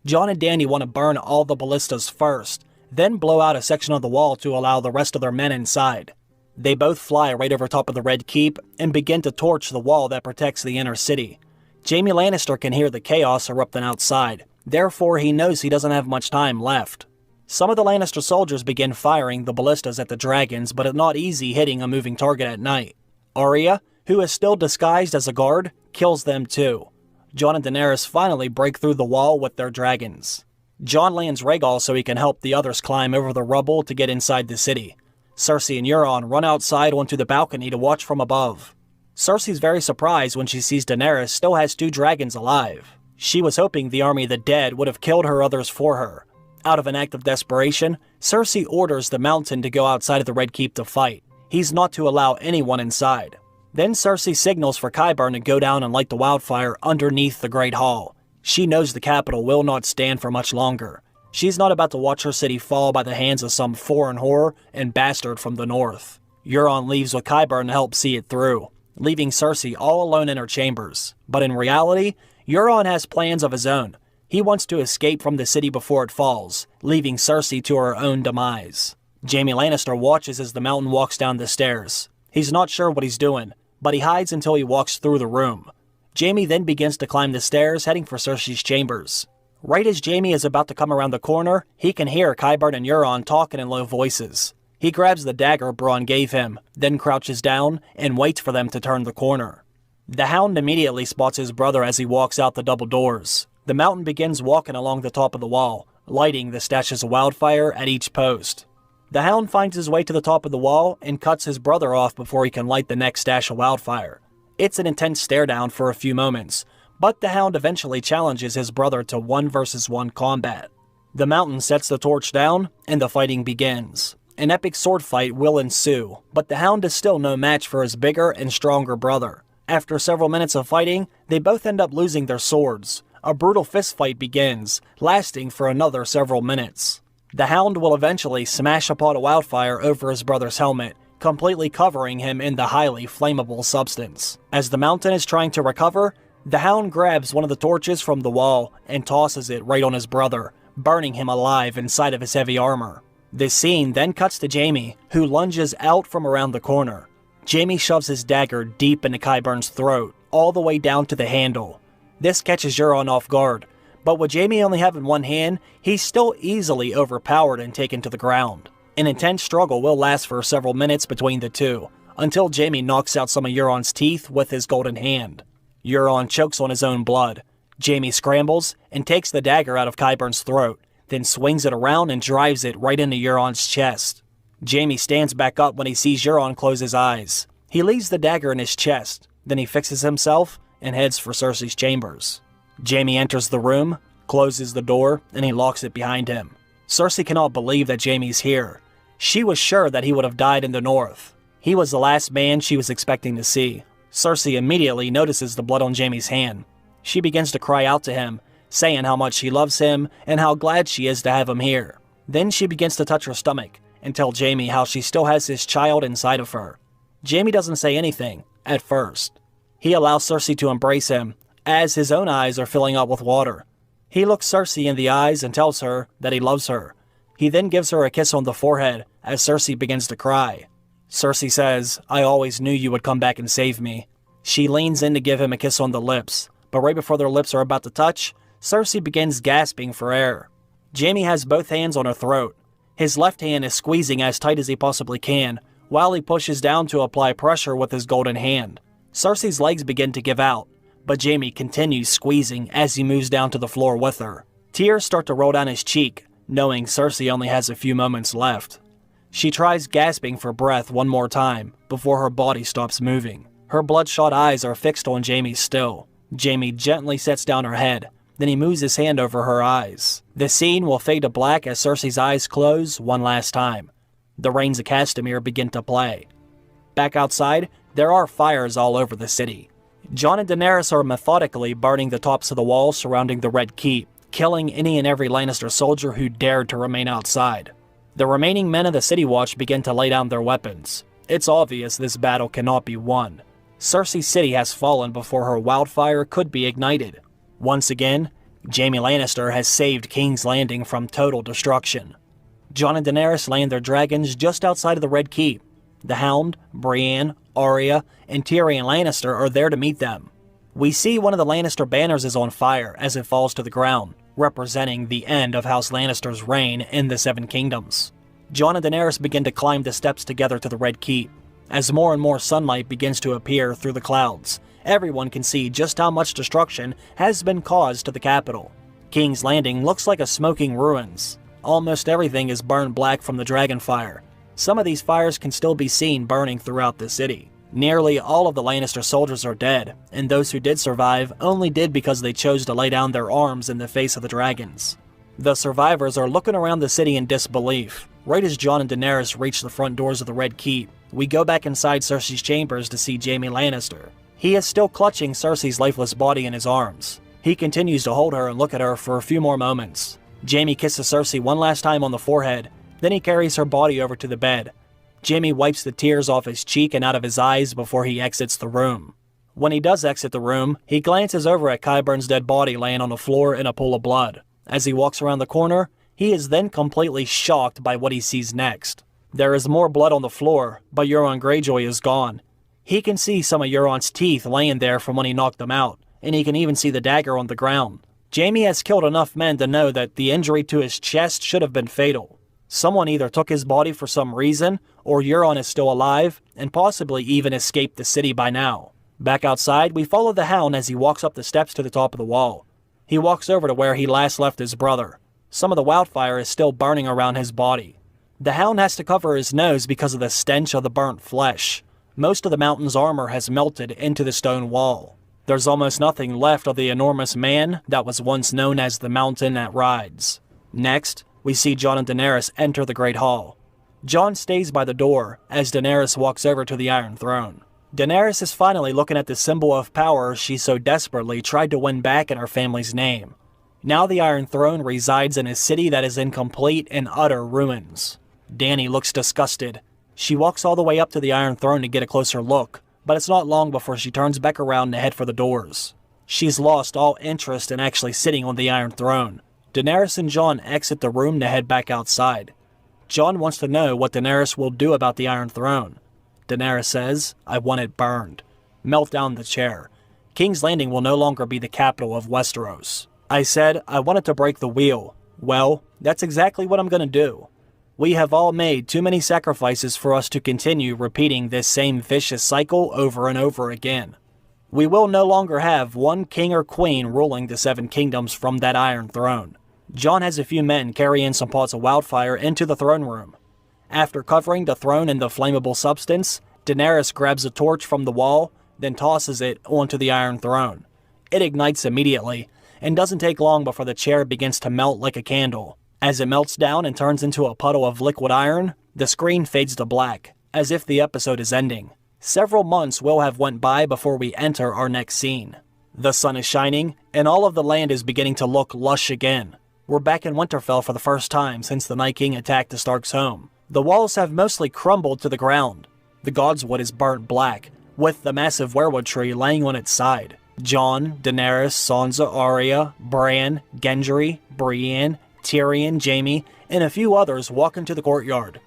Jon and Dany want to burn all the ballistas first, then blow out a section of the wall to allow the rest of their men inside. They both fly right over top of the Red Keep and begin to torch the wall that protects the inner city. Jaime Lannister can hear the chaos erupting outside, therefore he knows he doesn't have much time left. Some of the Lannister soldiers begin firing the ballistas at the dragons, but it's not easy hitting a moving target at night. Arya, who is still disguised as a guard, kills them too. Jon and Daenerys finally break through the wall with their dragons. Jon lands Rhaegal so he can help the others climb over the rubble to get inside the city. Cersei and Euron run outside onto the balcony to watch from above. Cersei's very surprised when she sees Daenerys still has 2 dragons alive. She was hoping the army of the dead would have killed her others for her. Out of an act of desperation, Cersei orders the Mountain to go outside of the Red Keep to fight. He's not to allow anyone inside. Then Cersei signals for Qyburn to go down and light the wildfire underneath the Great Hall. She knows the capital will not stand for much longer. She's not about to watch her city fall by the hands of some foreign whore and bastard from the north. Euron leaves with Qyburn to help see it through, leaving Cersei all alone in her chambers. But in reality, Euron has plans of his own. He wants to escape from the city before it falls, leaving Cersei to her own demise. Jaime Lannister watches as the Mountain walks down the stairs. He's not sure what he's doing, but he hides until he walks through the room. Jaime then begins to climb the stairs, heading for Cersei's chambers. Right as Jaime is about to come around the corner, he can hear Qyburn and Euron talking in low voices. He grabs the dagger Bronn gave him, then crouches down and waits for them to turn the corner. The Hound immediately spots his brother as he walks out the double doors. The Mountain begins walking along the top of the wall, lighting the stashes of wildfire at each post. The Hound finds his way to the top of the wall and cuts his brother off before he can light the next stash of wildfire. It's an intense stare down for a few moments, but the Hound eventually challenges his brother to 1 versus 1 combat. The Mountain sets the torch down, and the fighting begins. An epic sword fight will ensue, but the Hound is still no match for his bigger and stronger brother. After several minutes of fighting, they both end up losing their swords. A brutal fistfight begins, lasting for another several minutes. The Hound will eventually smash a pot of wildfire over his brother's helmet, completely covering him in the highly flammable substance. As the Mountain is trying to recover, the Hound grabs one of the torches from the wall and tosses it right on his brother, burning him alive inside of his heavy armor. This scene then cuts to Jaime, who lunges out from around the corner. Jaime shoves his dagger deep into Qyburn's throat, all the way down to the handle. This catches Euron off guard, but with Jaime only having one hand, he's still easily overpowered and taken to the ground. An intense struggle will last for several minutes between the two, until Jaime knocks out some of Euron's teeth with his golden hand. Euron chokes on his own blood. Jaime scrambles and takes the dagger out of Qyburn's throat, then swings it around and drives it right into Euron's chest. Jaime stands back up when he sees Euron close his eyes. He leaves the dagger in his chest, then he fixes himself and heads for Cersei's chambers. Jaime enters the room, closes the door, and he locks it behind him. Cersei cannot believe that Jaime's here. She was sure that he would have died in the north. He was the last man she was expecting to see. Cersei immediately notices the blood on Jaime's hand. She begins to cry out to him, saying how much she loves him and how glad she is to have him here. Then she begins to touch her stomach and tell Jaime how she still has his child inside of her. Jaime doesn't say anything, at first. He allows Cersei to embrace him, as his own eyes are filling up with water. He looks Cersei in the eyes and tells her that he loves her. He then gives her a kiss on the forehead as Cersei begins to cry. Cersei says, "I always knew you would come back and save me." She leans in to give him a kiss on the lips, but right before their lips are about to touch, Cersei begins gasping for air. Jaime has both hands on her throat. His left hand is squeezing as tight as he possibly can, while he pushes down to apply pressure with his golden hand. Cersei's legs begin to give out, but Jaime continues squeezing as he moves down to the floor with her. Tears start to roll down his cheek, knowing Cersei only has a few moments left. She tries gasping for breath one more time before her body stops moving. Her bloodshot eyes are fixed on Jaime still. Jaime gently sets down her head, then he moves his hand over her eyes. The scene will fade to black as Cersei's eyes close one last time. The Rains of Castamere begin to play. Back outside, there are fires all over the city. Jon and Daenerys are methodically burning the tops of the walls surrounding the Red Keep, killing any and every Lannister soldier who dared to remain outside. The remaining men of the City Watch begin to lay down their weapons. It's obvious this battle cannot be won. Cersei's city has fallen before her wildfire could be ignited. Once again, Jaime Lannister has saved King's Landing from total destruction. Jon and Daenerys land their dragons just outside of the Red Keep. The Hound, Brienne, Arya, and Tyrion Lannister are there to meet them. We see one of the Lannister banners is on fire as it falls to the ground, representing the end of House Lannister's reign in the Seven Kingdoms. Jon and Daenerys begin to climb the steps together to the Red Keep. As more and more sunlight begins to appear through the clouds, everyone can see just how much destruction has been caused to the capital. King's Landing looks like a smoking ruins. Almost everything is burned black from the dragon fire. Some of these fires can still be seen burning throughout the city. Nearly all of the Lannister soldiers are dead, and those who did survive only did because they chose to lay down their arms in the face of the dragons. The survivors are looking around the city in disbelief. Right as Jon and Daenerys reach the front doors of the Red Keep, we go back inside Cersei's chambers to see Jaime Lannister. He is still clutching Cersei's lifeless body in his arms. He continues to hold her and look at her for a few more moments. Jaime kisses Cersei one last time on the forehead, then he carries her body over to the bed. Jaime wipes the tears off his cheek and out of his eyes before he exits the room. When he does exit the room, he glances over at Qyburn's dead body laying on the floor in a pool of blood. As he walks around the corner, he is then completely shocked by what he sees next. There is more blood on the floor, but Euron Greyjoy is gone. He can see some of Euron's teeth laying there from when he knocked them out, and he can even see the dagger on the ground. Jaime has killed enough men to know that the injury to his chest should have been fatal. Someone either took his body for some reason, or Euron is still alive, and possibly even escaped the city by now. Back outside, we follow the Hound as he walks up the steps to the top of the wall. He walks over to where he last left his brother. Some of the wildfire is still burning around his body. The Hound has to cover his nose because of the stench of the burnt flesh. Most of the Mountain's armor has melted into the stone wall. There's almost nothing left of the enormous man that was once known as the Mountain that rides. Next, we see Jon and Daenerys enter the Great Hall. Jon stays by the door as Daenerys walks over to the Iron Throne. Daenerys is finally looking at the symbol of power she so desperately tried to win back in her family's name. Now the Iron Throne resides in a city that is in complete and utter ruins. Dany looks disgusted. She walks all the way up to the Iron Throne to get a closer look, but it's not long before she turns back around to head for the doors. She's lost all interest in actually sitting on the Iron Throne. Daenerys and Jon exit the room to head back outside. Jon wants to know what Daenerys will do about the Iron Throne. Daenerys says, "I want it burned. Melt down the chair. King's Landing will no longer be the capital of Westeros." I said, "I wanted to break the wheel." Well, that's exactly what I'm going to do. We have all made too many sacrifices for us to continue repeating this same vicious cycle over and over again. We will no longer have one king or queen ruling the Seven Kingdoms from that Iron Throne. Jon has a few men carry in some pots of wildfire into the throne room. After covering the throne in the flammable substance, Daenerys grabs a torch from the wall, then tosses it onto the Iron Throne. It ignites immediately, and doesn't take long before the chair begins to melt like a candle. As it melts down and turns into a puddle of liquid iron, the screen fades to black, as if the episode is ending. Several months will have went by before we enter our next scene. The sun is shining, and all of the land is beginning to look lush again. We're back in Winterfell for the first time since the Night King attacked the Stark's home. The walls have mostly crumbled to the ground. The Godswood is burnt black, with the massive weirwood tree laying on its side. Jon, Daenerys, Sansa, Arya, Bran, Gendry, Brienne, Tyrion, Jaime, and a few others walk into the courtyard.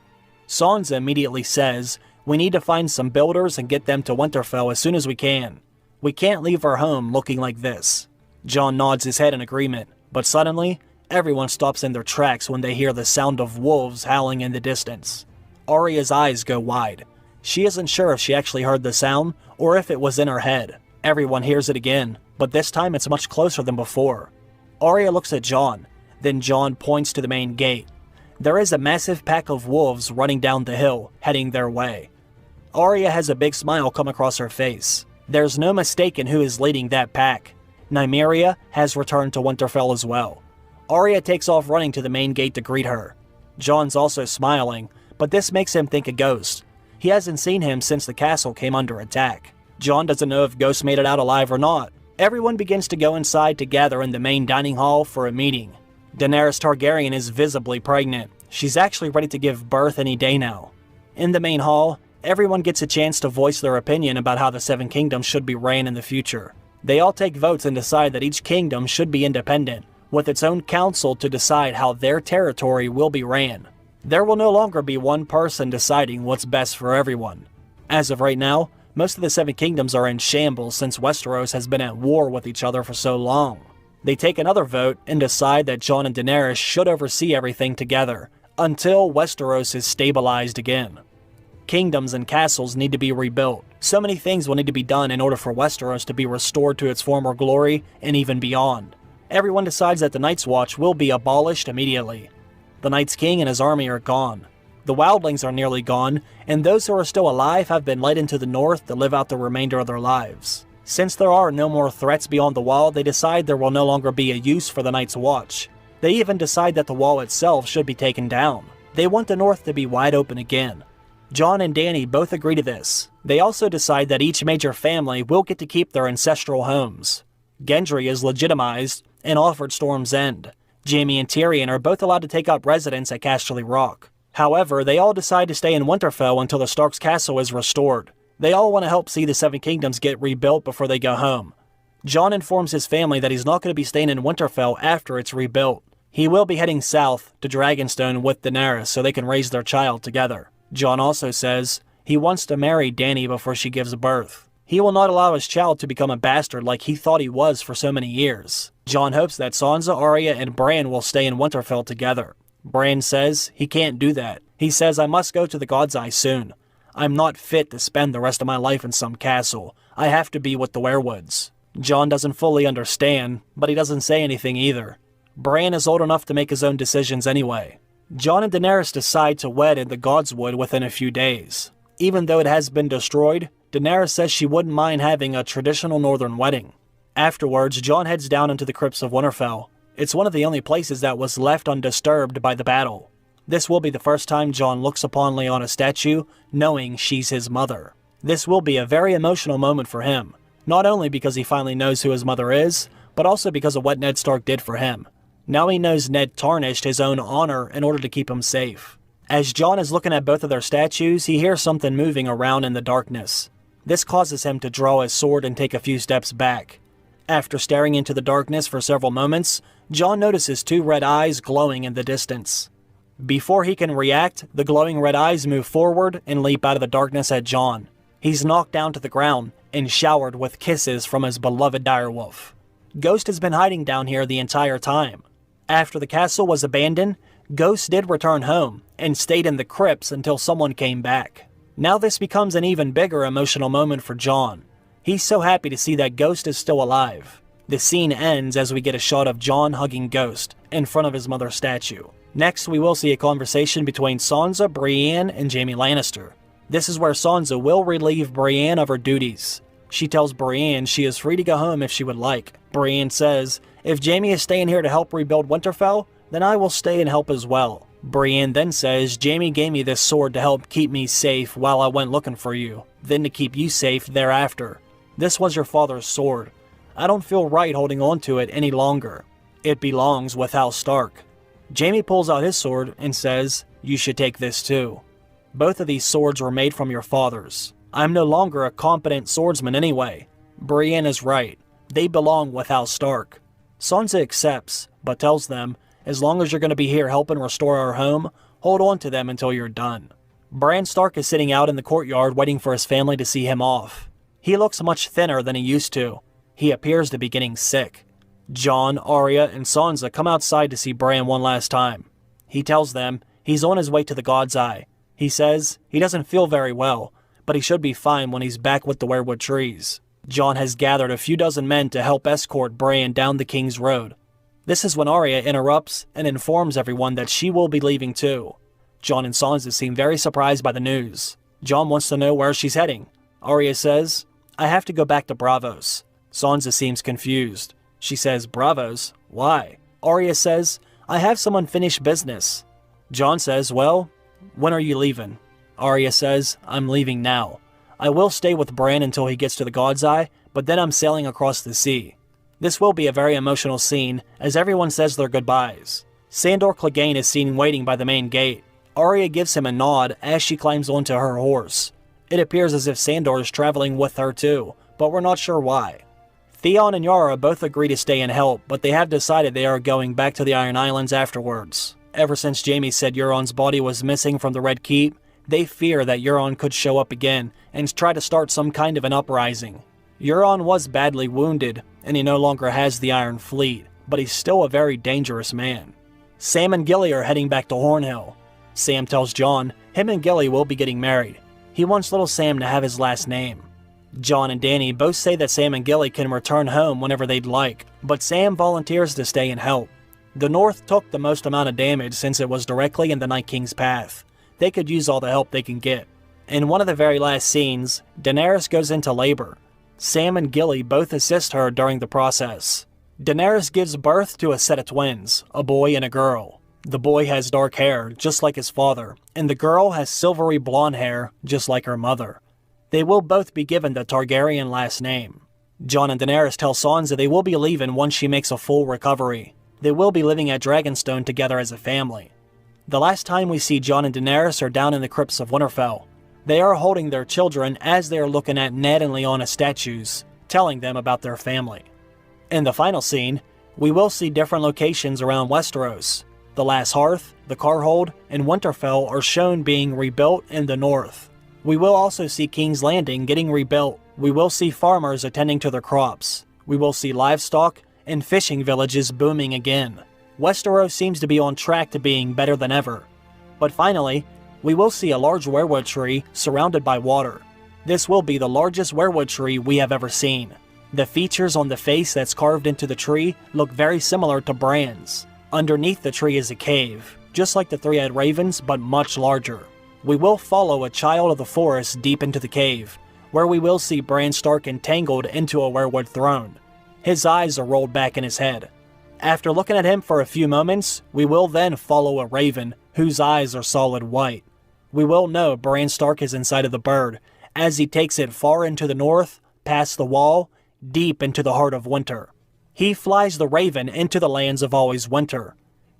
Sansa immediately says, "We need to find some builders and get them to Winterfell as soon as we can. We can't leave our home looking like this." Jon nods his head in agreement, but suddenly, everyone stops in their tracks when they hear the sound of wolves howling in the distance. Arya's eyes go wide. She isn't sure if she actually heard the sound or if it was in her head. Everyone hears it again, but this time it's much closer than before. Arya looks at Jon, then Jon points to the main gate. There is a massive pack of wolves running down the hill, heading their way. Arya has a big smile come across her face. There's no mistaking who is leading that pack. Nymeria has returned to Winterfell as well. Arya takes off running to the main gate to greet her. Jon's also smiling, but this makes him think a ghost. He hasn't seen him since the castle came under attack. Jon doesn't know if Ghost made it out alive or not. Everyone begins to go inside to gather in the main dining hall for a meeting. Daenerys Targaryen is visibly pregnant. She's actually ready to give birth any day now. In the main hall, everyone gets a chance to voice their opinion about how the Seven Kingdoms should be ran in the future. They all take votes and decide that each kingdom should be independent, with its own council to decide how their territory will be ran. There will no longer be one person deciding what's best for everyone. As of right now, most of the Seven Kingdoms are in shambles since Westeros has been at war with each other for so long. They take another vote and decide that Jon and Daenerys should oversee everything together, until Westeros is stabilized again. Kingdoms and castles need to be rebuilt. So many things will need to be done in order for Westeros to be restored to its former glory and even beyond. Everyone decides that the Night's Watch will be abolished immediately. The Night's King and his army are gone. The wildlings are nearly gone, and those who are still alive have been led into the north to live out the remainder of their lives. Since there are no more threats beyond the wall, they decide there will no longer be a use for the Night's Watch. They even decide that the wall itself should be taken down. They want the north to be wide open again. Jon and Dany both agree to this. They also decide that each major family will get to keep their ancestral homes. Gendry is legitimized and offered Storm's End. Jaime and Tyrion are both allowed to take up residence at Casterly Rock. However, they all decide to stay in Winterfell until the Stark's castle is restored. They all want to help see the Seven Kingdoms get rebuilt before they go home. Jon informs his family that he's not going to be staying in Winterfell after it's rebuilt. He will be heading south to Dragonstone with Daenerys so they can raise their child together. Jon also says he wants to marry Dany before she gives birth. He will not allow his child to become a bastard like he thought he was for so many years. Jon hopes that Sansa, Arya, and Bran will stay in Winterfell together. Bran says he can't do that. He says, "I must go to the God's Eye soon. I'm not fit to spend the rest of my life in some castle. I have to be with the Weirwoods." Jon doesn't fully understand, but he doesn't say anything either. Bran is old enough to make his own decisions anyway. Jon and Daenerys decide to wed in the Godswood within a few days. Even though it has been destroyed, Daenerys says she wouldn't mind having a traditional northern wedding. Afterwards, Jon heads down into the crypts of Winterfell. It's one of the only places that was left undisturbed by the battle. This will be the first time Jon looks upon Lyanna's statue, knowing she's his mother. This will be a very emotional moment for him, not only because he finally knows who his mother is, but also because of what Ned Stark did for him. Now he knows Ned tarnished his own honor in order to keep him safe. As Jon is looking at both of their statues, he hears something moving around in the darkness. This causes him to draw his sword and take a few steps back. After staring into the darkness for several moments, Jon notices two red eyes glowing in the distance. Before he can react, the glowing red eyes move forward and leap out of the darkness at Jon. He's knocked down to the ground and showered with kisses from his beloved direwolf. Ghost has been hiding down here the entire time. After the castle was abandoned, Ghost did return home and stayed in the crypts until someone came back. Now this becomes an even bigger emotional moment for Jon. He's so happy to see that Ghost is still alive. The scene ends as we get a shot of Jon hugging Ghost in front of his mother's statue. Next, we will see a conversation between Sansa, Brienne, and Jaime Lannister. This is where Sansa will relieve Brienne of her duties. She tells Brienne she is free to go home if she would like. Brienne says, "If Jaime is staying here to help rebuild Winterfell, then I will stay and help as well." Brienne then says, "Jaime gave me this sword to help keep me safe while I went looking for you, then to keep you safe thereafter. This was your father's sword. I don't feel right holding on to it any longer. It belongs with House Stark." Jaime pulls out his sword and says, "You should take this too. Both of these swords were made from your father's. I'm no longer a competent swordsman anyway." Brienne is right. They belong with House Stark. Sansa accepts, but tells them, "As long as you're going to be here helping restore our home, hold on to them until you're done." Bran Stark is sitting out in the courtyard waiting for his family to see him off. He looks much thinner than he used to. He appears to be getting sick. Jon, Arya, and Sansa come outside to see Bran one last time. He tells them he's on his way to the God's Eye. He says he doesn't feel very well, but he should be fine when he's back with the weirwood trees. Jon has gathered a few dozen men to help escort Bran down the King's Road. This is when Arya interrupts and informs everyone that she will be leaving too. Jon and Sansa seem very surprised by the news. Jon wants to know where she's heading. Arya says, "I have to go back to Braavos." Sansa seems confused. She says, "Braavos? Why?" Arya says, "I have some unfinished business." Jon says, "Well, when are you leaving?" Arya says, "I'm leaving now. I will stay with Bran until he gets to the God's Eye, but then I'm sailing across the sea." This will be a very emotional scene as everyone says their goodbyes. Sandor Clegane is seen waiting by the main gate. Arya gives him a nod as she climbs onto her horse. It appears as if Sandor is traveling with her too, but we're not sure why. Theon and Yara both agree to stay and help, but they have decided they are going back to the Iron Islands afterwards. Ever since Jaime said Euron's body was missing from the Red Keep, they fear that Euron could show up again and try to start some kind of an uprising. Euron was badly wounded, and he no longer has the Iron Fleet, but he's still a very dangerous man. Sam and Gilly are heading back to Hornhill. Sam tells Jon him and Gilly will be getting married. He wants little Sam to have his last name. Jon and Dany both say that Sam and Gilly can return home whenever they'd like, but Sam volunteers to stay and help. The North took the most amount of damage since it was directly in the Night King's path. They could use all the help they can get. In one of the very last scenes, Daenerys goes into labor. Sam and Gilly both assist her during the process. Daenerys gives birth to a set of twins, a boy and a girl. The boy has dark hair, just like his father, and the girl has silvery blonde hair, just like her mother. They will both be given the Targaryen last name. Jon and Daenerys tell Sansa they will be leaving once she makes a full recovery. They will be living at Dragonstone together as a family. The last time we see Jon and Daenerys are down in the crypts of Winterfell. They are holding their children as they are looking at Ned and Lyanna statues, telling them about their family. In the final scene, we will see different locations around Westeros. The Last Hearth, the Carhold, and Winterfell are shown being rebuilt in the north. We will also see King's Landing getting rebuilt. We will see farmers attending to their crops. We will see livestock and fishing villages booming again. Westeros seems to be on track to being better than ever. But finally, we will see a large weirwood tree surrounded by water. This will be the largest weirwood tree we have ever seen. The features on the face that's carved into the tree look very similar to Bran's. Underneath the tree is a cave, just like the Three-Eyed Ravens, but much larger. We will follow a child of the forest deep into the cave, where we will see Bran Stark entangled into a weirwood throne. His eyes are rolled back in his head. After looking at him for a few moments, we will then follow a raven whose eyes are solid white. We will know Bran Stark is inside of the bird, as he takes it far into the north, past the wall, deep into the heart of winter. He flies the Raven into the lands of always winter.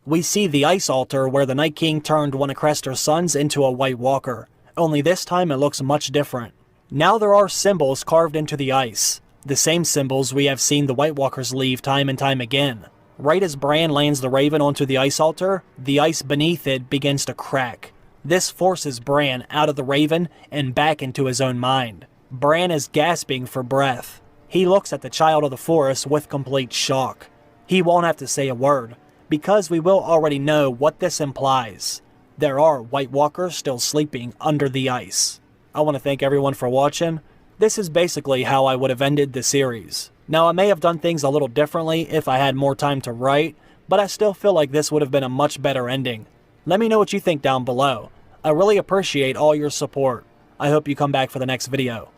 We see the ice altar where the Night King turned one of Crester's sons into a White Walker, only this time it looks much different. Now there are symbols carved into the ice, the same symbols we have seen the White Walkers leave time and time again. Right as Bran lands the Raven onto the ice altar, the ice beneath it begins to crack. This forces Bran out of the Raven and back into his own mind. Bran is gasping for breath. He looks at the Child of the Forest with complete shock. He won't have to say a word, because we will already know what this implies. There are White Walkers still sleeping under the ice. I want to thank everyone for watching. This is basically how I would have ended the series. Now, I may have done things a little differently if I had more time to write, but I still feel like this would have been a much better ending. Let me know what you think down below. I really appreciate all your support. I hope you come back for the next video.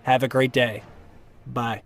Have a great day. Bye.